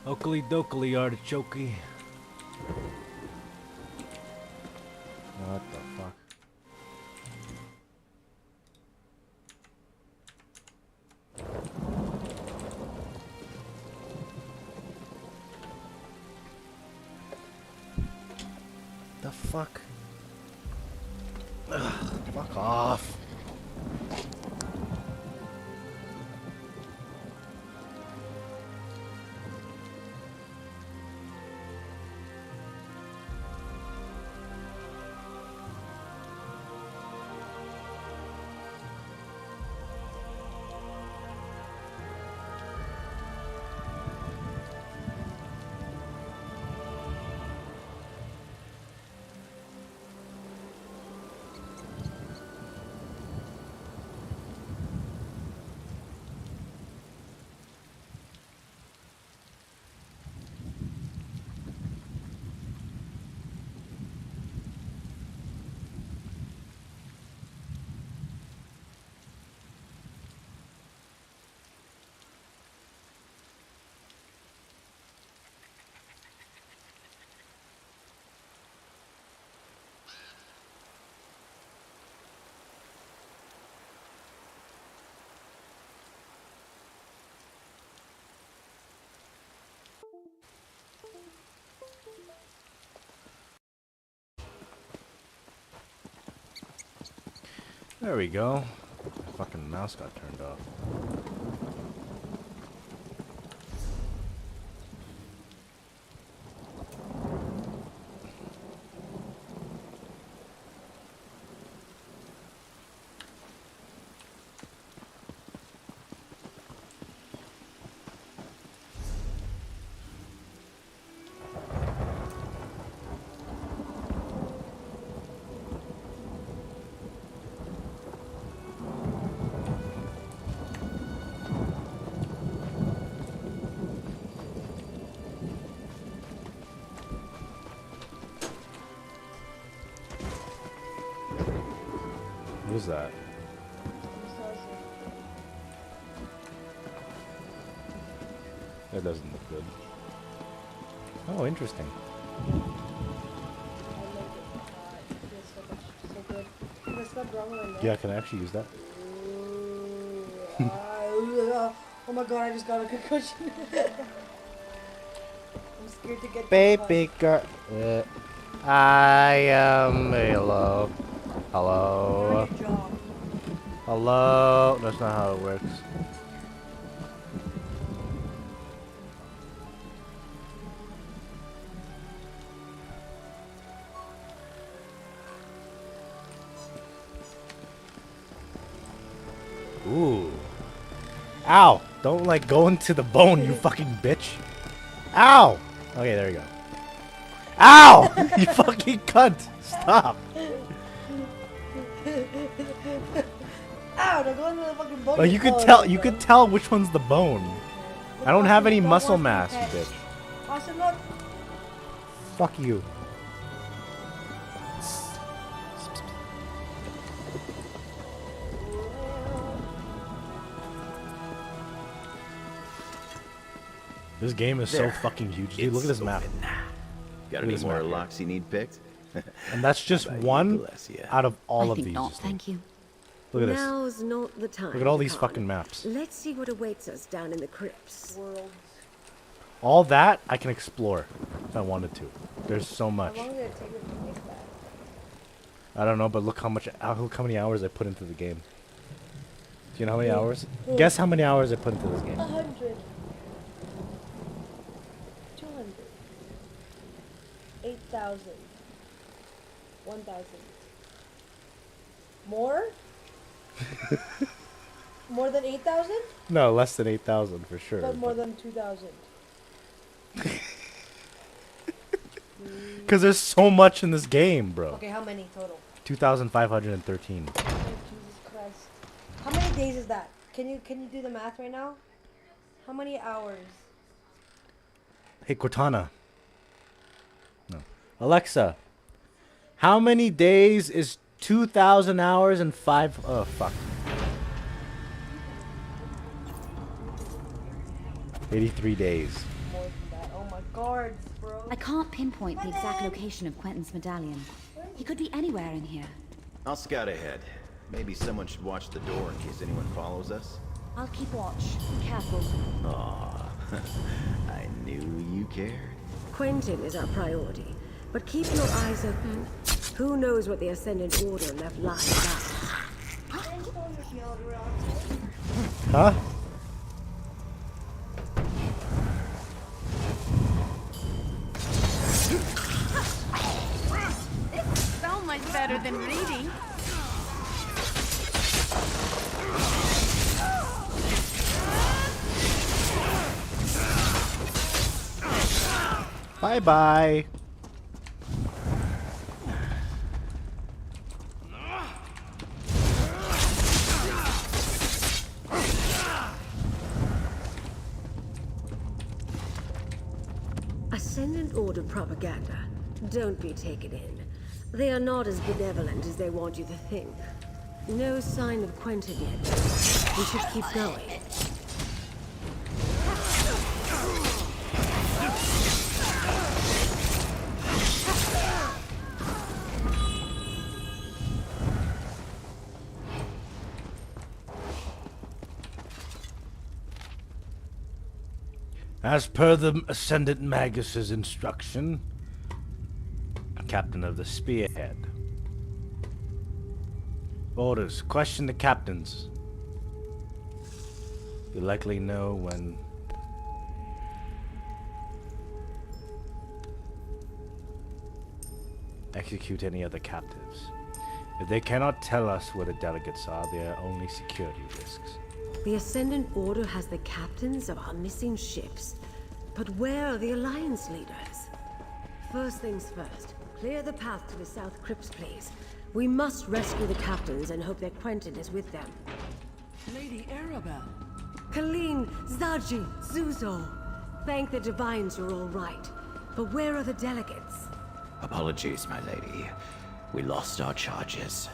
Speaker 1: Oakley dokley artichokey. What the fuck? The fuck? Ugh, fuck off. There we go. My fucking mouse got turned off. What is that? That doesn't look good. Oh, interesting. Yeah, can I actually use that?
Speaker 13: Oh my god, I just got a concussion. I'm scared to get
Speaker 9: Baby girl. I am hello. Hello. Hello. That's not how it works. Ooh. Ow! Don't like go into the bone, you fucking bitch. Ow! Okay, there you go. Ow! You fucking cunt! Stop!
Speaker 13: Ow, they're going to the fucking bone.
Speaker 9: Like you could tell which one's the bone. I don't have any muscle mass, you bitch.
Speaker 13: Austin, look.
Speaker 9: Fuck you. This game is so fucking huge, dude. Look at this map.
Speaker 22: Got any more locks you need picked?
Speaker 9: And that's just one out of all of
Speaker 2: think
Speaker 9: these.
Speaker 2: not, thank you.
Speaker 9: Look at this.
Speaker 11: Now's not the time.
Speaker 9: Look at all
Speaker 11: to
Speaker 9: these
Speaker 11: con.
Speaker 9: fucking maps.
Speaker 11: Let's see what awaits us down in the crypts.
Speaker 9: All that I can explore if I wanted to. There's so much.
Speaker 13: How long did it take you to make that?
Speaker 9: I don't know, but look how many hours I put into the game. Do you know how many
Speaker 13: Yeah.
Speaker 9: hours?
Speaker 13: Yeah.
Speaker 9: Guess how many hours I put into this game.
Speaker 13: 100. 200. 8,000. 1,000. More? More than 8,000?
Speaker 9: No, less than 8,000 for sure.
Speaker 13: But more than 2,000.
Speaker 9: Because there's so much in this game, bro.
Speaker 13: Okay, how many total?
Speaker 9: 2,513.
Speaker 13: Oh, Jesus Christ. How many days is that? Can you do the math right now? How many hours?
Speaker 9: Hey, Cortana. No. Alexa. How many days is 2,000 hours and 5... Oh, fuck. 83 days.
Speaker 13: More than that. Guards, bro.
Speaker 2: I can't pinpoint the exact location of Quentin's medallion. He could be anywhere in here.
Speaker 22: I'll scout ahead. Maybe someone should watch the door in case anyone follows us.
Speaker 2: I'll keep watch. Be careful.
Speaker 22: Aw, I knew you cared.
Speaker 11: Quentin is our priority, but keep your eyes open. Who knows what the Ascendant Order left lying about?
Speaker 9: Huh?
Speaker 10: So much better than reading.
Speaker 9: Bye-bye.
Speaker 11: Ascendant Order propaganda. Don't be taken in. They are not as benevolent as they want you to think. No sign of Quentin yet. We should keep going.
Speaker 21: As per the Ascendant Magus's instruction,
Speaker 1: Captain of the Spearhead. Orders. Question the captains. You likely know when... Execute any other captives. If they cannot tell us where the delegates are, they are only security risks.
Speaker 11: The Ascendant Order has the captains of our missing ships. But where are the Alliance leaders? First things first. Clear the path to the South Crypts, please. We must rescue the captains and hope that Quentin is with them.
Speaker 20: Lady Arabelle.
Speaker 11: Colleen, Zaji, Zuzo. Thank the Divines you're all right. But where are the delegates?
Speaker 5: Apologies, my lady. We lost our charges.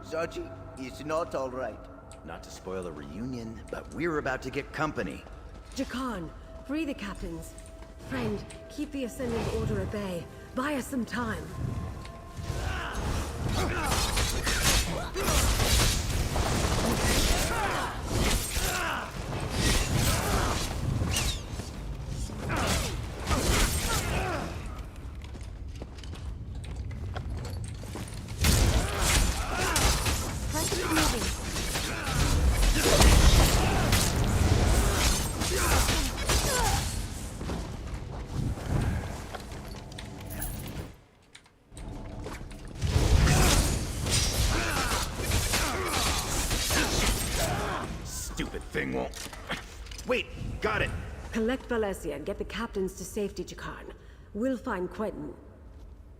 Speaker 6: Zaji, it's not all right.
Speaker 5: Not to spoil the reunion, but we're about to get company.
Speaker 11: Jakan, free the captains. Friend, keep the Ascendant Order at bay. Buy us some time.
Speaker 5: Stupid thing won't... Wait, got it!
Speaker 11: Collect Valencia and get the captains to safety, Jakan. We'll find Quentin.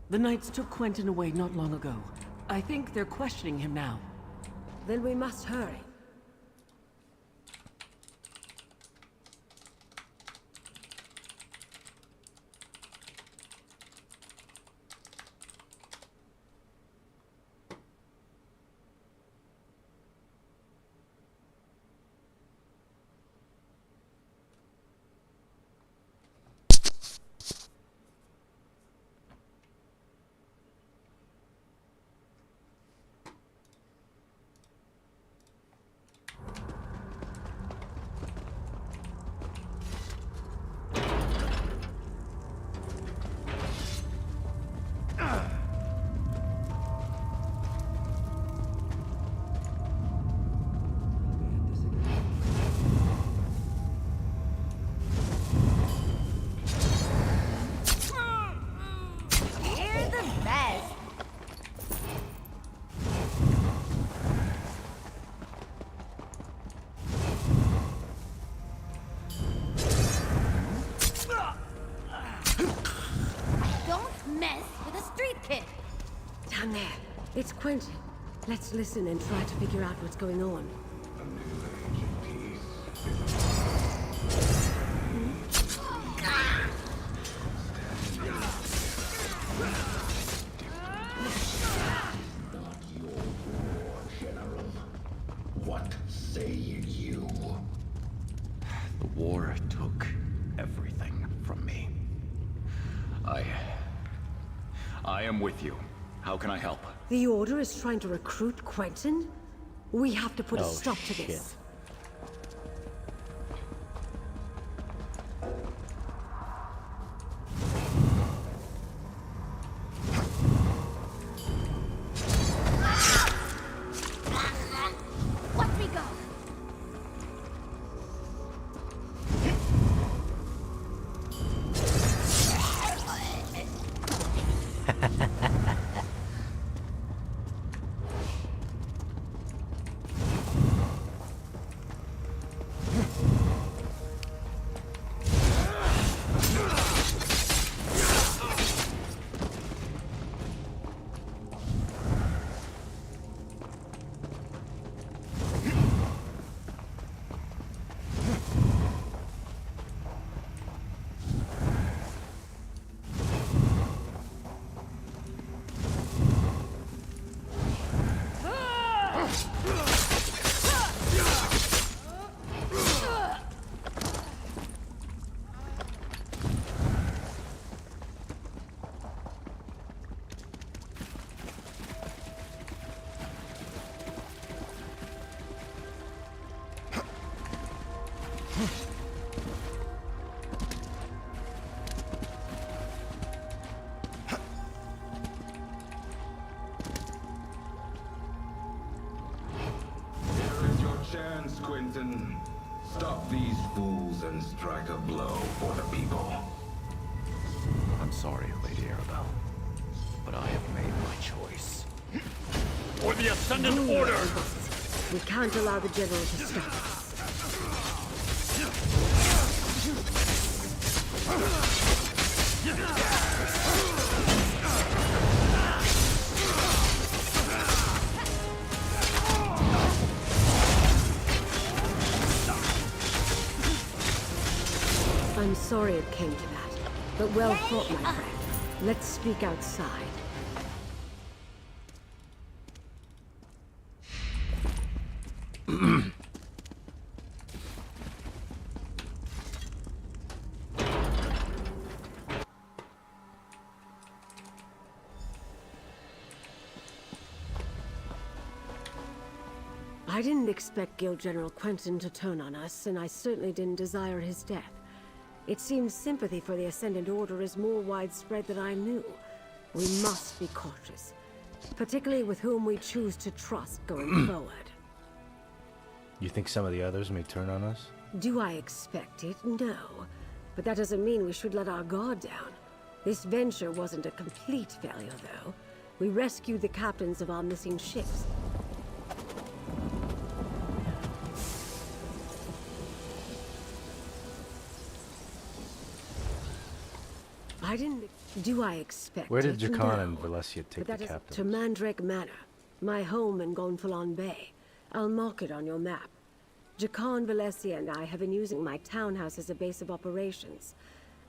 Speaker 20: The Knights took Quentin away not long ago. I think they're questioning him now.
Speaker 11: Then we must hurry. Down there. It's Quentin. Let's listen and try to figure out what's going on.
Speaker 5: What say you? The war took everything from me.
Speaker 19: I am with you. How can I help?
Speaker 11: The Order is trying to recruit Quentin? We have to put a
Speaker 9: Oh,
Speaker 11: stop to
Speaker 9: shit.
Speaker 11: this.
Speaker 7: Let me go!
Speaker 3: Here is your chance, Quentin. Stop these fools and strike a blow for the people.
Speaker 5: I'm sorry, Lady Arabelle, but I have made my choice.
Speaker 14: For the Ascendant Order!
Speaker 11: We can't allow the General to stop us. I'm sorry it came to that, but well fought, my friend. Let's speak outside. I didn't expect Guild General Quentin to turn on us, and I certainly didn't desire his death. It seems sympathy for the Ascendant Order is more widespread than I knew. We must be cautious, particularly with whom we choose to trust going forward.
Speaker 9: You think some of the others may turn on us?
Speaker 11: Do I expect it? No. But that doesn't mean we should let our guard down. This venture wasn't a complete failure, though. We rescued the captains of our missing ships. I didn't... Do I expect
Speaker 9: Where did
Speaker 11: it?
Speaker 9: Jakan
Speaker 11: No.
Speaker 9: and Valencia take
Speaker 11: But
Speaker 9: the
Speaker 11: that is
Speaker 9: captain?
Speaker 11: to Mandrake Manor, my home in Gonfalon Bay. I'll mark it on your map. Jakan, Valencia, and I have been using my townhouse as a base of operations.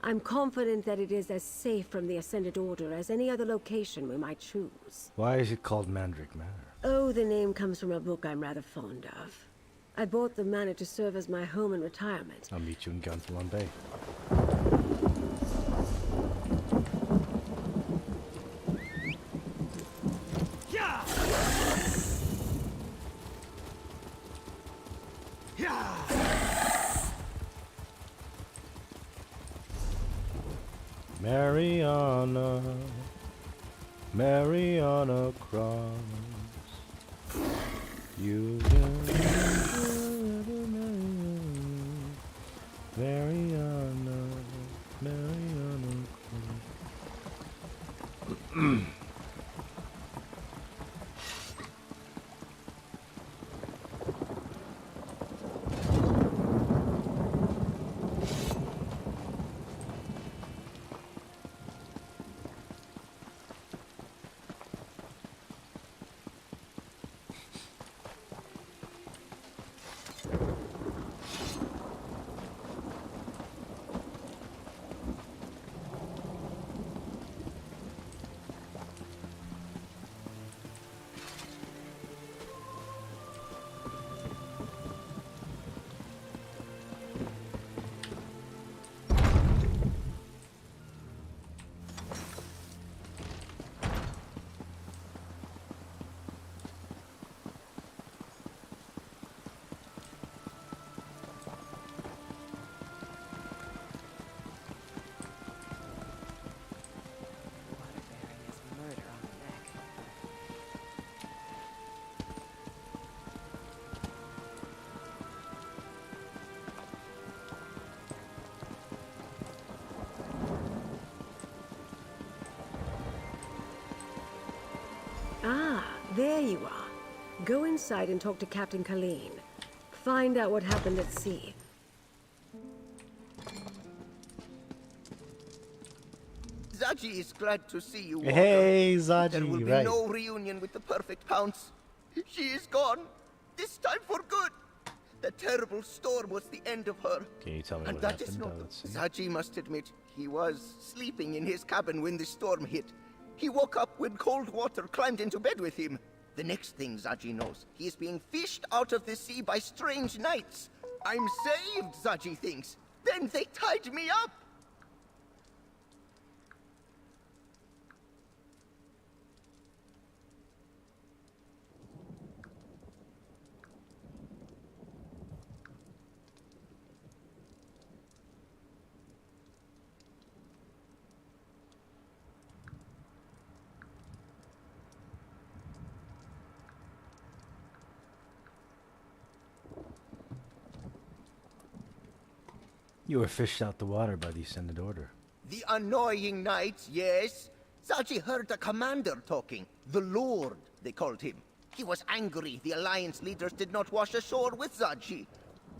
Speaker 11: I'm confident that it is as safe from the Ascended Order as any other location we might choose.
Speaker 9: Why is it called Mandrake Manor?
Speaker 11: Oh, the name comes from a book I'm rather fond of. I bought the manor to serve as my home in retirement.
Speaker 9: I'll meet you in Gonfalon Bay. Mariana, Mariana Cross, you Mariana, Mariana Cross.
Speaker 11: There you are. Go inside and talk to Captain Colleen. Find out what happened at sea.
Speaker 6: Zaji is glad to see you, Walker.
Speaker 9: Hey, Zaji,
Speaker 6: There will be
Speaker 9: right.
Speaker 6: no reunion with the perfect Pounce. She is gone. This time for good. The terrible storm was the end of her.
Speaker 9: Can you tell me
Speaker 6: And
Speaker 9: what
Speaker 6: that
Speaker 9: happened?
Speaker 6: is not...
Speaker 9: Let's see.
Speaker 6: Zaji must admit, he was sleeping in his cabin when the storm hit. He woke up when cold water climbed into bed with him. The next thing Zaji knows, he is being fished out of the sea by strange knights. I'm saved, Zaji thinks. Then they tied me up.
Speaker 9: You were fished out the water by the Ascended Order.
Speaker 6: The annoying knights, yes. Zaji heard the commander talking. The Lord, they called him. He was angry the Alliance leaders did not wash ashore with Zaji.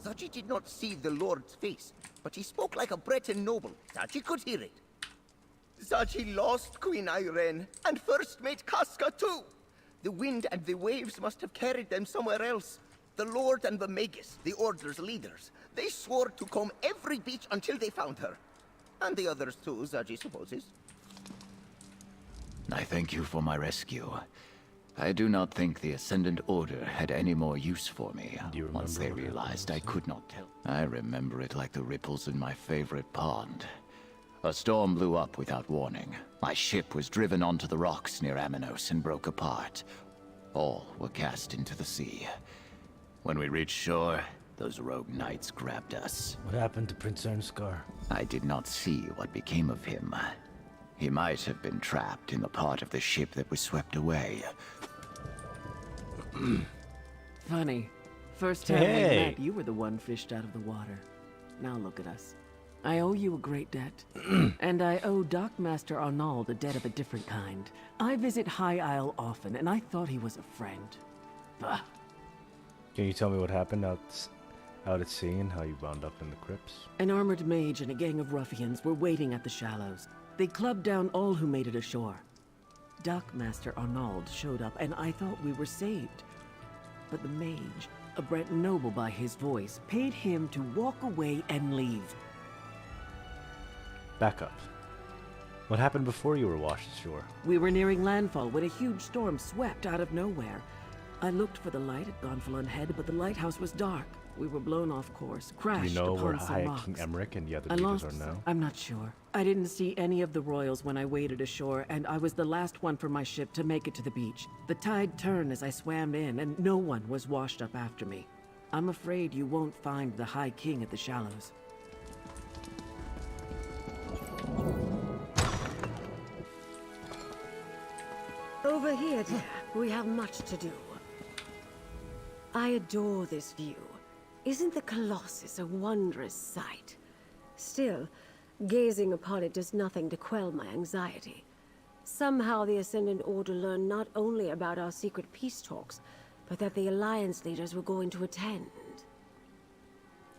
Speaker 6: Zaji did not see the Lord's face, but he spoke like a Breton noble. Zaji could hear it. Zaji lost Queen Irene, and First Mate Casca too. The wind and the waves must have carried them somewhere else. The Lord and the Magus, the Order's leaders, they swore to comb every beach until they found her. And the others too, Zaji supposes.
Speaker 5: I thank you for my rescue. I do not think the Ascendant Order had any more use for me once they realized I could not tell. I remember it like the ripples in my favorite pond. A storm blew up without warning. My ship was driven onto the rocks near Aminos and broke apart. All were cast into the sea. When we reached shore, those rogue knights grabbed us.
Speaker 9: What happened to Prince Ernskar?
Speaker 5: I did not see what became of him. He might have been trapped in the part of the ship that was swept away.
Speaker 12: Funny. First time we met, you were the one fished out of the water. Now look at us. I owe you a great debt. And I owe Dockmaster Arnauld a debt of a different kind. I visit High Isle often, and I thought he was a friend. Bah.
Speaker 9: Can you tell me what happened out at sea and how you wound up in the crypts?
Speaker 12: An armored mage and a gang of ruffians were waiting at the shallows. They clubbed down all who made it ashore. Dockmaster Arnauld showed up, and I thought we were saved. But the mage, a Breton noble by his voice, paid him to walk away and leave.
Speaker 9: Back up. What happened before you were washed ashore?
Speaker 12: We were nearing landfall when a huge storm swept out of nowhere. I looked for the light at Gonfalon Head, but the lighthouse was dark. We were blown off course, crashed
Speaker 9: Do you know where
Speaker 12: upon some
Speaker 9: High
Speaker 12: rocks.
Speaker 9: King Emmerich and the other
Speaker 12: I
Speaker 9: leaders
Speaker 12: lost
Speaker 9: are now?
Speaker 12: I'm not sure. I didn't see any of the royals when I waded ashore, and I was the last one from my ship to make it to the beach. The tide turned as I swam in, and no one was washed up after me. I'm afraid you won't find the High King at the shallows.
Speaker 11: Over here, dear. We have much to do. I adore this view. Isn't the Colossus a wondrous sight? Still, gazing upon it does nothing to quell my anxiety. Somehow the Ascendant Order learned not only about our secret peace talks, but that the Alliance leaders were going to attend.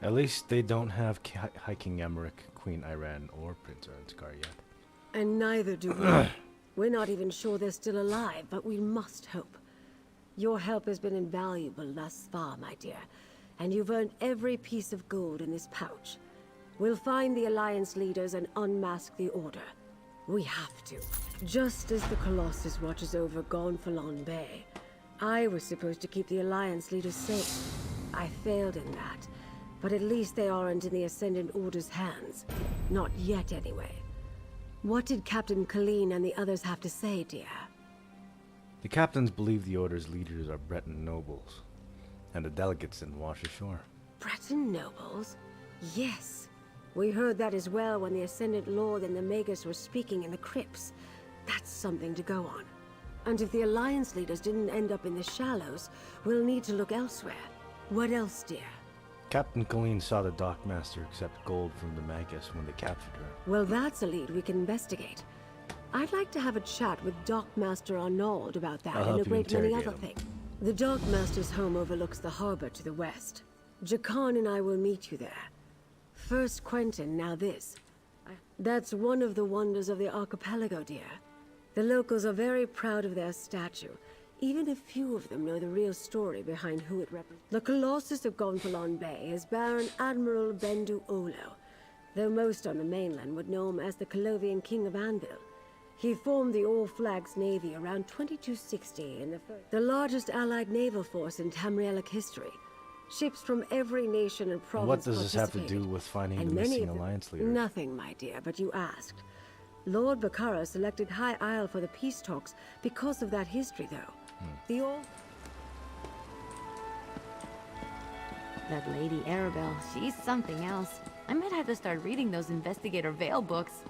Speaker 9: At least they don't have High King Emmerich, Queen Irene, or Prince Ernskar yet.
Speaker 11: And neither do we. We're not even sure they're still alive, but we must hope. Your help has been invaluable thus far, my dear, and you've earned every piece of gold in this pouch. We'll find the Alliance leaders and unmask the Order. We have to. Just as the Colossus watches over Gonfalon Bay, I was supposed to keep the Alliance leaders safe. I failed in that, but at least they aren't in the Ascendant Order's hands. Not yet, anyway. What did Captain Colleen and the others have to say, dear?
Speaker 9: The captains believe the Order's leaders are Breton nobles, and the delegates didn't wash ashore.
Speaker 11: Breton nobles? Yes. We heard that as well when the Ascendant Lord and the Magus were speaking in the crypts. That's something to go on. And if the Alliance leaders didn't end up in the shallows, we'll need to look elsewhere. What else, dear?
Speaker 9: Captain Colleen saw the Dockmaster accept gold from the Magus when they captured her.
Speaker 11: Well, that's a lead we can investigate. I'd like to have a chat with Dockmaster Arnauld about that
Speaker 9: I'll
Speaker 11: and
Speaker 9: help
Speaker 11: a
Speaker 9: you
Speaker 11: great many
Speaker 9: interrogate
Speaker 11: other
Speaker 9: him.
Speaker 11: things. The Dockmaster's home overlooks the harbor to the west. Jakan and I will meet you there. First Quentin, now this. That's one of the wonders of the archipelago, dear. The locals are very proud of their statue, even if few of them know the real story behind who it represents. The Colossus of Gonfalon Bay is Baron Admiral Bendu Olo, though most on the mainland would know him as the Colovian King of Anvil. He formed the All Flags Navy around 2260 in the largest allied naval force in Tamrielic history. Ships from every nation and province
Speaker 9: What does this have to
Speaker 11: participated,
Speaker 9: do with finding
Speaker 11: and
Speaker 9: the
Speaker 11: many
Speaker 9: missing
Speaker 11: of them-
Speaker 9: alliance leader?
Speaker 11: Nothing, my dear, but you asked. Lord Bakara selected High Isle for the peace talks because of that history, though. The All...
Speaker 10: That Lady Arabelle, she's something else. I might have to start reading those Investigator Vale books.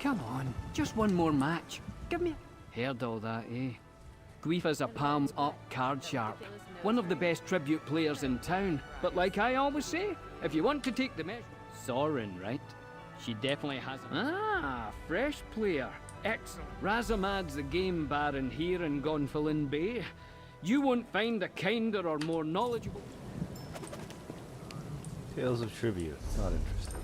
Speaker 15: Come on, just one more match. Give me... Heard all that, eh? Guifa's a palms up card sharp. One of the best tribute players in town. But like I always say, if you want to take the measure... Sorin, right? She definitely has... Ah, fresh player. Excellent. Razamad's the game baron here in Gonfalon Bay. You won't find a kinder or more knowledgeable...
Speaker 9: Tales of tribute. Not interesting.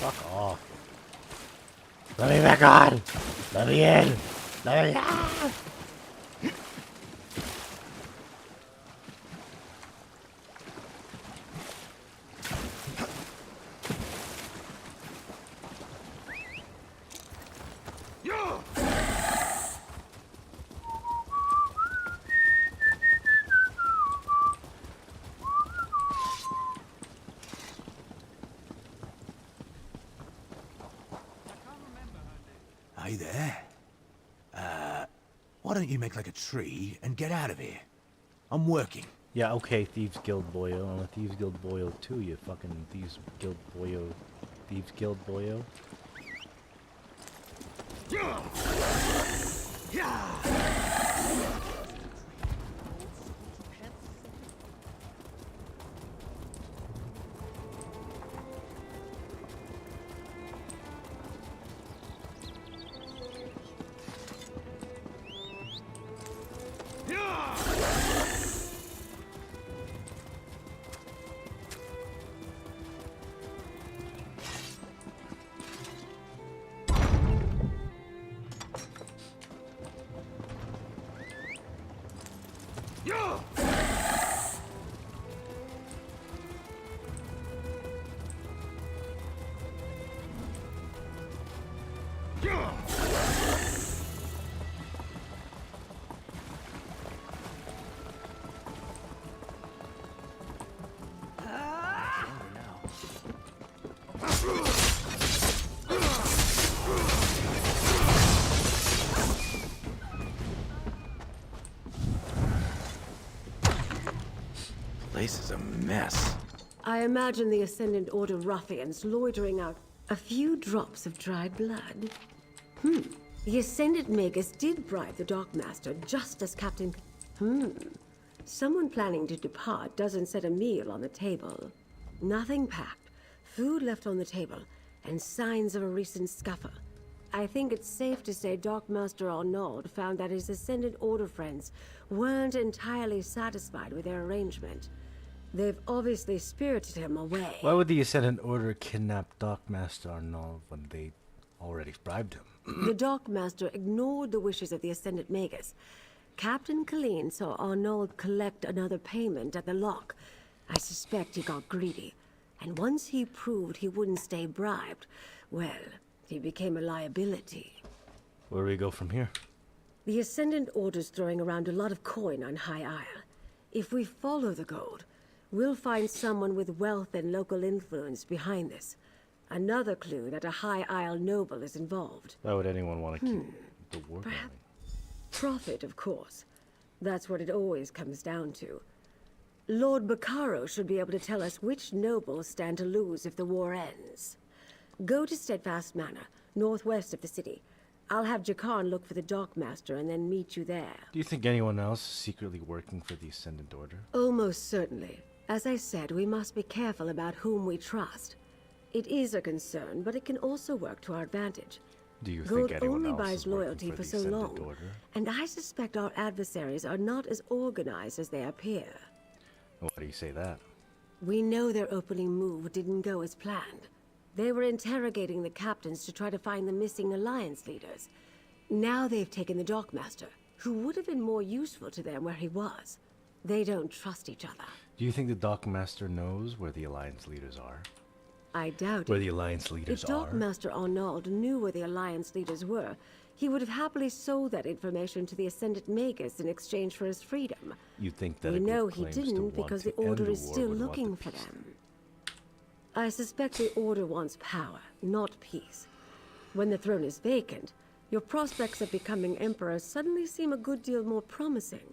Speaker 9: Fuck off. Let me back on! Let me in! Let me out!
Speaker 17: Are you there? Why don't you make like a tree and get out of here? I'm working.
Speaker 9: Yeah, okay, Thieves Guild boyo. I'm a Thieves Guild boyo too, you fucking Thieves Guild boyo. Thieves Guild boyo.
Speaker 22: Place is a mess.
Speaker 11: I imagine the Ascendant Order ruffians loitering out a few drops of dried blood. The Ascendant Magus did bribe the Dockmaster just as Captain... Someone planning to depart doesn't set a meal on the table. Nothing packed, food left on the table, and signs of a recent scuffle. I think it's safe to say Dockmaster Arnauld found that his Ascendant Order friends weren't entirely satisfied with their arrangement. They've obviously spirited him away.
Speaker 9: Why would the Ascendant Order kidnap Dockmaster Arnauld when they already bribed him?
Speaker 11: The Dockmaster ignored the wishes of the Ascendant Magus. Captain Colleen saw Arnauld collect another payment at the lock. I suspect he got greedy. And once he proved he wouldn't stay bribed, well, he became a liability.
Speaker 9: Where do we go from here?
Speaker 11: The Ascendant Order's throwing around a lot of coin on High Isle. If we follow the gold, we'll find someone with wealth and local influence behind this. Another clue that a High Isle noble is involved.
Speaker 9: Why would anyone want to keep the war going?
Speaker 11: Profit, of course. That's what it always comes down to. Lord Baccaro should be able to tell us which nobles stand to lose if the war ends. Go to Steadfast Manor, northwest of the city. I'll have Jakarn look for the Dockmaster and then meet you there.
Speaker 9: Do you think anyone else is secretly working for the Ascendant Order?
Speaker 11: Almost certainly. As I said, we must be careful about whom we trust. It is a concern, but it can also work to our advantage.
Speaker 9: Do you
Speaker 11: Gold
Speaker 9: think anyone
Speaker 11: only
Speaker 9: else
Speaker 11: buys
Speaker 9: is working
Speaker 11: loyalty for
Speaker 9: the
Speaker 11: so
Speaker 9: Ascendant
Speaker 11: long,
Speaker 9: Order?
Speaker 11: and I suspect our adversaries are not as organized as they appear.
Speaker 9: Why do you say that?
Speaker 11: We know their opening move didn't go as planned. They were interrogating the captains to try to find the missing Alliance leaders. Now they've taken the Dockmaster, who would have been more useful to them where he was. They don't trust each other.
Speaker 9: Do you think the Dockmaster knows where the Alliance leaders are?
Speaker 11: I doubt it.
Speaker 9: Where the Alliance leaders
Speaker 11: If
Speaker 9: are?
Speaker 11: Dockmaster Arnauld knew where the Alliance leaders were, he would have happily sold that information to the Ascendant Magus in exchange for his freedom.
Speaker 9: You think that
Speaker 11: We
Speaker 9: a group
Speaker 11: know he
Speaker 9: claims to
Speaker 11: didn't
Speaker 9: want
Speaker 11: because
Speaker 9: to
Speaker 11: the
Speaker 9: end
Speaker 11: Order
Speaker 9: the
Speaker 11: is
Speaker 9: war
Speaker 11: still
Speaker 9: would want
Speaker 11: looking
Speaker 9: the
Speaker 11: for
Speaker 9: peace.
Speaker 11: them. I suspect the Order wants power, not peace. When the throne is vacant, your prospects of becoming Emperor suddenly seem a good deal more promising.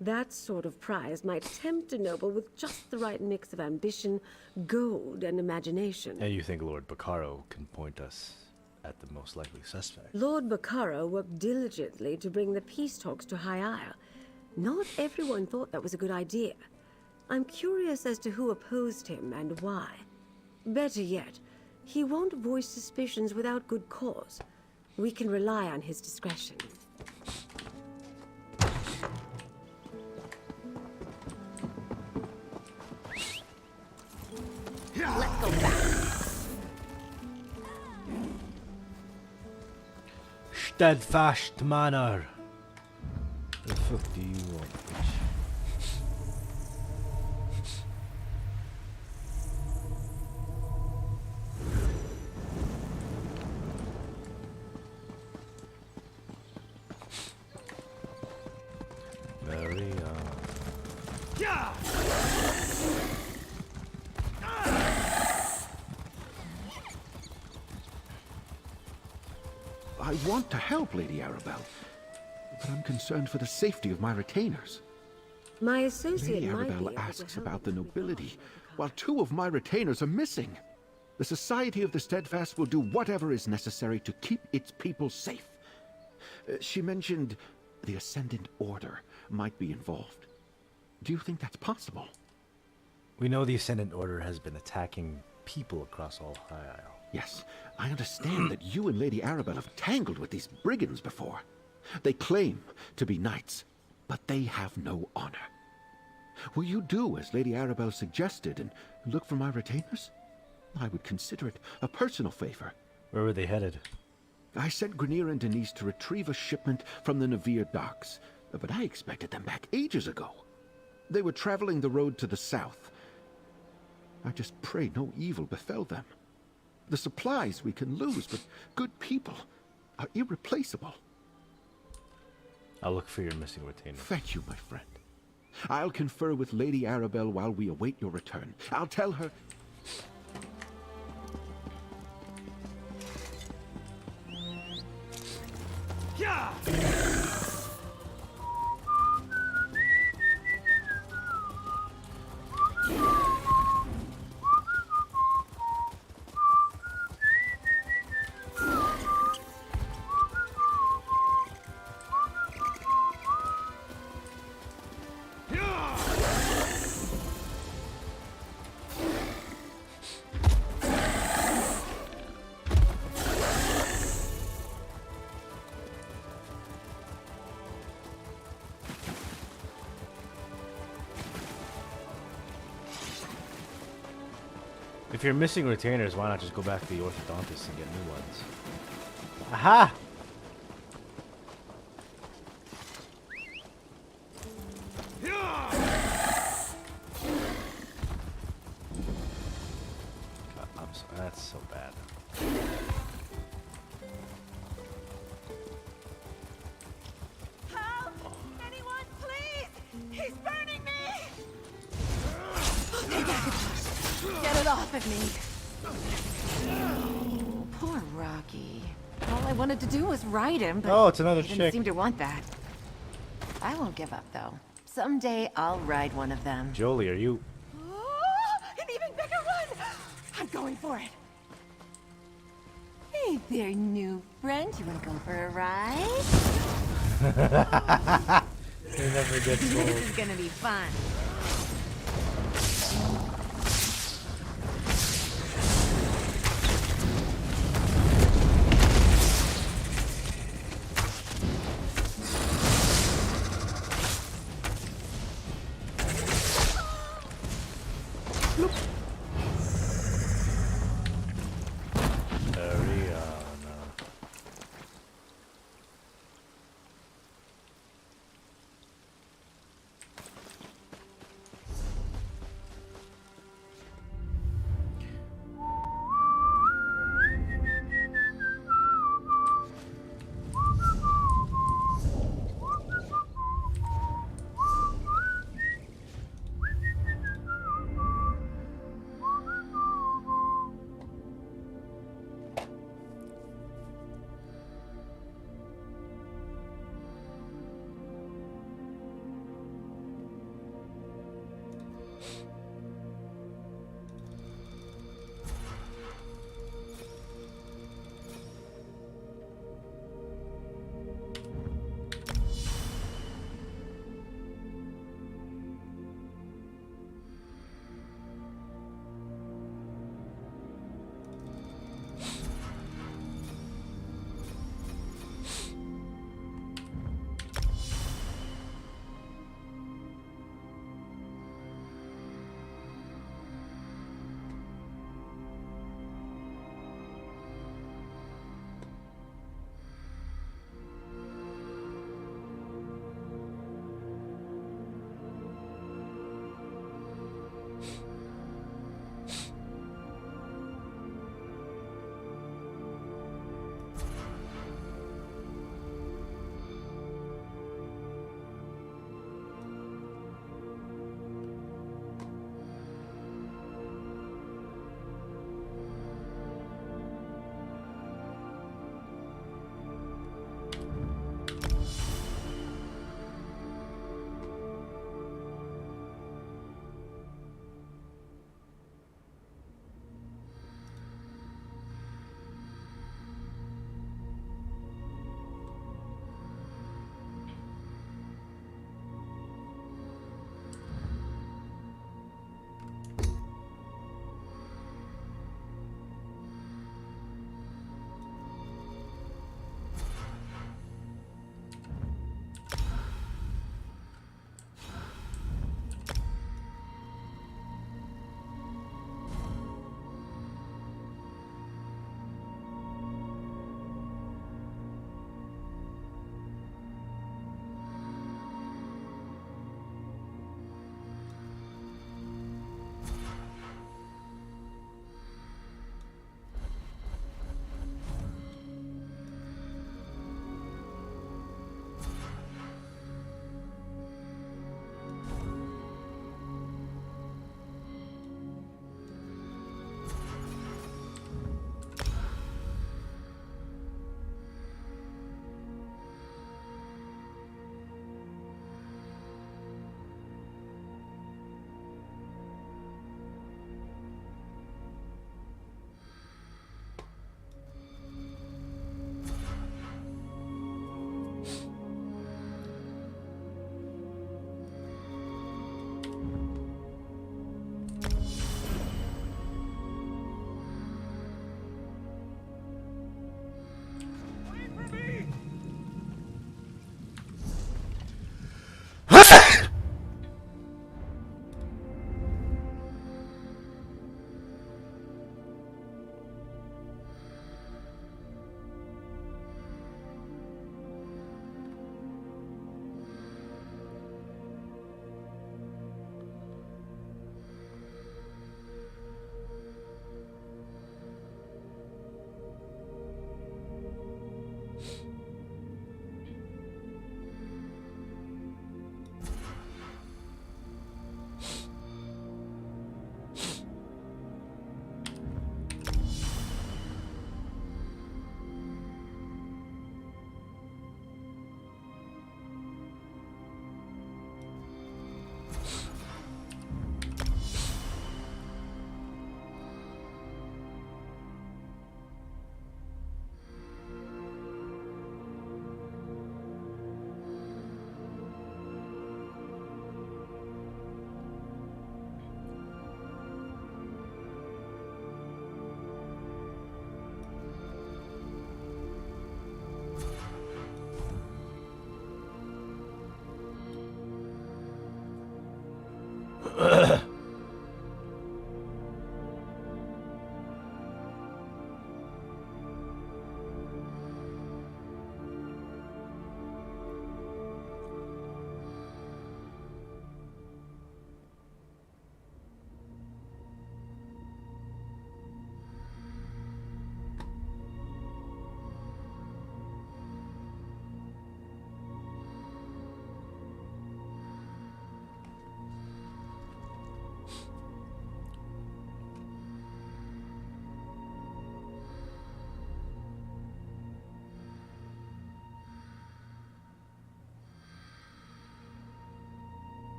Speaker 11: That sort of prize might tempt a noble with just the right mix of ambition, gold, and imagination.
Speaker 9: And you think Lord Baccaro can point us at the most likely suspect?
Speaker 11: Lord Baccaro worked diligently to bring the peace talks to High Isle. Not everyone thought that was a good idea. I'm curious as to who opposed him and why. Better yet, he won't voice suspicions without good cause. We can rely on his discretion.
Speaker 10: Let's go back.
Speaker 9: Steadfast Manor. The fuck do you want, bitch? Very
Speaker 14: Yeah!
Speaker 17: I want to help, Lady Arabelle, but I'm concerned for the safety of my retainers.
Speaker 11: My associate
Speaker 17: Lady
Speaker 11: might be able
Speaker 17: Arabelle
Speaker 11: to
Speaker 17: asks
Speaker 11: help.
Speaker 17: about the nobility, while 2 of my retainers are missing. The Society of the Steadfast will do whatever is necessary to keep its people safe. She mentioned the Ascendant Order might be involved. Do you think that's possible?
Speaker 9: We know the Ascendant Order has been attacking people across all High Isle.
Speaker 17: Yes, I understand that you and Lady Arabelle have tangled with these brigands before. They claim to be knights, but they have no honor. Will you do as Lady Arabelle suggested and look for my retainers? I would consider it a personal favor.
Speaker 9: Where were they headed?
Speaker 17: I sent Grenier and Denise to retrieve a shipment from the Navir docks, but I expected them back ages ago. They were traveling the road to the south. I just pray no evil befell them. The supplies we can lose, but good people, are irreplaceable.
Speaker 9: I'll look for your missing retainer.
Speaker 17: Thank you, my friend. I'll confer with Lady Arabelle while we await your return. I'll tell her...
Speaker 14: Yeah!
Speaker 9: If you're missing retainers, why not just go back to the orthodontist and get new ones? Aha! God, I'm so, that's so bad.
Speaker 8: Help! Anyone, please! He's burning me!
Speaker 10: Get it off of me. Oh, poor Rocky. All I wanted to do was ride him, but
Speaker 9: Oh, it's another
Speaker 10: he didn't
Speaker 9: chick.
Speaker 10: seem to want that. I won't give up, though. Someday I'll ride one of them.
Speaker 9: Jolie, are you...
Speaker 8: An even bigger one! I'm going for it.
Speaker 10: Hey there, new friend. You want to go for a ride?
Speaker 9: It never gets old.
Speaker 10: This is gonna be fun.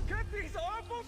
Speaker 14: Get these awful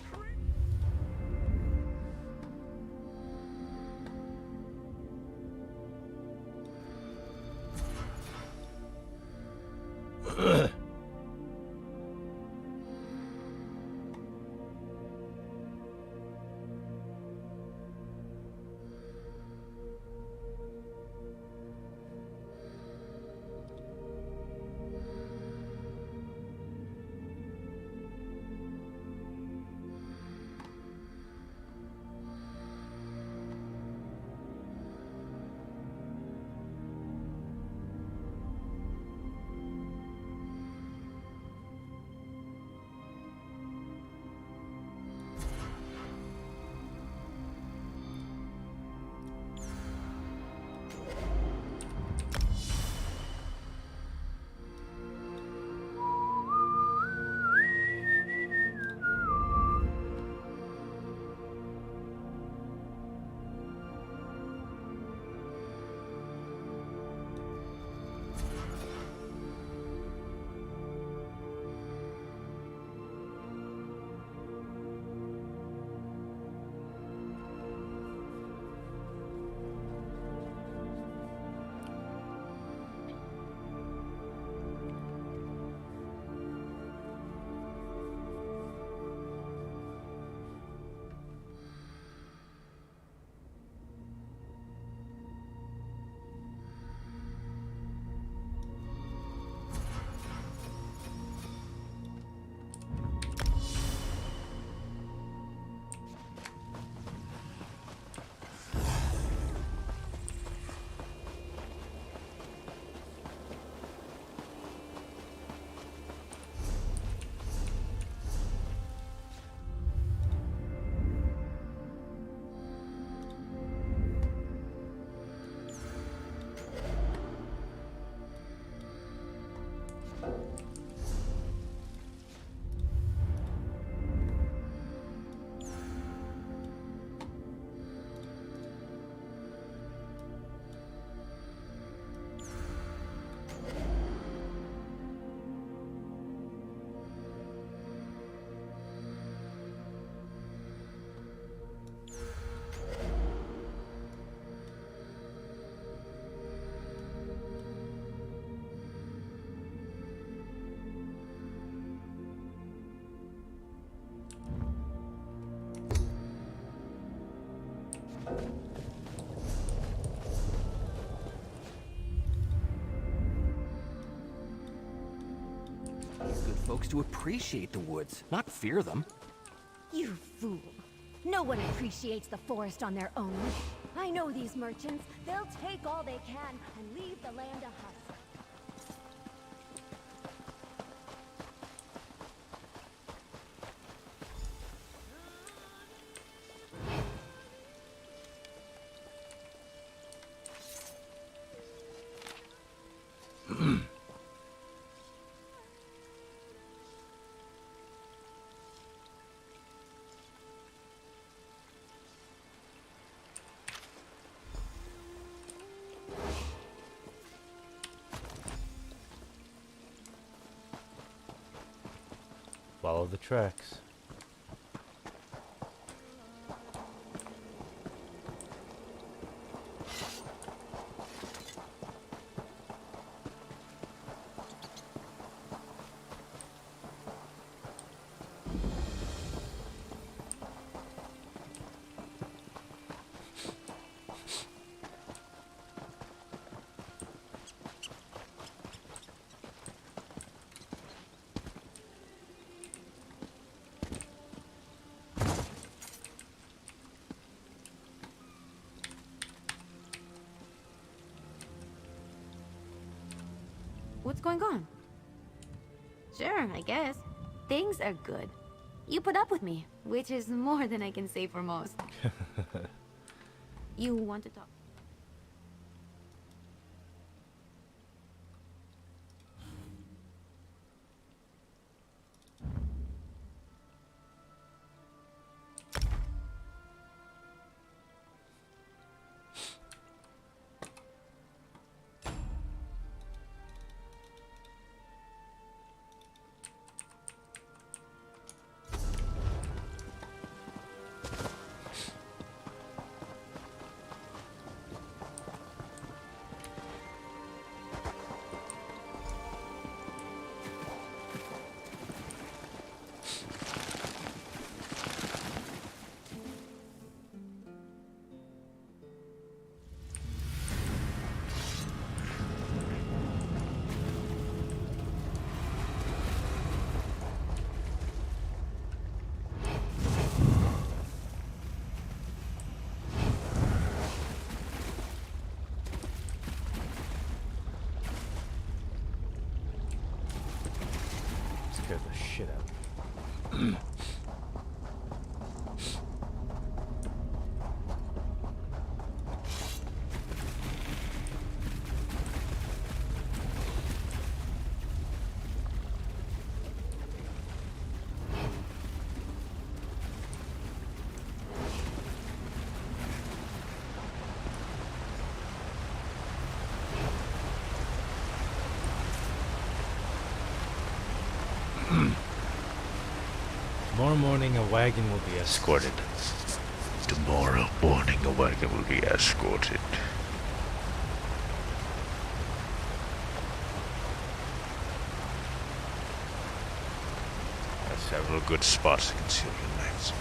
Speaker 4: Good folks to appreciate the woods, not fear them.
Speaker 18: You fool. No one appreciates the forest on their own. I know these merchants. They'll take all they can and leave the land a husk.
Speaker 9: Follow the tracks.
Speaker 18: What's going on? Sure, I guess. Things are good. You put up with me, which is more than I can say for most. You want to talk?
Speaker 9: scared the shit out of me. Tomorrow morning a wagon will be escorted.
Speaker 1: Tomorrow morning a wagon will be escorted. There's several good spots to conceal your legs.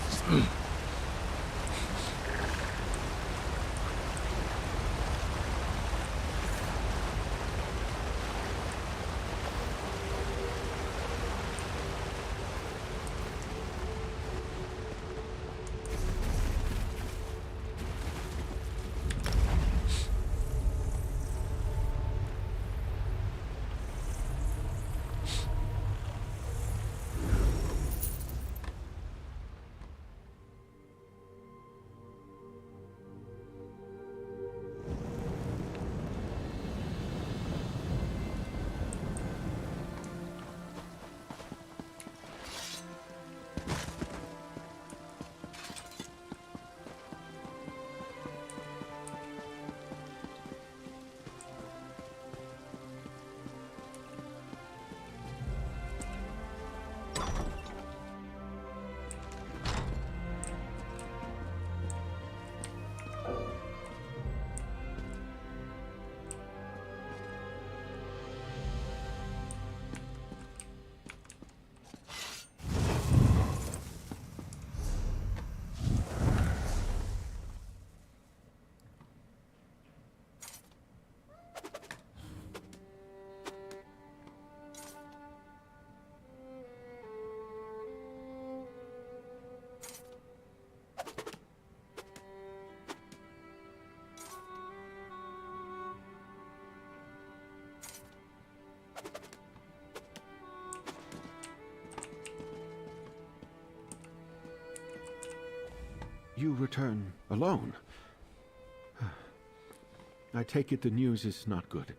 Speaker 17: You return alone. I take it the news is not good.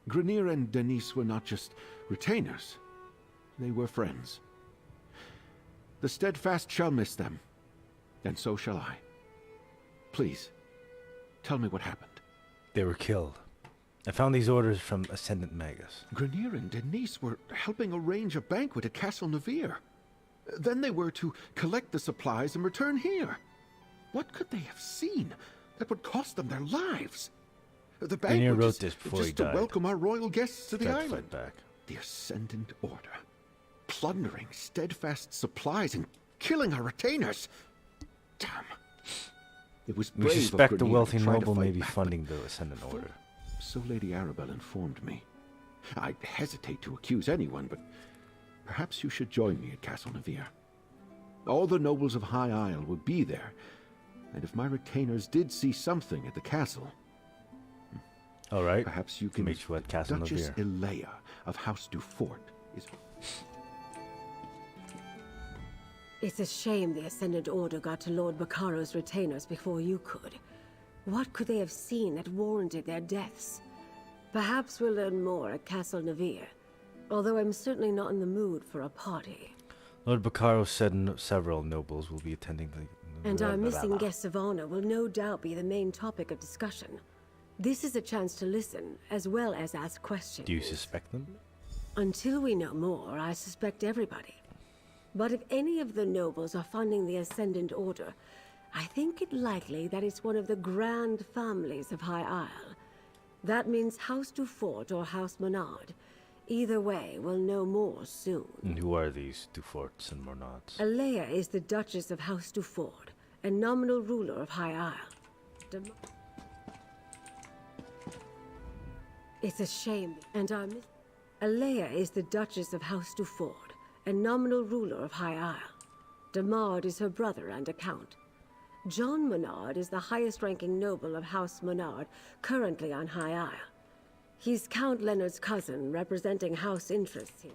Speaker 17: Grenier and Denise were not just retainers. They were friends. The Steadfast shall miss them, and so shall I. Please, tell me what happened.
Speaker 9: They were killed. I found these orders from Ascendant Magus.
Speaker 17: Grenier and Denise were helping arrange a banquet at Castle Nevere. Then they were to collect the supplies and return here. What could they have seen that would cost them their lives? The banquet
Speaker 9: wrote this before
Speaker 17: just
Speaker 9: he
Speaker 17: to
Speaker 9: died.
Speaker 17: welcome our royal guests to the
Speaker 9: Tried to
Speaker 17: island.
Speaker 9: fight back.
Speaker 17: The Ascendant Order, plundering Steadfast supplies and killing our retainers. Damn. It was
Speaker 9: We
Speaker 17: brave of
Speaker 9: suspect the
Speaker 17: Grenier
Speaker 9: wealthy
Speaker 17: to try to
Speaker 9: noble may
Speaker 17: fight
Speaker 9: be
Speaker 17: back,
Speaker 9: funding the Ascendant Order.
Speaker 17: so Lady Arabelle informed me. I'd hesitate to accuse anyone, but perhaps you should join me at Castle Nevere. All the nobles of High Isle will be there, and if my retainers did see something at the castle,
Speaker 9: all right,
Speaker 17: perhaps you can
Speaker 9: meet you at Castle
Speaker 17: Duchess
Speaker 9: Nevere.
Speaker 17: Elea of House Dufort is...
Speaker 11: It's a shame the Ascendant Order got to Lord Baccaro's retainers before you could. What could they have seen that warranted their deaths? Perhaps we'll learn more at Castle Nevere, although I'm certainly not in the mood for a party.
Speaker 9: Lord Baccaro said several nobles will be attending the...
Speaker 11: And our missing guests of honor will no doubt be the main topic of discussion. This is a chance to listen, as well as ask questions.
Speaker 9: Do you suspect them?
Speaker 11: Until we know more, I suspect everybody. But if any of the nobles are funding the Ascendant Order, I think it likely that it's one of the grand families of High Isle. That means House Dufort or House Monard. Either way, we'll know more soon.
Speaker 9: And who are these Duforts and Monards?
Speaker 11: Elea is the Duchess of House Dufort, and nominal ruler of High Isle. It's a shame, and our Elea is the Duchess of House Dufort, and nominal ruler of High Isle. Demard is her brother and a count. John Monard is the highest-ranking noble of House Monard, currently on High Isle. He's Count Leonard's cousin, representing house interests here.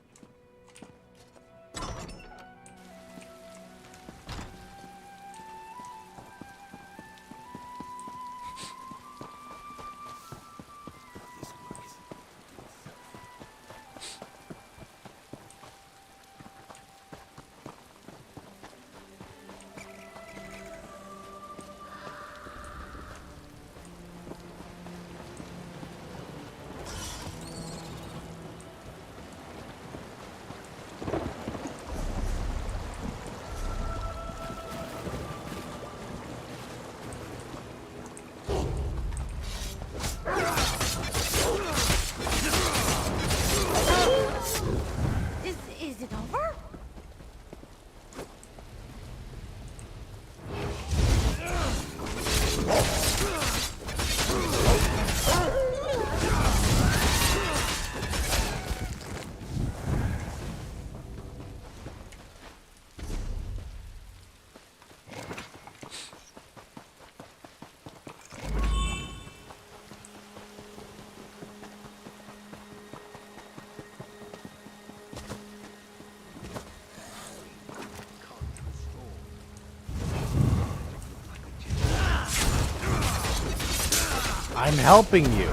Speaker 18: Is it over?
Speaker 9: I'm helping you.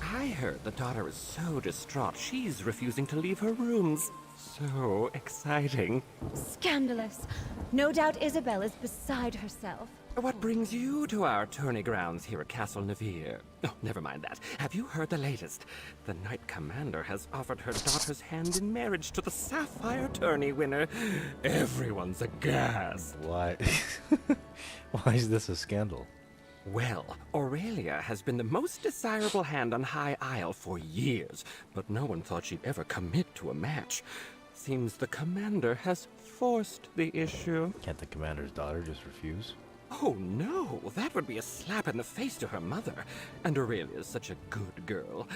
Speaker 4: I heard the daughter is so distraught she's refusing to leave her rooms. So exciting.
Speaker 18: Scandalous. No doubt Isabel is beside herself.
Speaker 4: What brings you to our tourney grounds here at Castle Navir? Oh, never mind that. Have you heard the latest? The Knight Commander has offered her daughter's hand in marriage to the Sapphire tourney winner. Everyone's aghast.
Speaker 9: Why? Why is this a scandal?
Speaker 4: Well, Aurelia has been the most desirable hand on High Isle for years, but no one thought she'd ever commit to a match. Seems the commander has forced the issue.
Speaker 9: Can't the commander's daughter just refuse?
Speaker 4: Oh no, that would be a slap in the face to her mother. And Aurelia's such a good girl.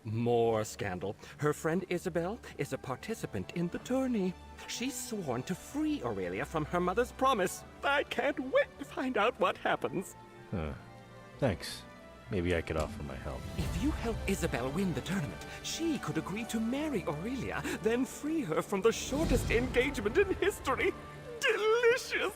Speaker 4: More scandal. Her friend Isabel is a participant in the tourney. She's sworn to free Aurelia from her mother's promise. I can't wait to find out what happens.
Speaker 9: Huh. Thanks. Maybe I could offer my help.
Speaker 4: If you help Isabel win the tournament, she could agree to marry Aurelia, then free her from the shortest engagement in history. Delicious!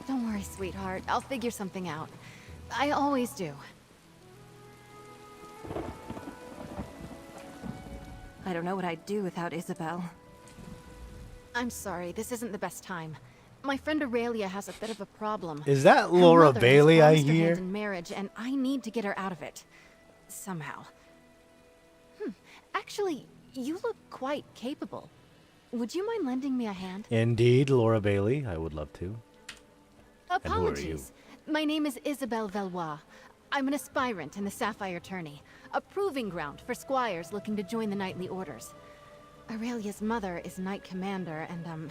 Speaker 10: Don't worry, sweetheart. I'll figure something out. I always do.
Speaker 20: I don't know what I'd do without Isabel.
Speaker 10: I'm sorry, this isn't the best time. My friend Aurelia has a bit of a problem.
Speaker 9: Is that
Speaker 10: Her
Speaker 9: Laura
Speaker 10: mother has
Speaker 9: Bailey I
Speaker 10: promised her hand
Speaker 9: hear?
Speaker 10: in marriage, and I need to get her out of it. Somehow. Actually, you look quite capable. Would you mind lending me a hand?
Speaker 9: Indeed, Laura Bailey. I would love to. And who are you?
Speaker 10: Apologies. My name is Isabelle Valois. I'm an aspirant in the Sapphire Tourney, a proving ground for squires looking to join the knightly orders. Aurelia's mother is knight commander and,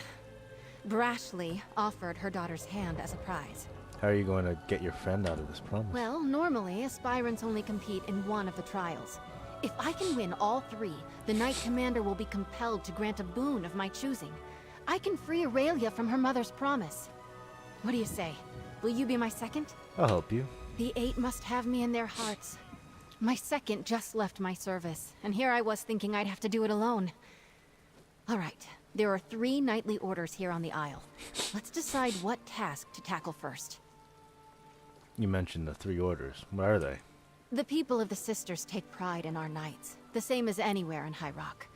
Speaker 10: brashly offered her daughter's hand as a prize.
Speaker 9: How are you going to get your friend out of this promise?
Speaker 10: Well, normally, aspirants only compete in one of the trials. If I can win all three, the knight commander will be compelled to grant a boon of my choosing. I can free Aurelia from her mother's promise. What do you say? Will you be my second?
Speaker 9: I'll help you.
Speaker 10: The 8 must have me in their hearts. My second just left my service, and here I was thinking I'd have to do it alone. All right, there are 3 knightly orders here on the Isle. Let's decide what task to tackle first.
Speaker 9: You mentioned the 3 orders. What are they?
Speaker 10: The people of the Sisters take pride in our knights, the same as anywhere in High Rock.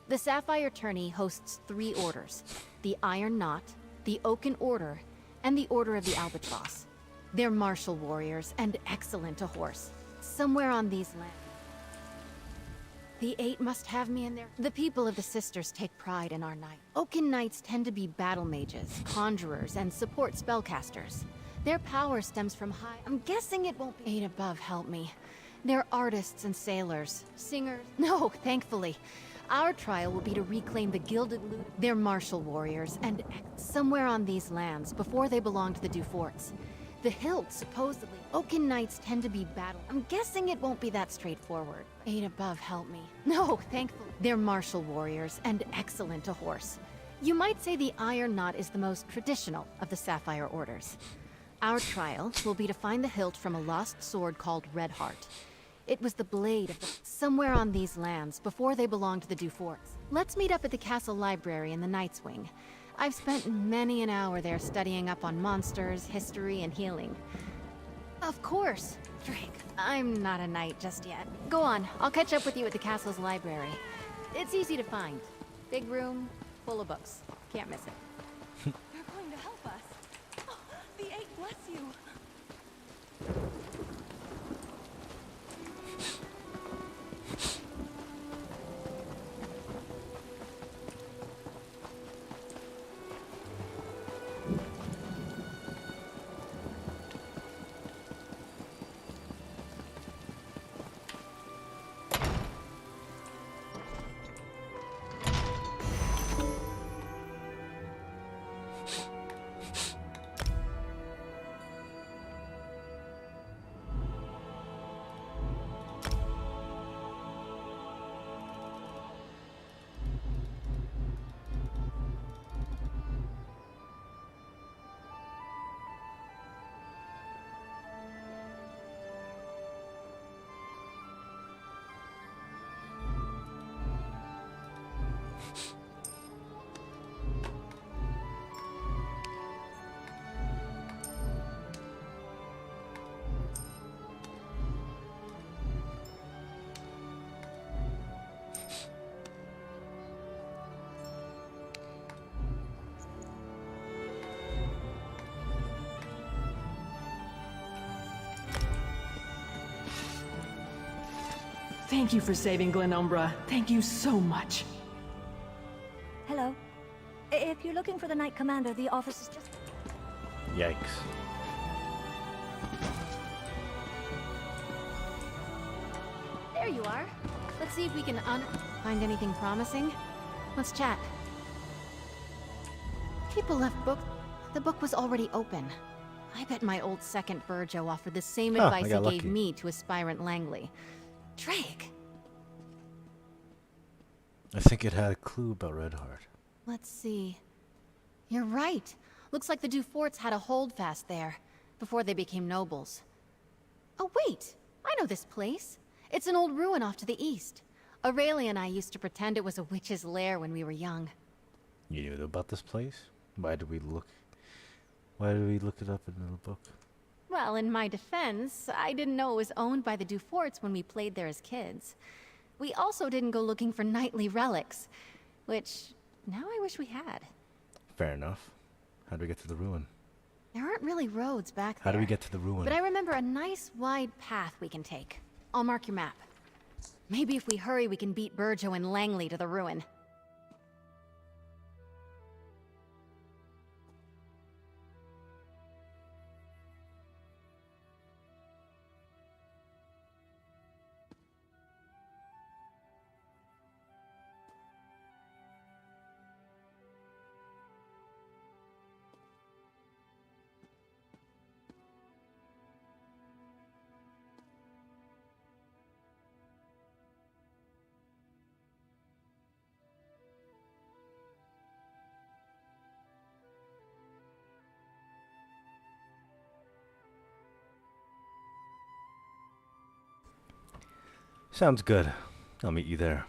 Speaker 10: The Sapphire Tourney hosts 3 orders: the Iron Knot, the Oaken Order, and the Order of the Albatross. They're martial warriors and excellent to horse. Somewhere on these lands. The 8 must have me in there. The people of the Sisters take pride in our knights. Oaken Knights tend to be battle mages, conjurers, and support spellcasters. Their power stems from high... I'm guessing it won't be... 8 above help me. They're artists and sailors. Singers... No, thankfully. Our trial will be to reclaim the Gilded Loot. They're martial warriors, and somewhere on these lands, before they belonged to the Duforts. The hilt, supposedly... Oaken Knights tend to be battle... I'm guessing it won't be that straightforward. 8 above help me. No, thankfully. They're martial warriors, and excellent to horse. You might say the Iron Knot is the most traditional of the Sapphire Orders. Our trial will be to find the hilt from a lost sword called Redheart. It was the blade of the... somewhere on these lands, before they belonged to the Duforts. Let's meet up at the castle library in the Knight's Wing. I've spent many an hour there studying up on monsters, history, and healing. Of course, Drake. I'm not a knight just yet. Go on, I'll catch up with you at the castle's library. It's easy to find. Big room, full of books. Can't miss it.
Speaker 8: They're going to help us. Oh, the 8 bless you.
Speaker 12: Thank you for saving Glenumbra. Thank you so much.
Speaker 18: Hello. If you're looking for the Knight Commander, the office is just...
Speaker 9: Yikes.
Speaker 10: There you are. Let's see if we can find anything promising. Let's chat. People left book. The book was already open. I bet my old second Burjo offered the same advice he gave me to aspirant Langley. Drake!
Speaker 9: I think it had a clue about Redheart.
Speaker 10: Let's see. You're right. Looks like the Duforts had a holdfast there, before they became nobles. Oh wait! I know this place. It's an old ruin off to the east. Aurelia and I used to pretend it was a witch's lair when we were young.
Speaker 9: You knew about this place? Why did we look it up in the book?
Speaker 10: Well, in my defense, I didn't know it was owned by the Duforts when we played there as kids. We also didn't go looking for knightly relics, which now I wish we had.
Speaker 9: Fair enough. How do we get to the ruin?
Speaker 10: There aren't really roads back there.
Speaker 9: How do we get to the ruin?
Speaker 10: But I remember a nice wide path we can take. I'll mark your map. Maybe if we hurry, we can beat Burjo and Langley to the ruin.
Speaker 9: Sounds good. I'll meet you there.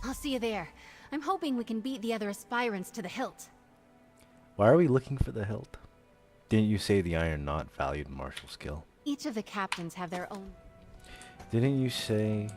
Speaker 10: I'll see you there. I'm hoping we can beat the other aspirants to the hilt.
Speaker 9: Why are we looking for the hilt? Didn't you say the iron knot valued martial skill?
Speaker 10: Each of the captains have their own...
Speaker 9: Didn't you say...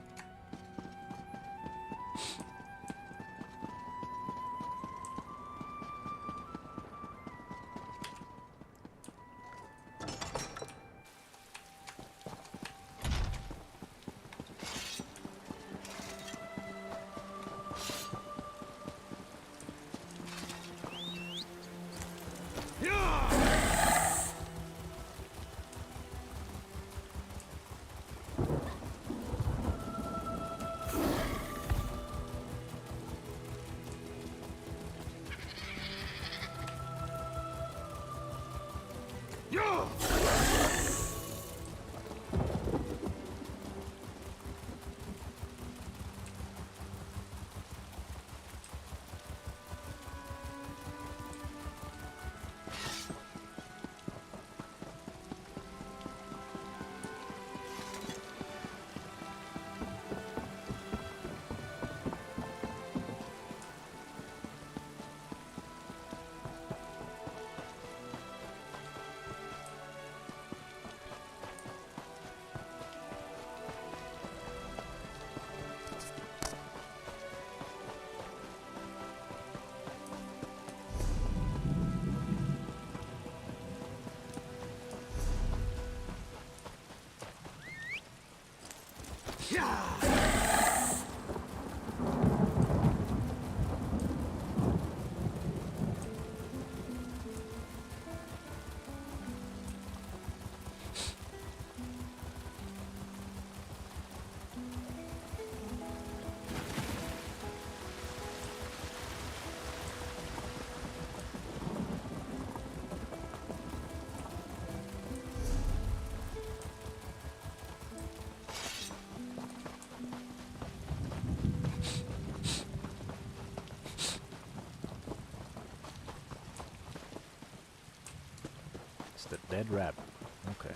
Speaker 9: It's the dead rabbit. Okay.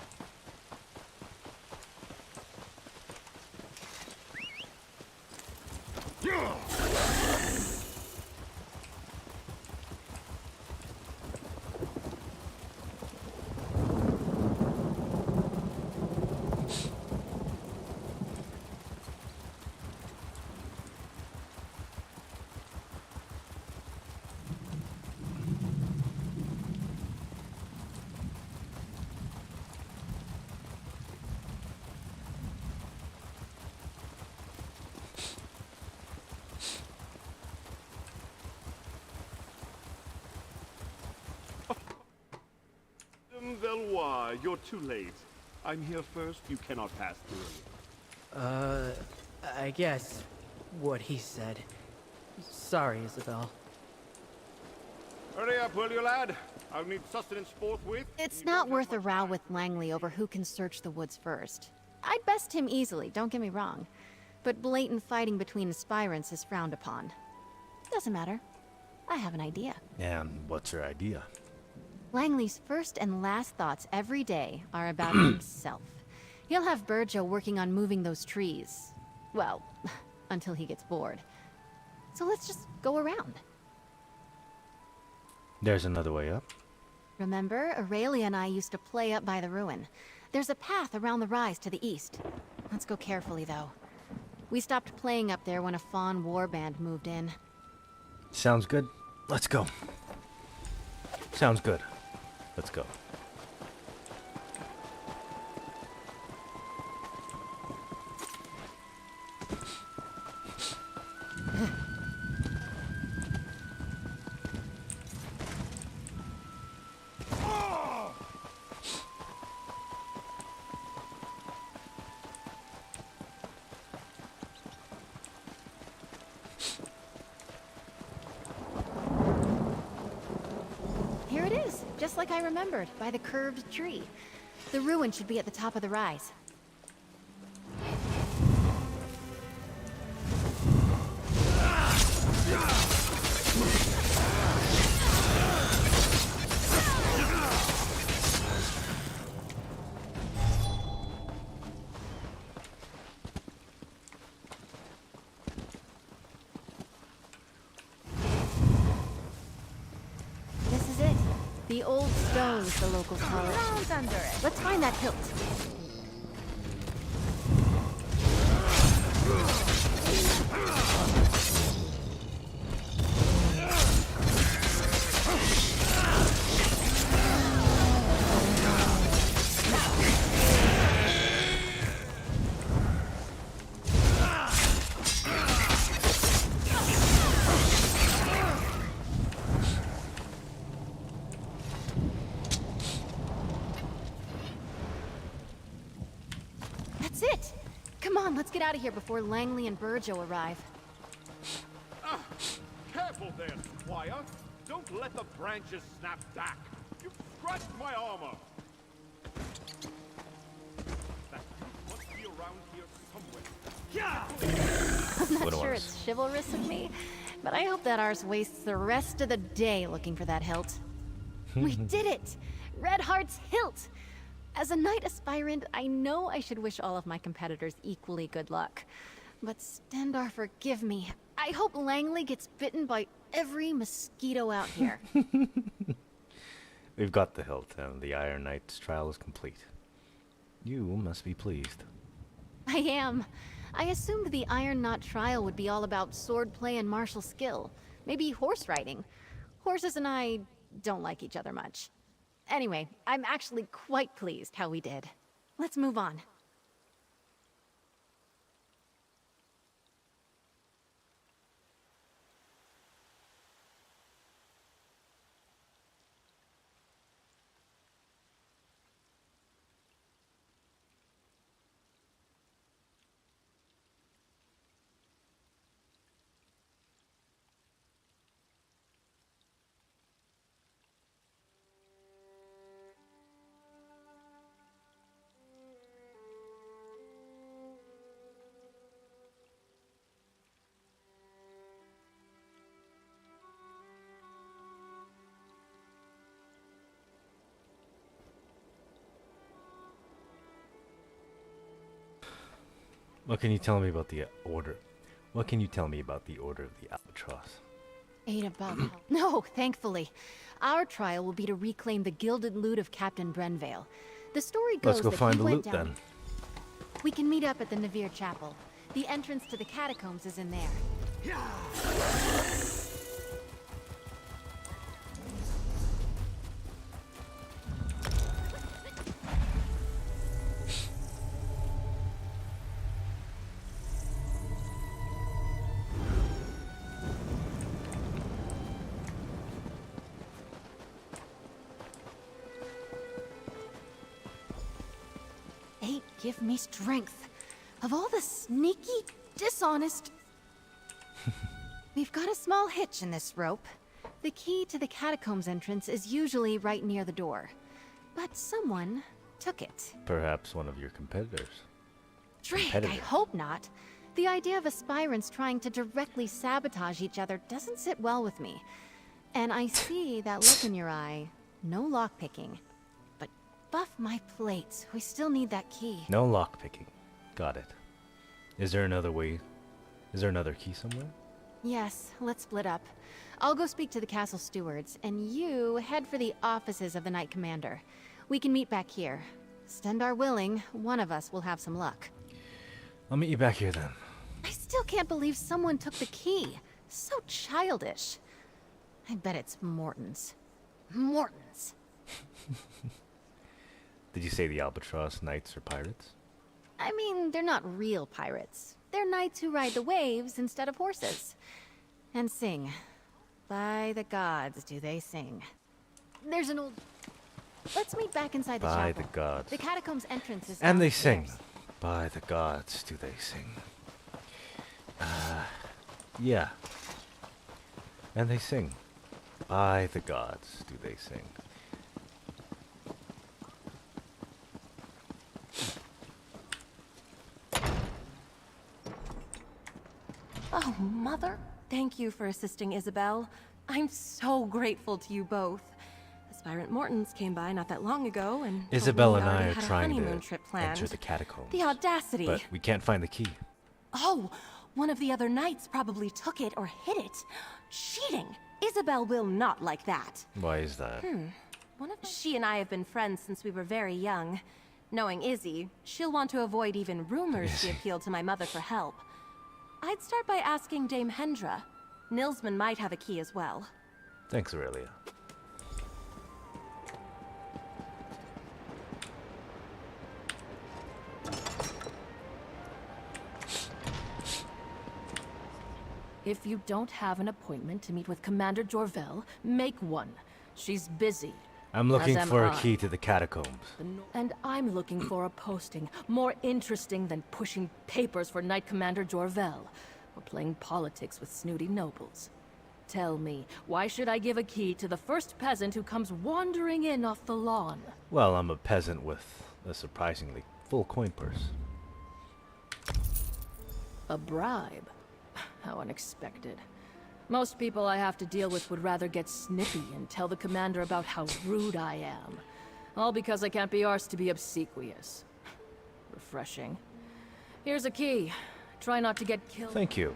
Speaker 13: Velois, you're too late. I'm here first, you cannot pass through.
Speaker 16: I guess what he said. Sorry, Isabel.
Speaker 13: Hurry up, will you, lad? I'll need sustenance forthwith.
Speaker 10: It's not worth a row with Langley over who can search the woods first. I'd best him easily, don't get me wrong. But blatant fighting between aspirants is frowned upon. Doesn't matter. I have an idea.
Speaker 9: And what's her idea?
Speaker 10: Langley's first and last thoughts every day are about himself. He'll have Burjo working on moving those trees. Well, until he gets bored. So let's just go around.
Speaker 9: There's another way up.
Speaker 10: Remember, Aurelia and I used to play up by the ruin. There's a path around the rise to the east. Let's go carefully, though. We stopped playing up there when a Fawn warband moved in.
Speaker 9: Sounds good. Let's go. Sounds good. Let's go.
Speaker 10: Here it is, just like I remembered, by the curved tree. The ruin should be at the top of the rise. This is it. The old stones, the locals call it. Under it. Let's find that hilt. That's it! Come on, let's get out of here before Langley and Burjo arrive.
Speaker 13: Careful there, Squire. Don't let the branches snap back. You've scratched my armor. That must be around here somewhere.
Speaker 10: I'm not sure it's chivalrous of me, but I hope that ours wastes the rest of the day looking for that hilt. We did it! Red Heart's hilt! As a knight aspirant, I know I should wish all of my competitors equally good luck. But Stendar, forgive me. I hope Langley gets bitten by every mosquito out here.
Speaker 9: We've got the hilt, and the Iron Knight's trial is complete. You must be pleased.
Speaker 10: I am. I assumed the Iron Knot trial would be all about swordplay and martial skill. Maybe horse riding. Horses and I don't like each other much. Anyway, I'm actually quite pleased how we did. Let's move on.
Speaker 9: What can you tell me about the order? What can you tell me about the Order of the Albatross?
Speaker 10: Ain't about how. No, thankfully. Our trial will be to reclaim the gilded loot of Captain Brenvale. The story goes
Speaker 9: Let's go
Speaker 10: that
Speaker 9: find
Speaker 10: he
Speaker 9: the
Speaker 10: went
Speaker 9: loot
Speaker 10: down.
Speaker 9: then.
Speaker 10: We can meet up at the Navir Chapel. The entrance to the catacombs is in there. Eight give me strength. Of all the sneaky, dishonest... We've got a small hitch in this rope. The key to the catacombs entrance is usually right near the door. But someone took it.
Speaker 9: Perhaps one of your competitors.
Speaker 10: Drake, I hope not. The idea of aspirants trying to directly sabotage each other doesn't sit well with me. And I see that look in your eye. No lockpicking. But buff my plates. We still need that key.
Speaker 9: No lockpicking. Got it. Is there another way? Is there another key somewhere?
Speaker 10: Yes, let's split up. I'll go speak to the castle stewards, and you head for the offices of the Knight Commander. We can meet back here. Stendar willing, one of us will have some luck.
Speaker 9: I'll meet you back here then.
Speaker 10: I still can't believe someone took the key. So childish. I bet it's Morton's. Mortons.
Speaker 1: Did you say the Albatross Knights are pirates?
Speaker 10: I mean, they're not real pirates. They're knights who ride the waves instead of horses. And sing. By the gods, do they sing. There's an old... Let's meet back inside the chapel.
Speaker 1: By the gods.
Speaker 10: The catacombs entrance is
Speaker 1: And they
Speaker 10: downstairs.
Speaker 1: sing. By the gods, do they sing. Yeah. And they sing. By the gods, do they sing.
Speaker 20: Oh, Mother, thank you for assisting Isabel. I'm so grateful to you both. Aspirant Mortons came by not that long ago and
Speaker 1: Isabel
Speaker 20: told
Speaker 1: and
Speaker 20: me we
Speaker 1: I
Speaker 20: already
Speaker 1: are
Speaker 20: had a
Speaker 1: trying
Speaker 20: honeymoon
Speaker 1: to
Speaker 20: trip planned.
Speaker 1: enter the catacombs.
Speaker 20: The audacity.
Speaker 1: But we can't find the key.
Speaker 20: Oh, one of the other knights probably took it or hid it. Cheating! Isabel will not like that.
Speaker 1: Why is that?
Speaker 20: She and I have been friends since we were very young. Knowing Izzy, she'll want to avoid even rumors she appealed to my mother for help. I'd start by asking Dame Hendra. Nilsman might have a key as well.
Speaker 1: Thanks, Aurelia.
Speaker 7: If you don't have an appointment to meet with Commander Jorvel, make one. She's busy.
Speaker 1: I'm looking
Speaker 7: As am
Speaker 1: for a
Speaker 7: I.
Speaker 1: key to the catacombs.
Speaker 7: And I'm looking for a posting more interesting than pushing papers for Knight Commander Jorvel, or playing politics with snooty nobles. Tell me, why should I give a key to the first peasant who comes wandering in off the lawn?
Speaker 1: Well, I'm a peasant with a surprisingly full coin purse.
Speaker 7: A bribe? How unexpected. Most people I have to deal with would rather get snippy and tell the commander about how rude I am. All because I can't be arsed to be obsequious. Refreshing. Here's a key. Try not to get killed.
Speaker 1: Thank you.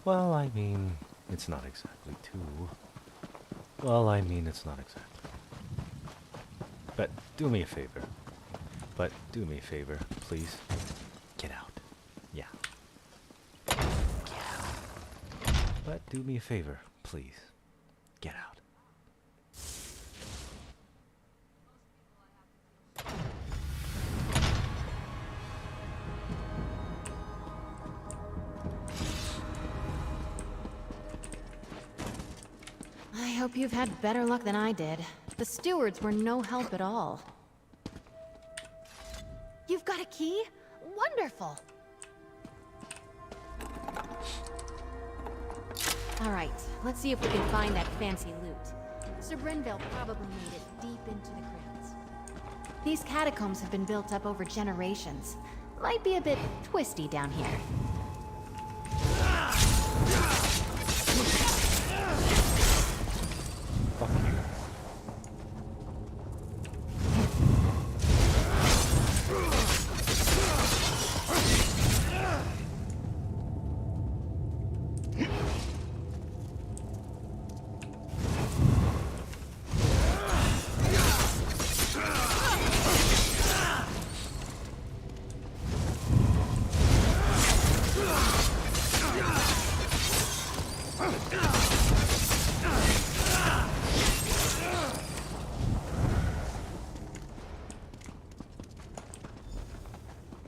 Speaker 1: Well, I mean, it's not exactly too. Well, I mean, it's not exactly. But do me a favor. Please. Get out. Yeah. Get out. But do me a favor, please. Get out.
Speaker 10: I hope you've had better luck than I did. The stewards were no help at all. You've got a key? Wonderful! Alright, let's see if we can find that fancy loot. Sir Brinville probably made it deep into the crypts. These catacombs have been built up over generations. Might be a bit twisty down here.
Speaker 1: Fuck you.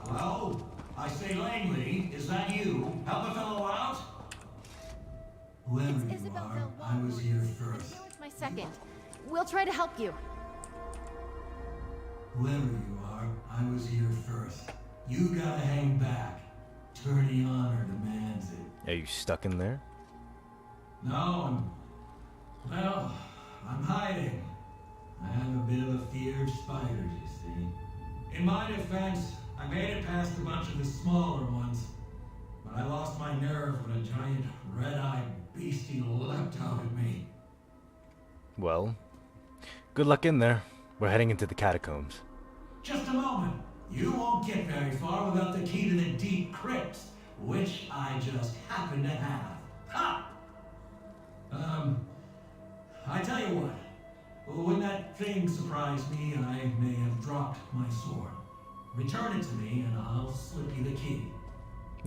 Speaker 2: Hello? I say Langley, is that you? Help a fellow out? Whoever you are, I was here first.
Speaker 10: It's my second. We'll try to help you.
Speaker 2: Whoever you are, I was here first. You gotta hang back. Tourney honor demands it.
Speaker 1: Are you stuck in there?
Speaker 2: No, I'm hiding. I have a bit of a fear of spiders, you see. In my defense, I made it past a bunch of the smaller ones, but I lost my nerve when a giant red-eyed beastie leapt out at me.
Speaker 1: Well, good luck in there. We're heading into the catacombs.
Speaker 2: Just a moment. You won't get very far without the key to the deep crypts, which I just happen to have. Ha! I tell you what. When that thing surprised me, I may have dropped my sword. Return it to me, and I'll slip you the key.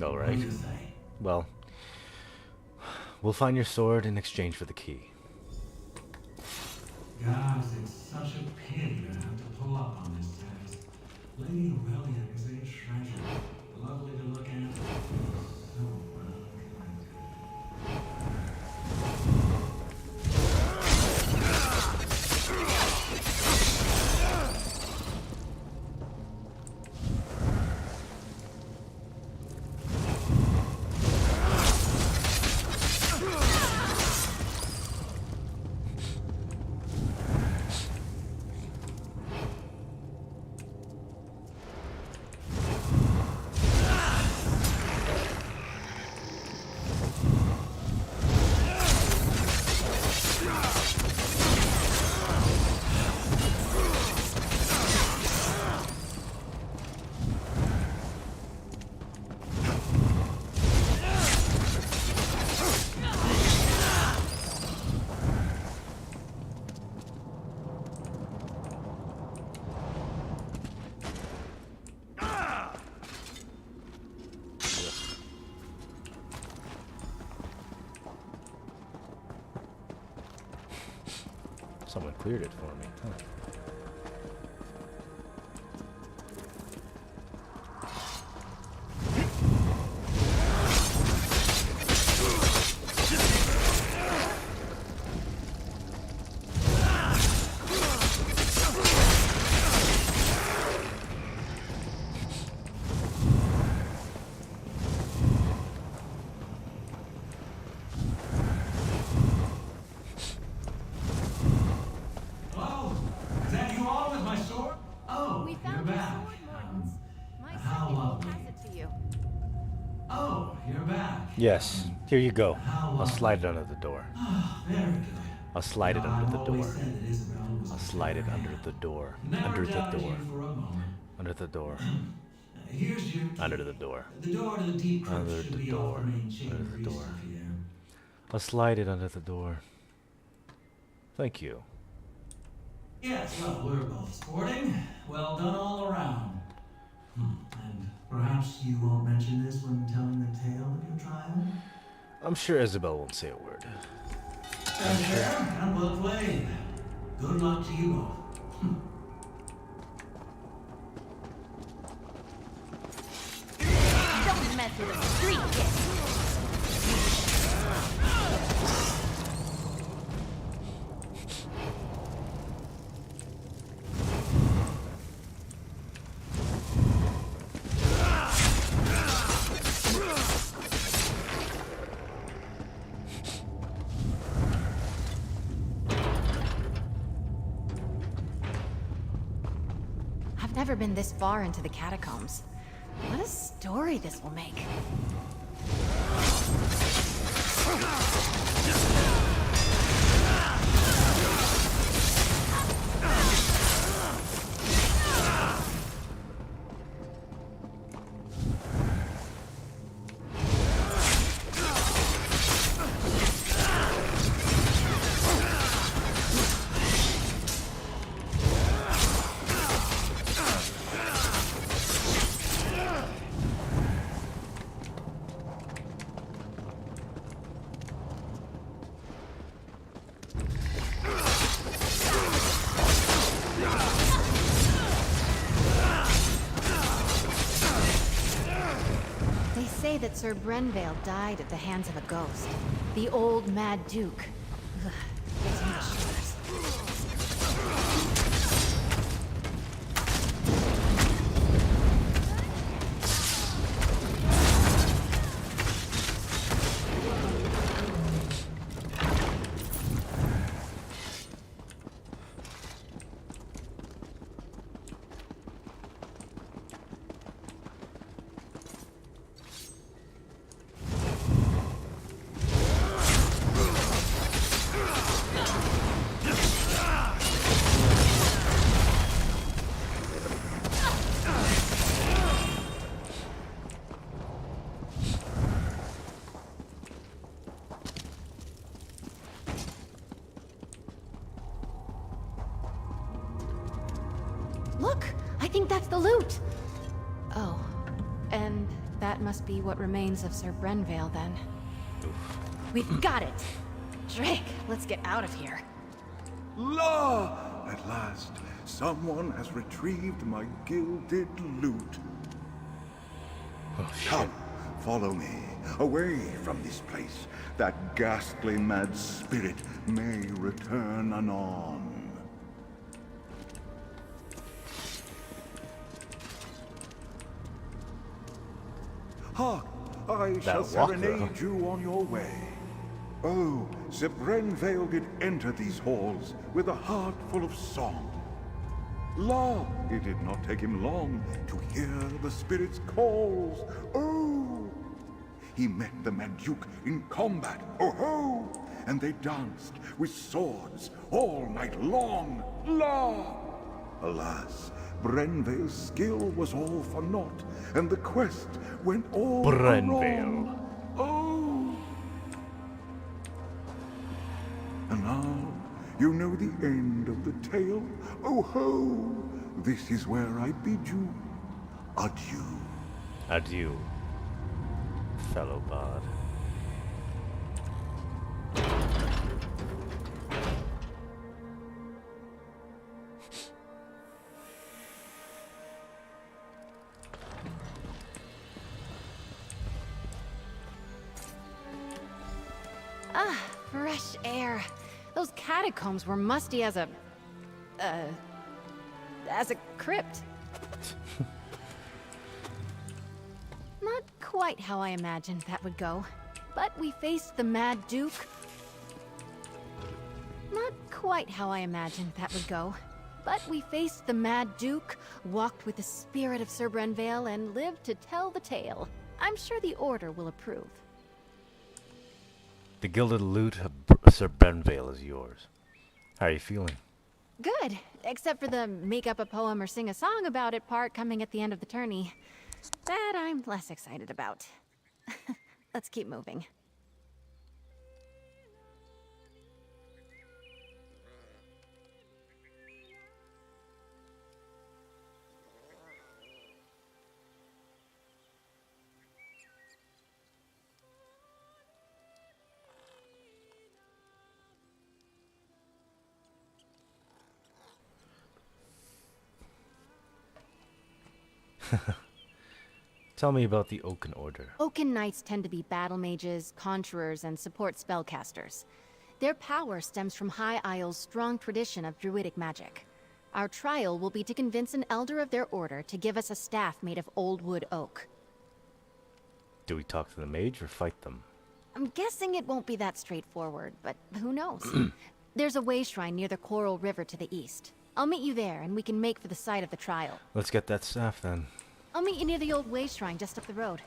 Speaker 1: All right.
Speaker 2: What do you say?
Speaker 1: Well, we'll find your sword in exchange for the key.
Speaker 2: Guys, it's such a pity to have to pull up on this task. Lady Aurelia is a treasure. Lovely to look at. So well
Speaker 1: Someone cleared it for me, huh? Yes, here you go. I'll slide it under the door.
Speaker 2: Very good.
Speaker 1: I'll slide it under the
Speaker 2: I've always
Speaker 1: door.
Speaker 2: said that Isabel was a
Speaker 1: I'll slide it
Speaker 2: clever
Speaker 1: under
Speaker 2: hand.
Speaker 1: the door.
Speaker 2: Never
Speaker 1: Under the
Speaker 2: doubted
Speaker 1: door.
Speaker 2: you for a moment.
Speaker 1: Under the door.
Speaker 2: Here's your key.
Speaker 1: Under the door.
Speaker 2: The door to the deep crypt
Speaker 1: Under
Speaker 2: should
Speaker 1: the
Speaker 2: be
Speaker 1: door.
Speaker 2: off the main chamber
Speaker 1: Under the
Speaker 2: east
Speaker 1: door.
Speaker 2: of here.
Speaker 1: I'll slide it under the door. Thank you.
Speaker 2: Yes, well, we're both sporting. Well done all around. And perhaps you won't mention this when telling the tale of your trial?
Speaker 1: I'm sure Isabel won't say a word.
Speaker 2: And fair and well played. Good luck to you both.
Speaker 18: Don't mess with a street kid.
Speaker 10: I've never been this far into the catacombs. What a story this will make. They say that Sir Brenvale died at the hands of a ghost. The old Mad Duke. Ugh, gives me the shivers. the loot! Oh, and that must be what remains of Sir Brenvale, then. We've got it! Drake, let's get out of here.
Speaker 14: La! At last, someone has retrieved my gilded loot. Come, follow me, away from this place. That ghastly mad spirit may return anon. Hark! I shall serenade you on your way. Oh, Sir Brenvale did enter these halls with a heart full of song. La, it did not take him long to hear the spirit's calls. Oh! He met the Mad Duke in combat, oh-ho! And they danced with swords all night long. La! Alas, Brenvale's skill was all for naught, and the quest went all wrong. Oh! And now, you know the end of the tale. Oh ho! This is where I bid you adieu.
Speaker 1: Adieu, fellow bard.
Speaker 10: Ah, fresh air. Those catacombs were musty as a crypt. Not quite how I imagined that would go. But we faced the Mad Duke. Not quite how I imagined that would go. But we faced the Mad Duke, walked with the spirit of Sir Brenvale, and lived to tell the tale. I'm sure the Order will approve.
Speaker 1: The gilded loot of Sir Brenvale is yours. How are you feeling?
Speaker 10: Good, except for the make up a poem or sing a song about it part coming at the end of the tourney. That I'm less excited about. Let's keep moving.
Speaker 1: Tell me about the Oaken Order.
Speaker 10: Oaken Knights tend to be battle mages, conjurers, and support spellcasters. Their power stems from High Isle's strong tradition of druidic magic. Our trial will be to convince an elder of their order to give us a staff made of old wood oak.
Speaker 1: Do we talk to the mage or fight them?
Speaker 10: I'm guessing it won't be that straightforward, but who knows? There's a way shrine near the Coral River to the east. I'll meet you there, and we can make for the site of the trial.
Speaker 1: Let's get that staff then.
Speaker 10: I'll meet you near the old way shrine just up the road.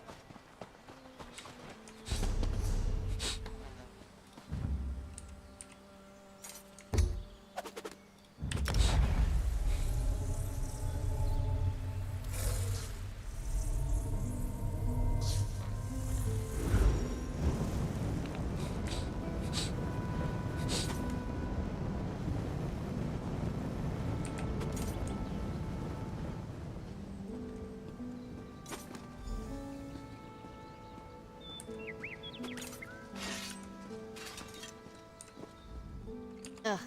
Speaker 10: Ugh,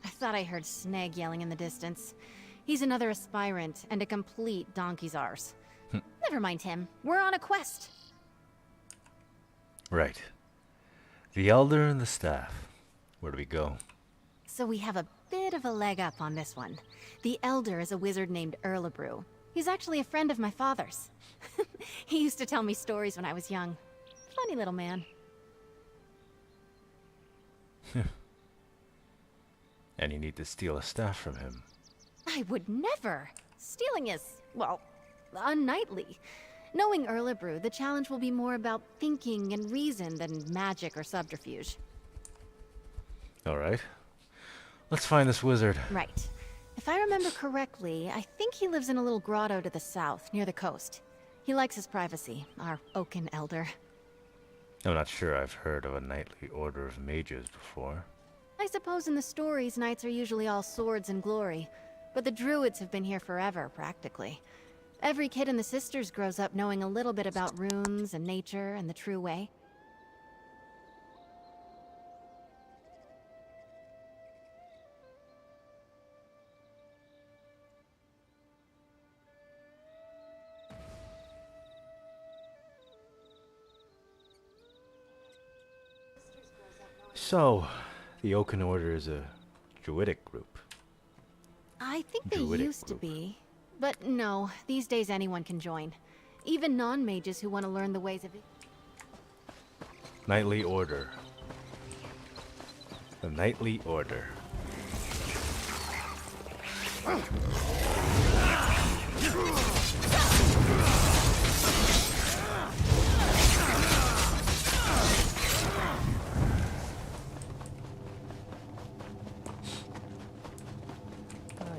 Speaker 10: I thought I heard Snag yelling in the distance. He's another aspirant, and a complete donkey's arse. Never mind him. We're on a quest.
Speaker 1: Right. The Elder and the staff. Where do we go?
Speaker 10: So we have a bit of a leg up on this one. The Elder is a wizard named Erlebrew. He's actually a friend of my father's. He used to tell me stories when I was young. Funny little man.
Speaker 1: And you need to steal a staff from him.
Speaker 10: I would never. Stealing is, well, unknightly. Knowing Erlebrew, the challenge will be more about thinking and reason than magic or subterfuge.
Speaker 1: Alright. Let's find this wizard.
Speaker 10: Right. If I remember correctly, I think he lives in a little grotto to the south, near the coast. He likes his privacy, our Oaken Elder.
Speaker 1: I'm not sure I've heard of a knightly order of mages before.
Speaker 10: I suppose in the stories, knights are usually all swords and glory. But the druids have been here forever, practically. Every kid in the Sisters grows up knowing a little bit about runes and nature and the true way.
Speaker 9: So, the Oaken Order is a druidic group.
Speaker 10: I think they
Speaker 9: Druidic
Speaker 10: used to be. But no, these days anyone can join. Even non-mages who want to learn the ways of it.
Speaker 9: Knightly Order. The Knightly Order.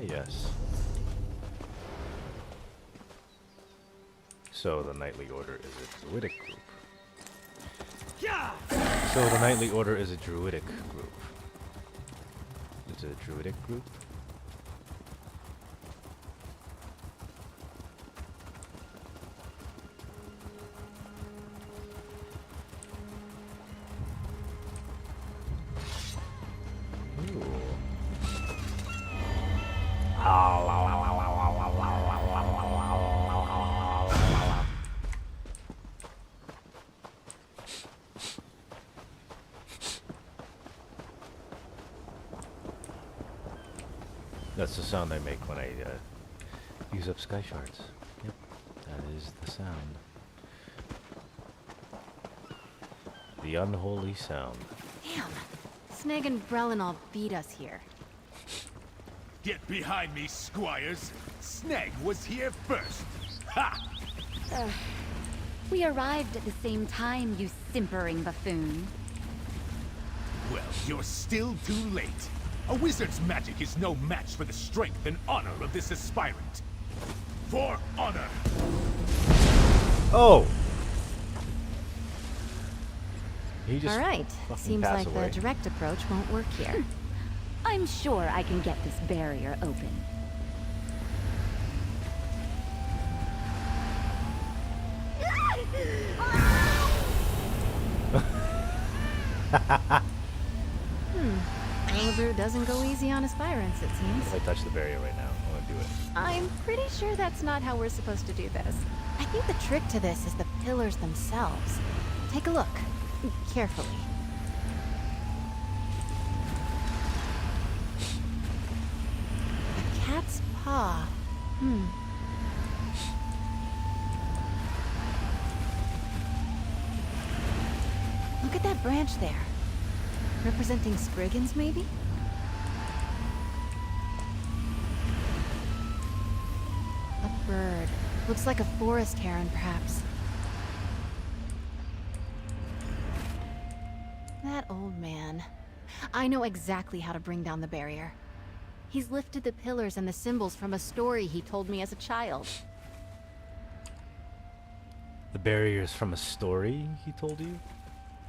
Speaker 9: Yes. So the Knightly Order is a druidic group. So the Knightly Order is a druidic group. It's a druidic group? That's the sound I make when I use up sky shards. Yep, that is the sound. The unholy sound.
Speaker 10: Damn. Sneg and Brelin all beat us here.
Speaker 14: Get behind me, squires. Sneg was here first. Ha!
Speaker 18: We arrived at the same time, you simpering buffoon.
Speaker 14: Well, you're still too late. A wizard's magic is no match for the strength and honor of this aspirant. For honor!
Speaker 9: Oh! He just
Speaker 10: Alright, seems like
Speaker 9: away.
Speaker 10: the direct approach won't work here.
Speaker 18: I'm sure I can get this barrier open.
Speaker 10: Oliver doesn't go easy on aspirants, it seems.
Speaker 9: If I touch the barrier right now, I want to do it.
Speaker 10: I'm pretty sure that's not how we're supposed to do this. I think the trick to this is the pillars themselves. Take a look. Carefully. A cat's paw. Look at that branch there. Representing Spriggans, maybe? A bird. Looks like a forest heron, perhaps. That old man. I know exactly how to bring down the barrier. He's lifted the pillars and the symbols from a story he told me as a child.
Speaker 9: The barrier is from a story he told you?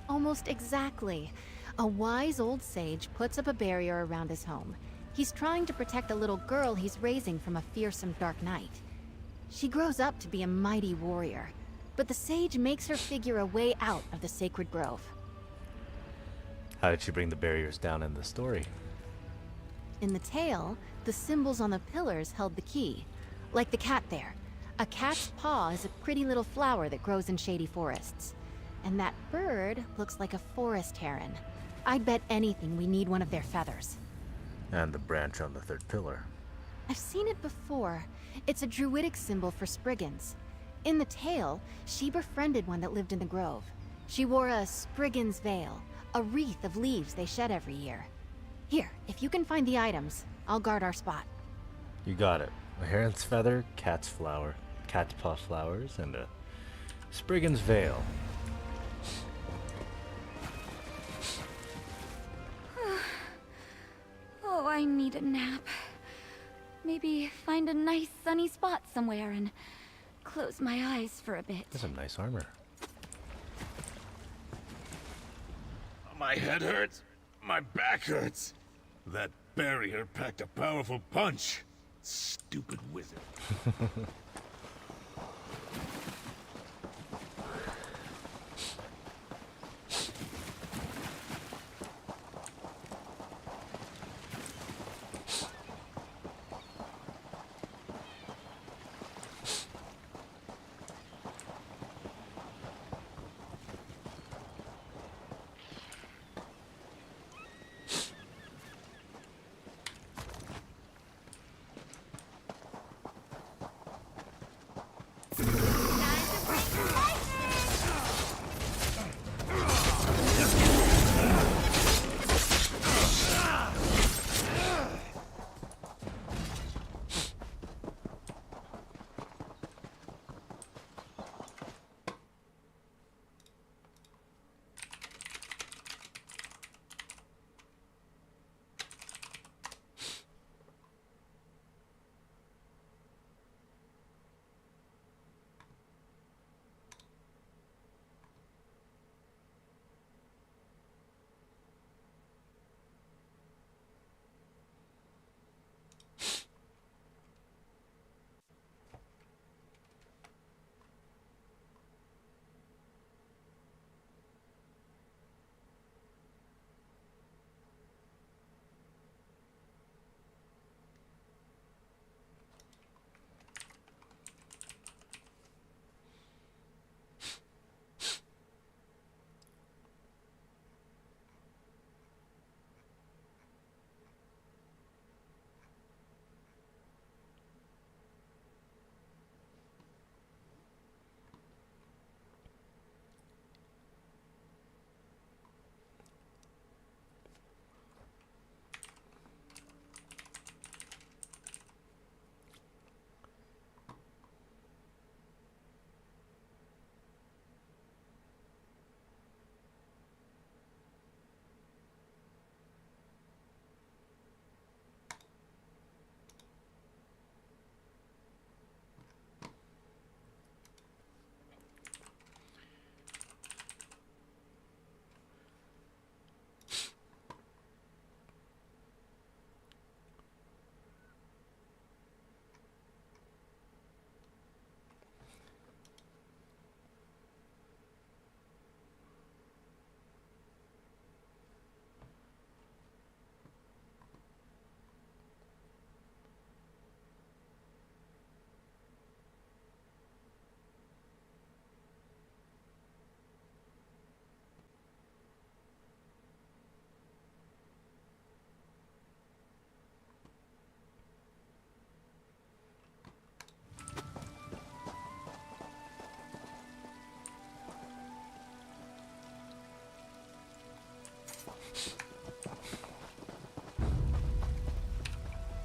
Speaker 10: Almost exactly. A wise old sage puts up a barrier around his home. He's trying to protect a little girl he's raising from a fearsome dark knight. She grows up to be a mighty warrior, but the sage makes her figure a way out of the sacred grove.
Speaker 9: How did she bring the barriers down in the story?
Speaker 10: In the tale, the symbols on the pillars held the key. Like the cat there. A cat's paw is a pretty little flower that grows in shady forests. And that bird looks like a forest heron. I'd bet anything we need one of their feathers.
Speaker 9: And the branch on the third pillar.
Speaker 10: I've seen it before. It's a druidic symbol for Spriggans. In the tale, she befriended one that lived in the grove. She wore a Spriggan's veil, a wreath of leaves they shed every year. Here, if you can find the items, I'll guard our spot.
Speaker 9: You got it. A heron's feather, cat's flower, cat's paw flowers, and a Spriggan's veil.
Speaker 18: Oh, I need a nap. Maybe find a nice sunny spot somewhere and close my eyes for a bit.
Speaker 9: That's some nice armor.
Speaker 14: My head hurts. My back hurts. That barrier packed a powerful punch. Stupid wizard.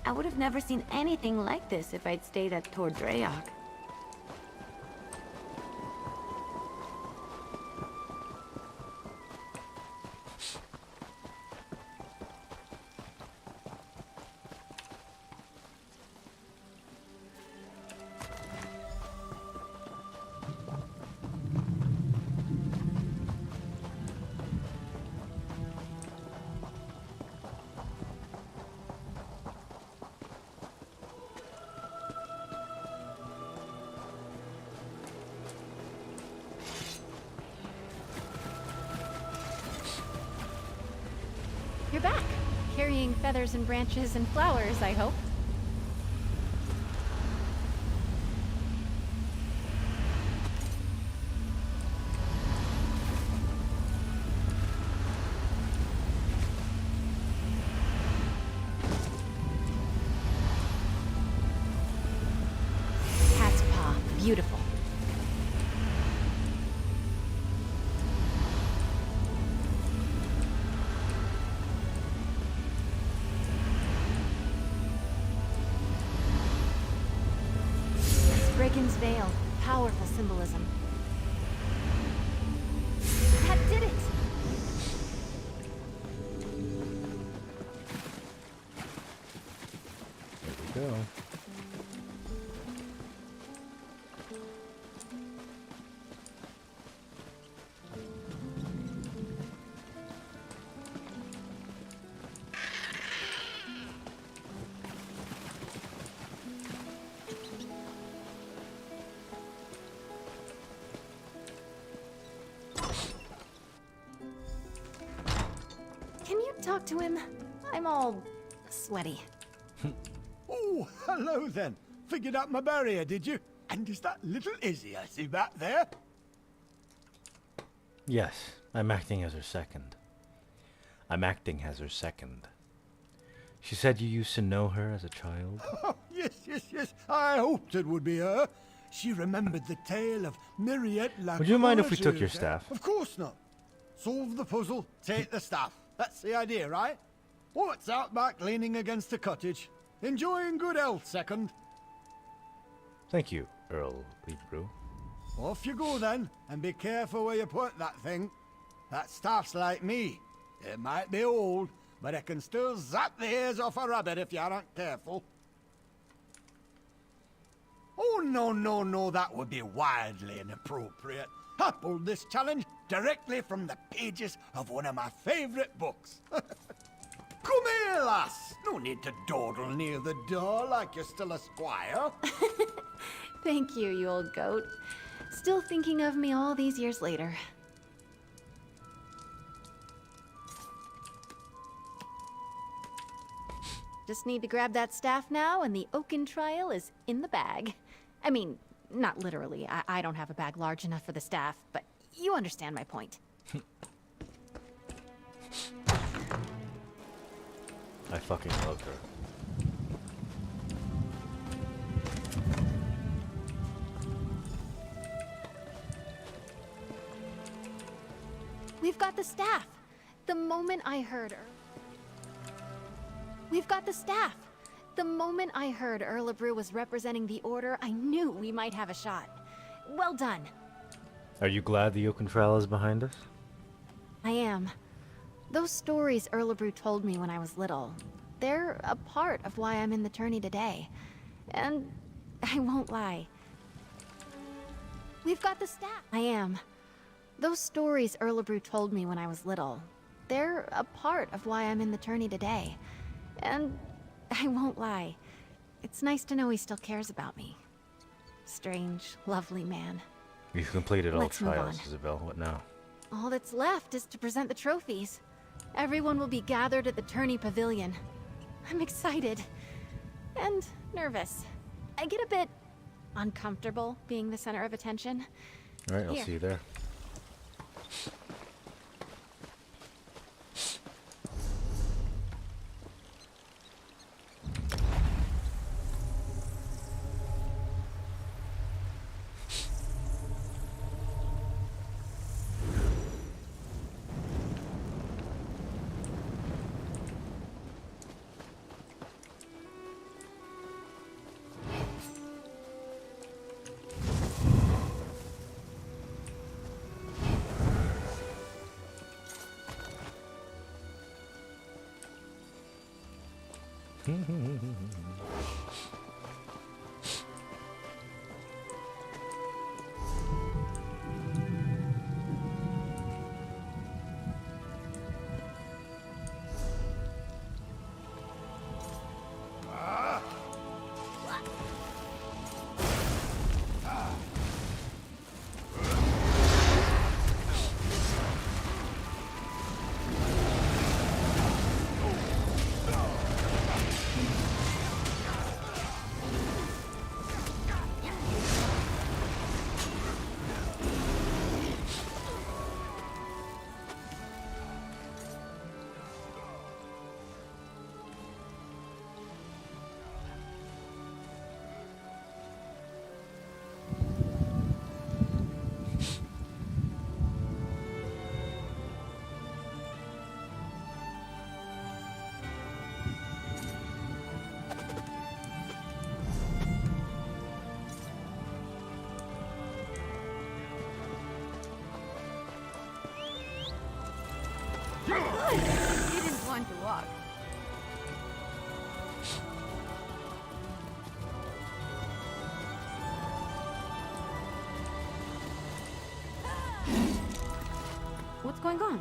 Speaker 19: I would have never seen anything like this if I'd stayed at Tor Dreyok.
Speaker 7: You're back, carrying feathers and branches and flowers, I hope.
Speaker 19: Cat's paw, beautiful. Brigand's Veil. Powerful symbolism. That did it!
Speaker 9: There we go.
Speaker 10: talk to him. I'm all sweaty.
Speaker 3: Oh, hello then. Figured out my barrier, did you? And is that little Izzy I see back there?
Speaker 9: Yes, I'm acting as her second. She said you used to know her as a child.
Speaker 3: Oh, yes. I hoped it would be her. She remembered the tale of Myriad La
Speaker 9: Would you mind if we took your
Speaker 3: Courageux, eh?
Speaker 9: staff?
Speaker 3: Of course not. Solve the puzzle, take the staff. That's the idea, right? What's out back leaning against a cottage? Enjoying good health, second.
Speaker 9: Thank you, Earl Leadbrew.
Speaker 3: Off you go then, and be careful where you put that thing. That staff's like me. It might be old, but it can still zap the ears off a rabbit if you aren't careful. Oh, no, that would be wildly inappropriate. I pulled this challenge directly from the pages of one of my favorite books. Come here, lass. No need to dawdle near the door like you're still a squire.
Speaker 10: Thank you, you old goat. Still thinking of me all these years later. Just need to grab that staff now, and the Oaken trial is in the bag. I mean, not literally. I don't have a bag large enough for the staff, but you understand my point.
Speaker 9: I fucking love her.
Speaker 10: We've got the staff. The moment I heard her... We've got the staff. The moment I heard Erlebrew was representing the Order, I knew we might have a shot. Well done.
Speaker 9: Are you glad the Oaken trial is behind us?
Speaker 10: I am. Those stories Erlebrew told me when I was little, they're a part of why I'm in the tourney today. And I won't lie. We've got the staff. I am. Those stories Erlebrew told me when I was little, they're a part of why I'm in the tourney today. And I won't lie. It's nice to know he still cares about me. Strange, lovely man.
Speaker 9: You've completed all
Speaker 10: Let's move
Speaker 9: trials,
Speaker 10: on.
Speaker 9: Isabel. What now?
Speaker 10: All that's left is to present the trophies. Everyone will be gathered at the tourney pavilion. I'm excited. And nervous. I get a bit uncomfortable being the center of attention.
Speaker 9: Alright, I'll
Speaker 10: Here.
Speaker 9: see you there.
Speaker 8: You didn't want to walk.
Speaker 10: What's going on?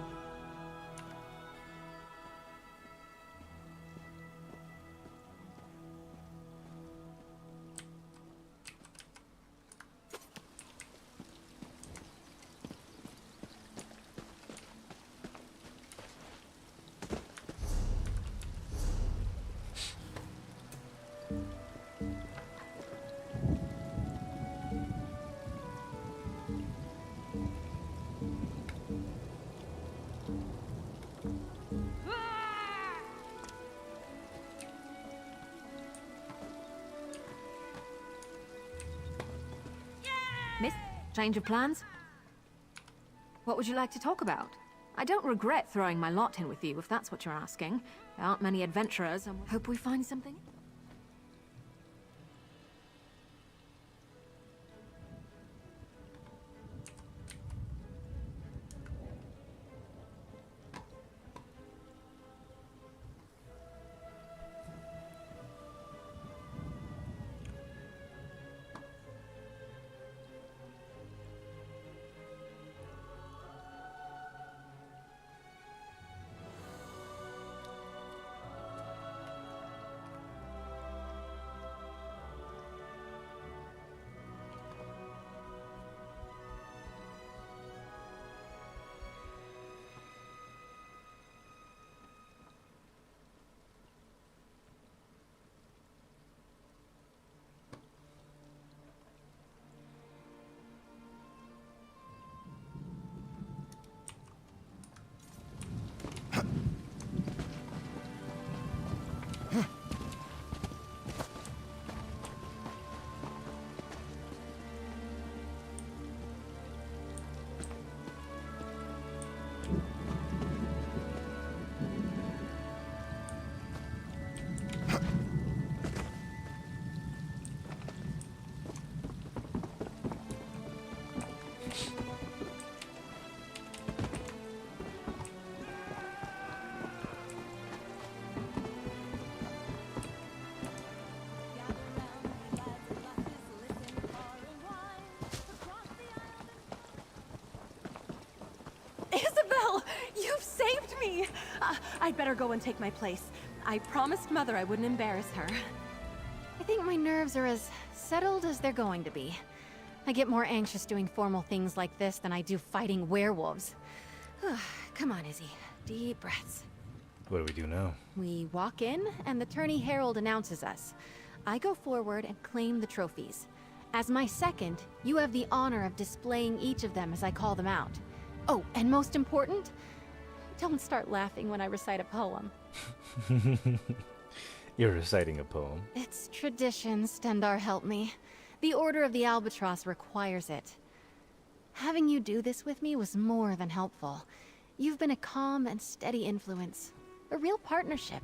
Speaker 10: Change of plans? What would you like to talk about? I don't regret throwing my lot in with you, if that's what you're asking. There aren't many adventurers, and hope we find something.
Speaker 20: Isabel! You've saved me! I'd better go and take my place. I promised Mother I wouldn't embarrass her.
Speaker 10: I think my nerves are as settled as they're going to be. I get more anxious doing formal things like this than I do fighting werewolves. Come on, Izzy. Deep breaths.
Speaker 9: What do we do now?
Speaker 10: We walk in, and the tourney herald announces us. I go forward and claim the trophies. As my second, you have the honor of displaying each of them as I call them out. Oh, and most important, don't start laughing when I recite a poem.
Speaker 9: You're reciting a poem.
Speaker 10: It's tradition, Stendar help me. The Order of the Albatross requires it. Having you do this with me was more than helpful. You've been a calm and steady influence. A real partnership.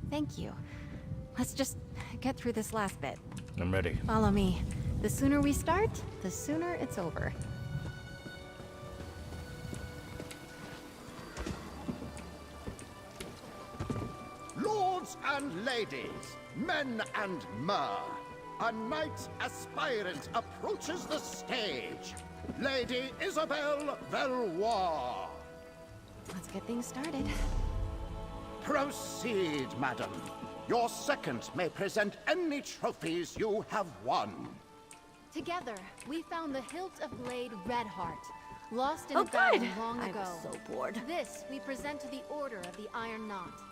Speaker 10: Thank you. Let's just get through this last bit.
Speaker 9: I'm ready.
Speaker 10: Follow me. The sooner we start, the sooner it's over.
Speaker 3: Lords and ladies, men and mer, a knight aspirant approaches the stage. Lady Isabel Valois.
Speaker 10: Let's get things started.
Speaker 3: Proceed, madam. Your second may present any trophies you have won.
Speaker 10: Together, we found the hilt of blade Redheart, lost in
Speaker 11: Oh,
Speaker 10: a battle
Speaker 11: good.
Speaker 10: long
Speaker 11: I'm
Speaker 10: ago.
Speaker 11: so bored.
Speaker 10: This we present to the Order of the Iron Knot.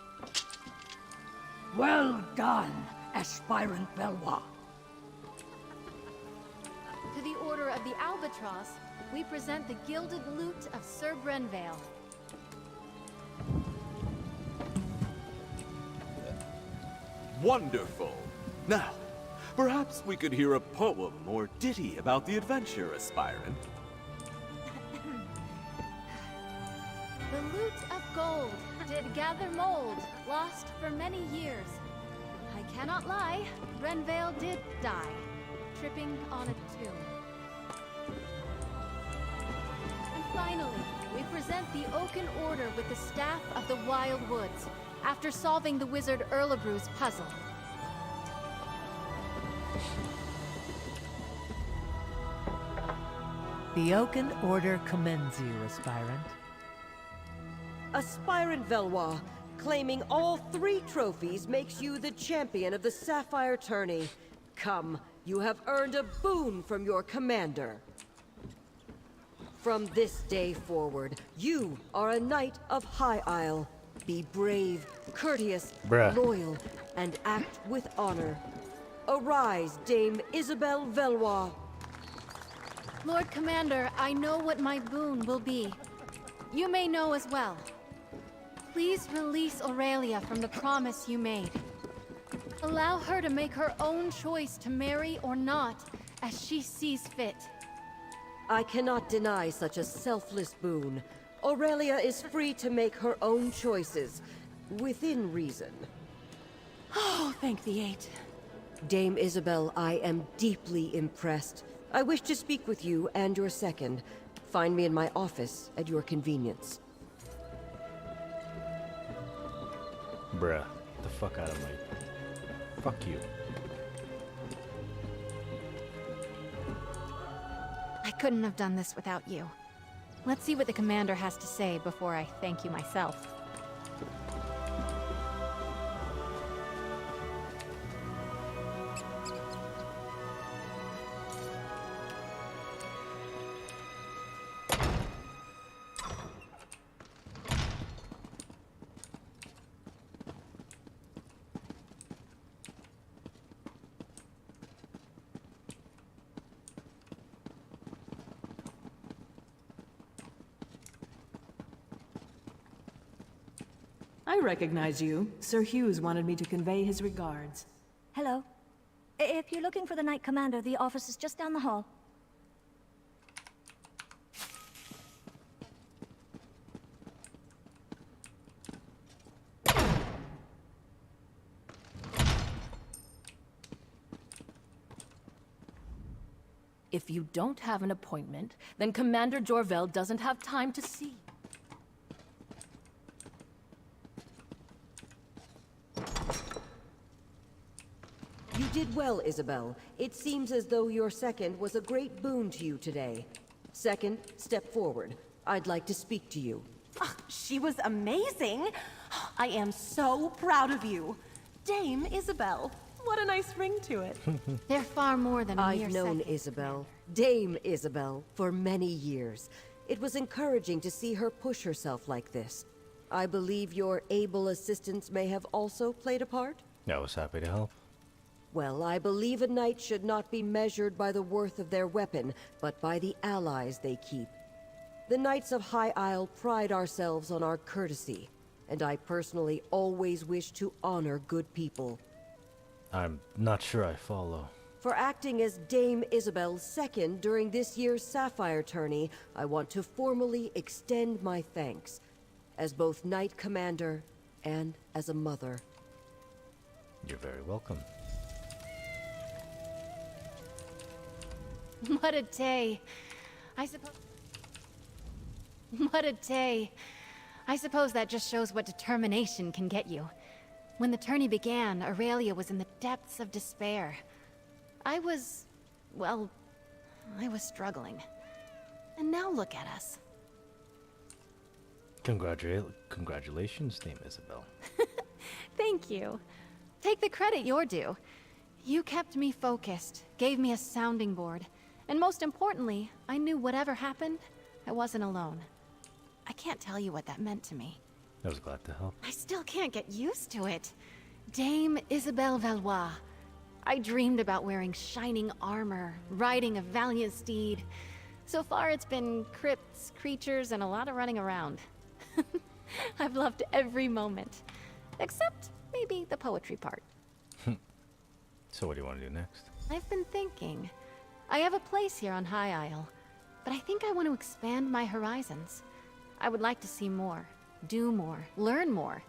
Speaker 6: Well done, aspirant Valois.
Speaker 10: To the Order of the Albatross, we present the gilded lute of Sir Brenvale.
Speaker 21: Wonderful. Now, perhaps we could hear a poem or ditty about the adventure, aspirant.
Speaker 10: The lute of gold did gather mold, lost for many years. I cannot lie, Brenvale did die, tripping on a tomb. And finally, we present the Oaken Order with the Staff of the Wild Woods, after solving the wizard Erlebru's puzzle.
Speaker 23: The Oaken Order commends you, aspirant.
Speaker 11: Aspirant Valois, claiming all 3 trophies makes you the champion of the Sapphire Tourney. Come, you have earned a boon from your commander. From this day forward, you are a knight of High Isle. Be brave, courteous,
Speaker 9: Bruh.
Speaker 11: loyal, and act with honor. Arise, Dame Isabel Valois.
Speaker 10: Lord Commander, I know what my boon will be. You may know as well. Please release Aurelia from the promise you made. Allow her to make her own choice to marry or not, as she sees fit.
Speaker 5: I cannot deny such a selfless boon. Aurelia is free to make her own choices, within reason.
Speaker 20: Oh, thank the eight.
Speaker 5: Dame Isabel, I am deeply impressed. I wish to speak with you and your second. Find me in my office at your convenience.
Speaker 9: Bruh, get the fuck out of my... Fuck you.
Speaker 10: I couldn't have done this without you. Let's see what the commander has to say before I thank you myself.
Speaker 12: I recognize you. Sir Hughes wanted me to convey his regards.
Speaker 18: Hello. If you're looking for the Knight Commander, the office is just down the hall.
Speaker 20: If you don't have an appointment, then Commander Jorvel doesn't have time to see.
Speaker 5: You did well, Isabel. It seems as though your second was a great boon to you today. Second, step forward. I'd like to speak to you.
Speaker 8: She was amazing. I am so proud of you. Dame Isabel. What a nice ring to it.
Speaker 10: They're far more than a mere
Speaker 5: I've known
Speaker 10: second.
Speaker 5: Isabel, Dame Isabel, for many years. It was encouraging to see her push herself like this. I believe your able assistance may have also played a part?
Speaker 9: I was happy to help.
Speaker 5: Well, I believe a knight should not be measured by the worth of their weapon, but by the allies they keep. The Knights of High Isle pride ourselves on our courtesy, and I personally always wish to honor good people.
Speaker 9: I'm not sure I follow.
Speaker 5: For acting as Dame Isabel's second during this year's Sapphire tourney, I want to formally extend my thanks, as both Knight Commander and as a mother.
Speaker 9: You're very welcome.
Speaker 10: What a day. I suppose... What a day. I suppose that just shows what determination can get you. When the tourney began, Aurelia was in the depths of despair. I was struggling. And now look at us.
Speaker 9: Congratulations, Dame Isabel.
Speaker 10: Thank you. Take the credit you're due. You kept me focused, gave me a sounding board, and most importantly, I knew whatever happened, I wasn't alone. I can't tell you what that meant to me.
Speaker 9: I was glad to help.
Speaker 10: I still can't get used to it. Dame Isabelle Valois. I dreamed about wearing shining armor, riding a valiant steed. So far it's been crypts, creatures, and a lot of running around. I've loved every moment. Except maybe the poetry part.
Speaker 9: So what do you want to do next?
Speaker 10: I've been thinking. I have a place here on High Isle, but I think I want to expand my horizons. I would like to see more, do more, learn more.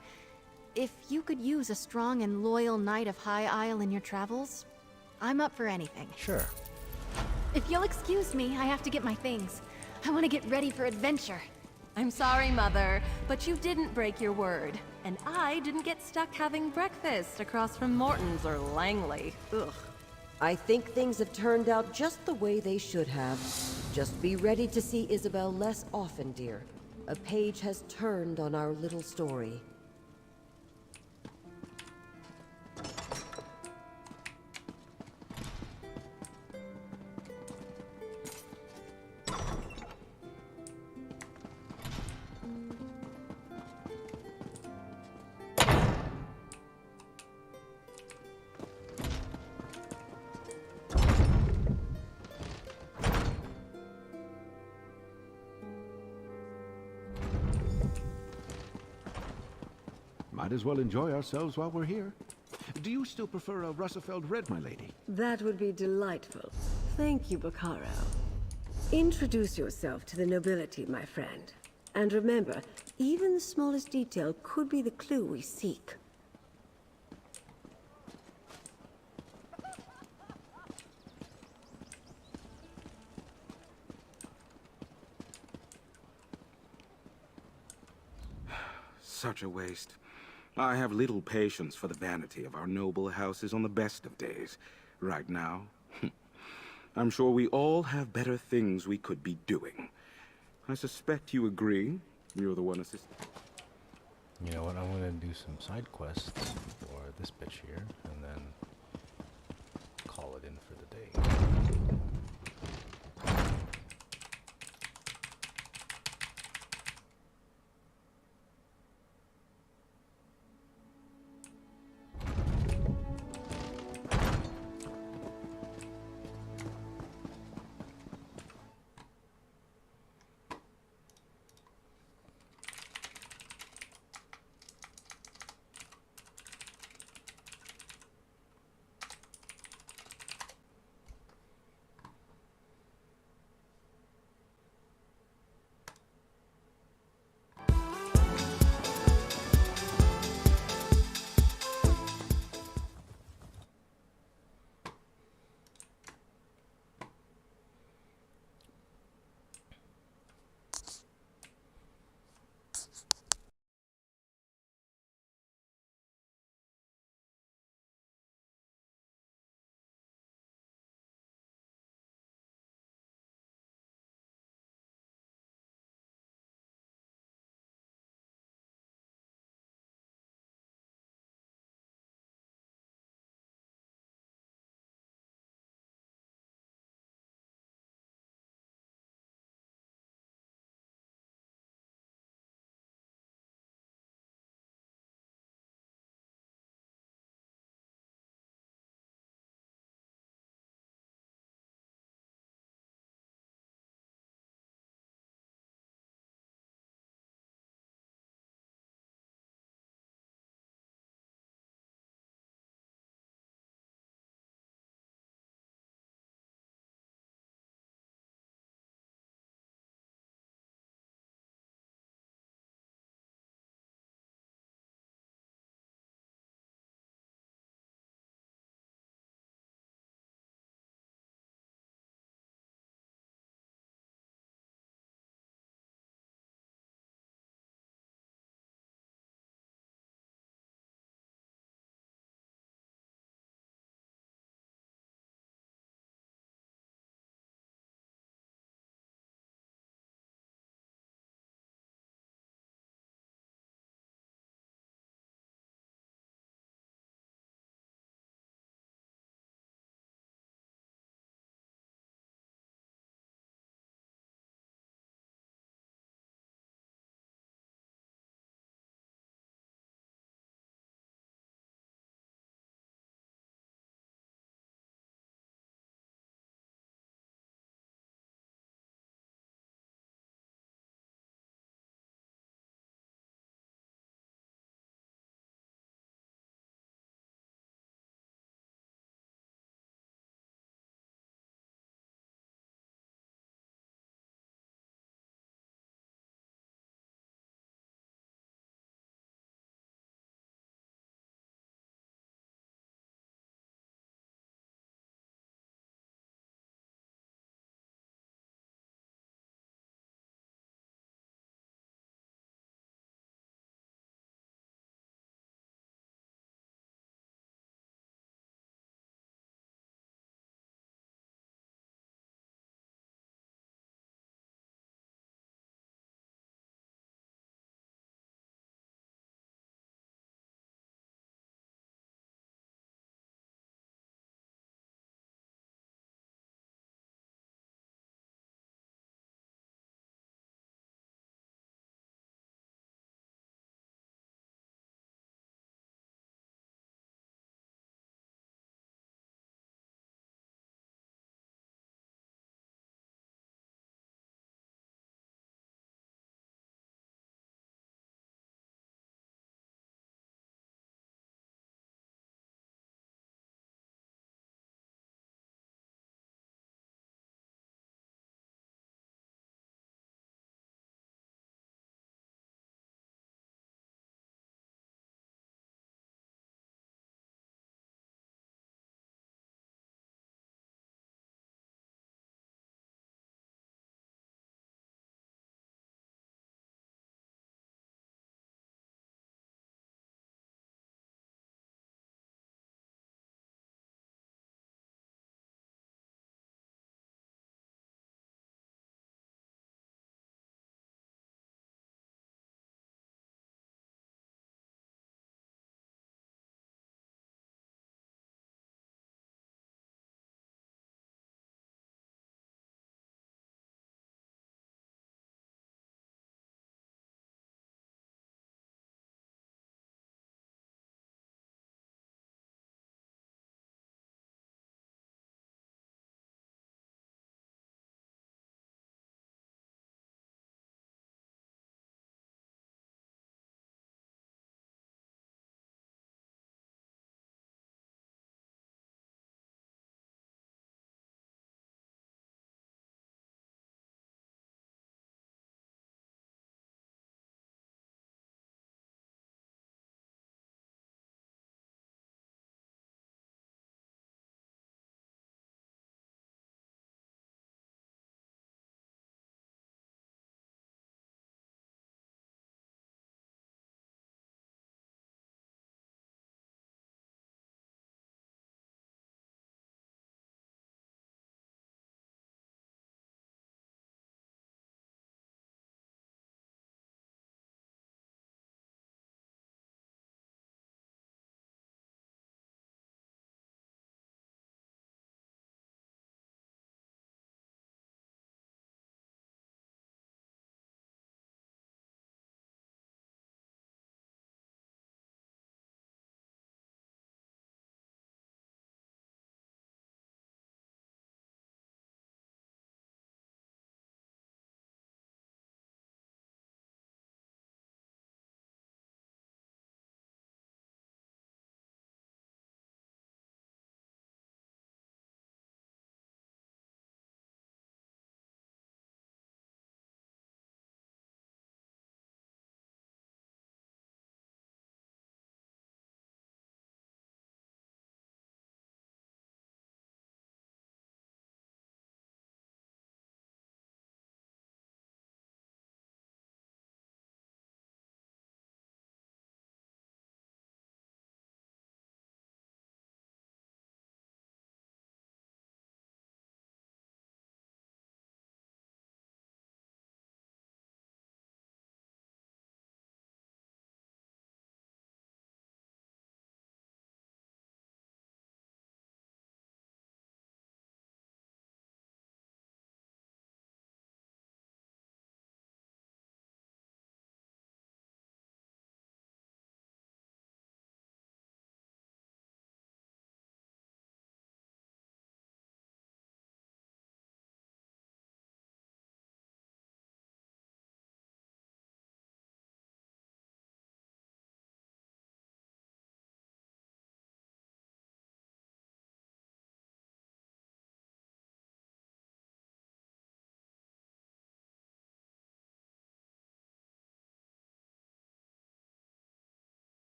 Speaker 10: If you could use a strong and loyal knight of High Isle in your travels, I'm up for anything.
Speaker 9: Sure.
Speaker 10: If you'll excuse me, I have to get my things. I want to get ready for adventure.
Speaker 8: I'm sorry, Mother, but you didn't break your word. And I didn't get stuck having breakfast across from Morton's or Langley. Ugh.
Speaker 5: I think things have turned out just the way they should have. Just be ready to see Isabel less often, dear. A page has turned on our little story.
Speaker 17: Might as well enjoy ourselves while we're here. Do you still prefer a Russefeld Red, my lady?
Speaker 11: That would be delightful. Thank you, Bacaro. Introduce yourself to the nobility, my friend. And remember, even the smallest detail could be the clue we seek.
Speaker 4: Such a waste. I have little patience for the vanity of our noble houses on the best of days. Right now, I'm sure we all have better things we could be doing. I suspect you agree. You're the one assisting.
Speaker 9: You know what? I'm gonna do some side quests for this bitch here, and then call it in for the day.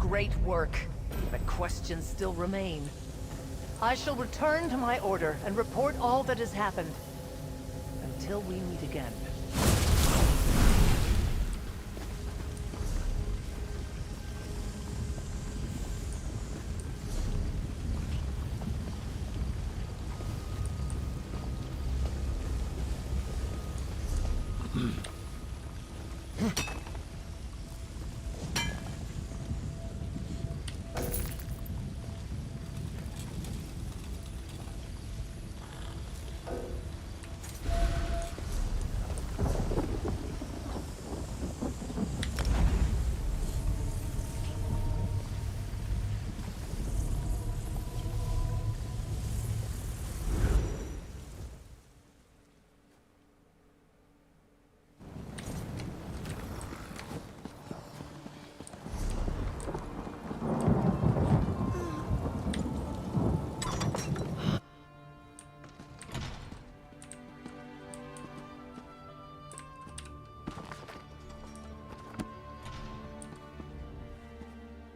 Speaker 15: great work, but questions still remain. I shall return to my order and report all that has happened. Until we meet again.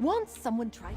Speaker 8: Once someone tried...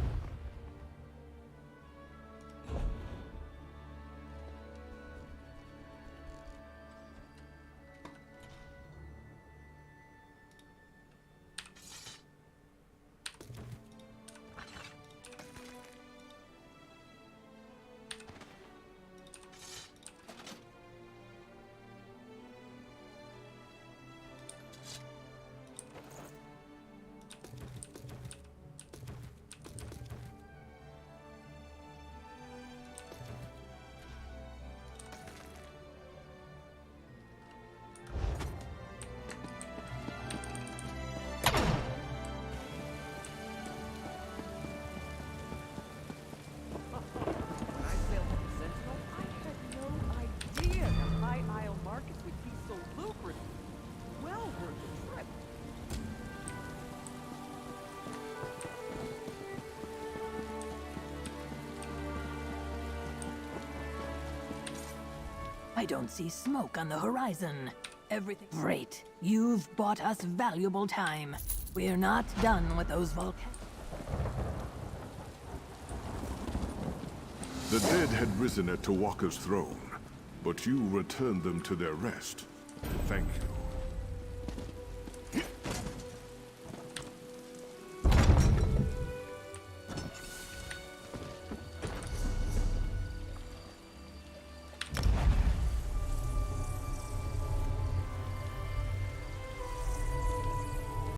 Speaker 6: I don't see smoke on the horizon. Everything... Great. You've bought us valuable time. We're not done with those volcanoes.
Speaker 16: The dead had risen at Tawaka's throne, but you returned them to their rest. Thank you.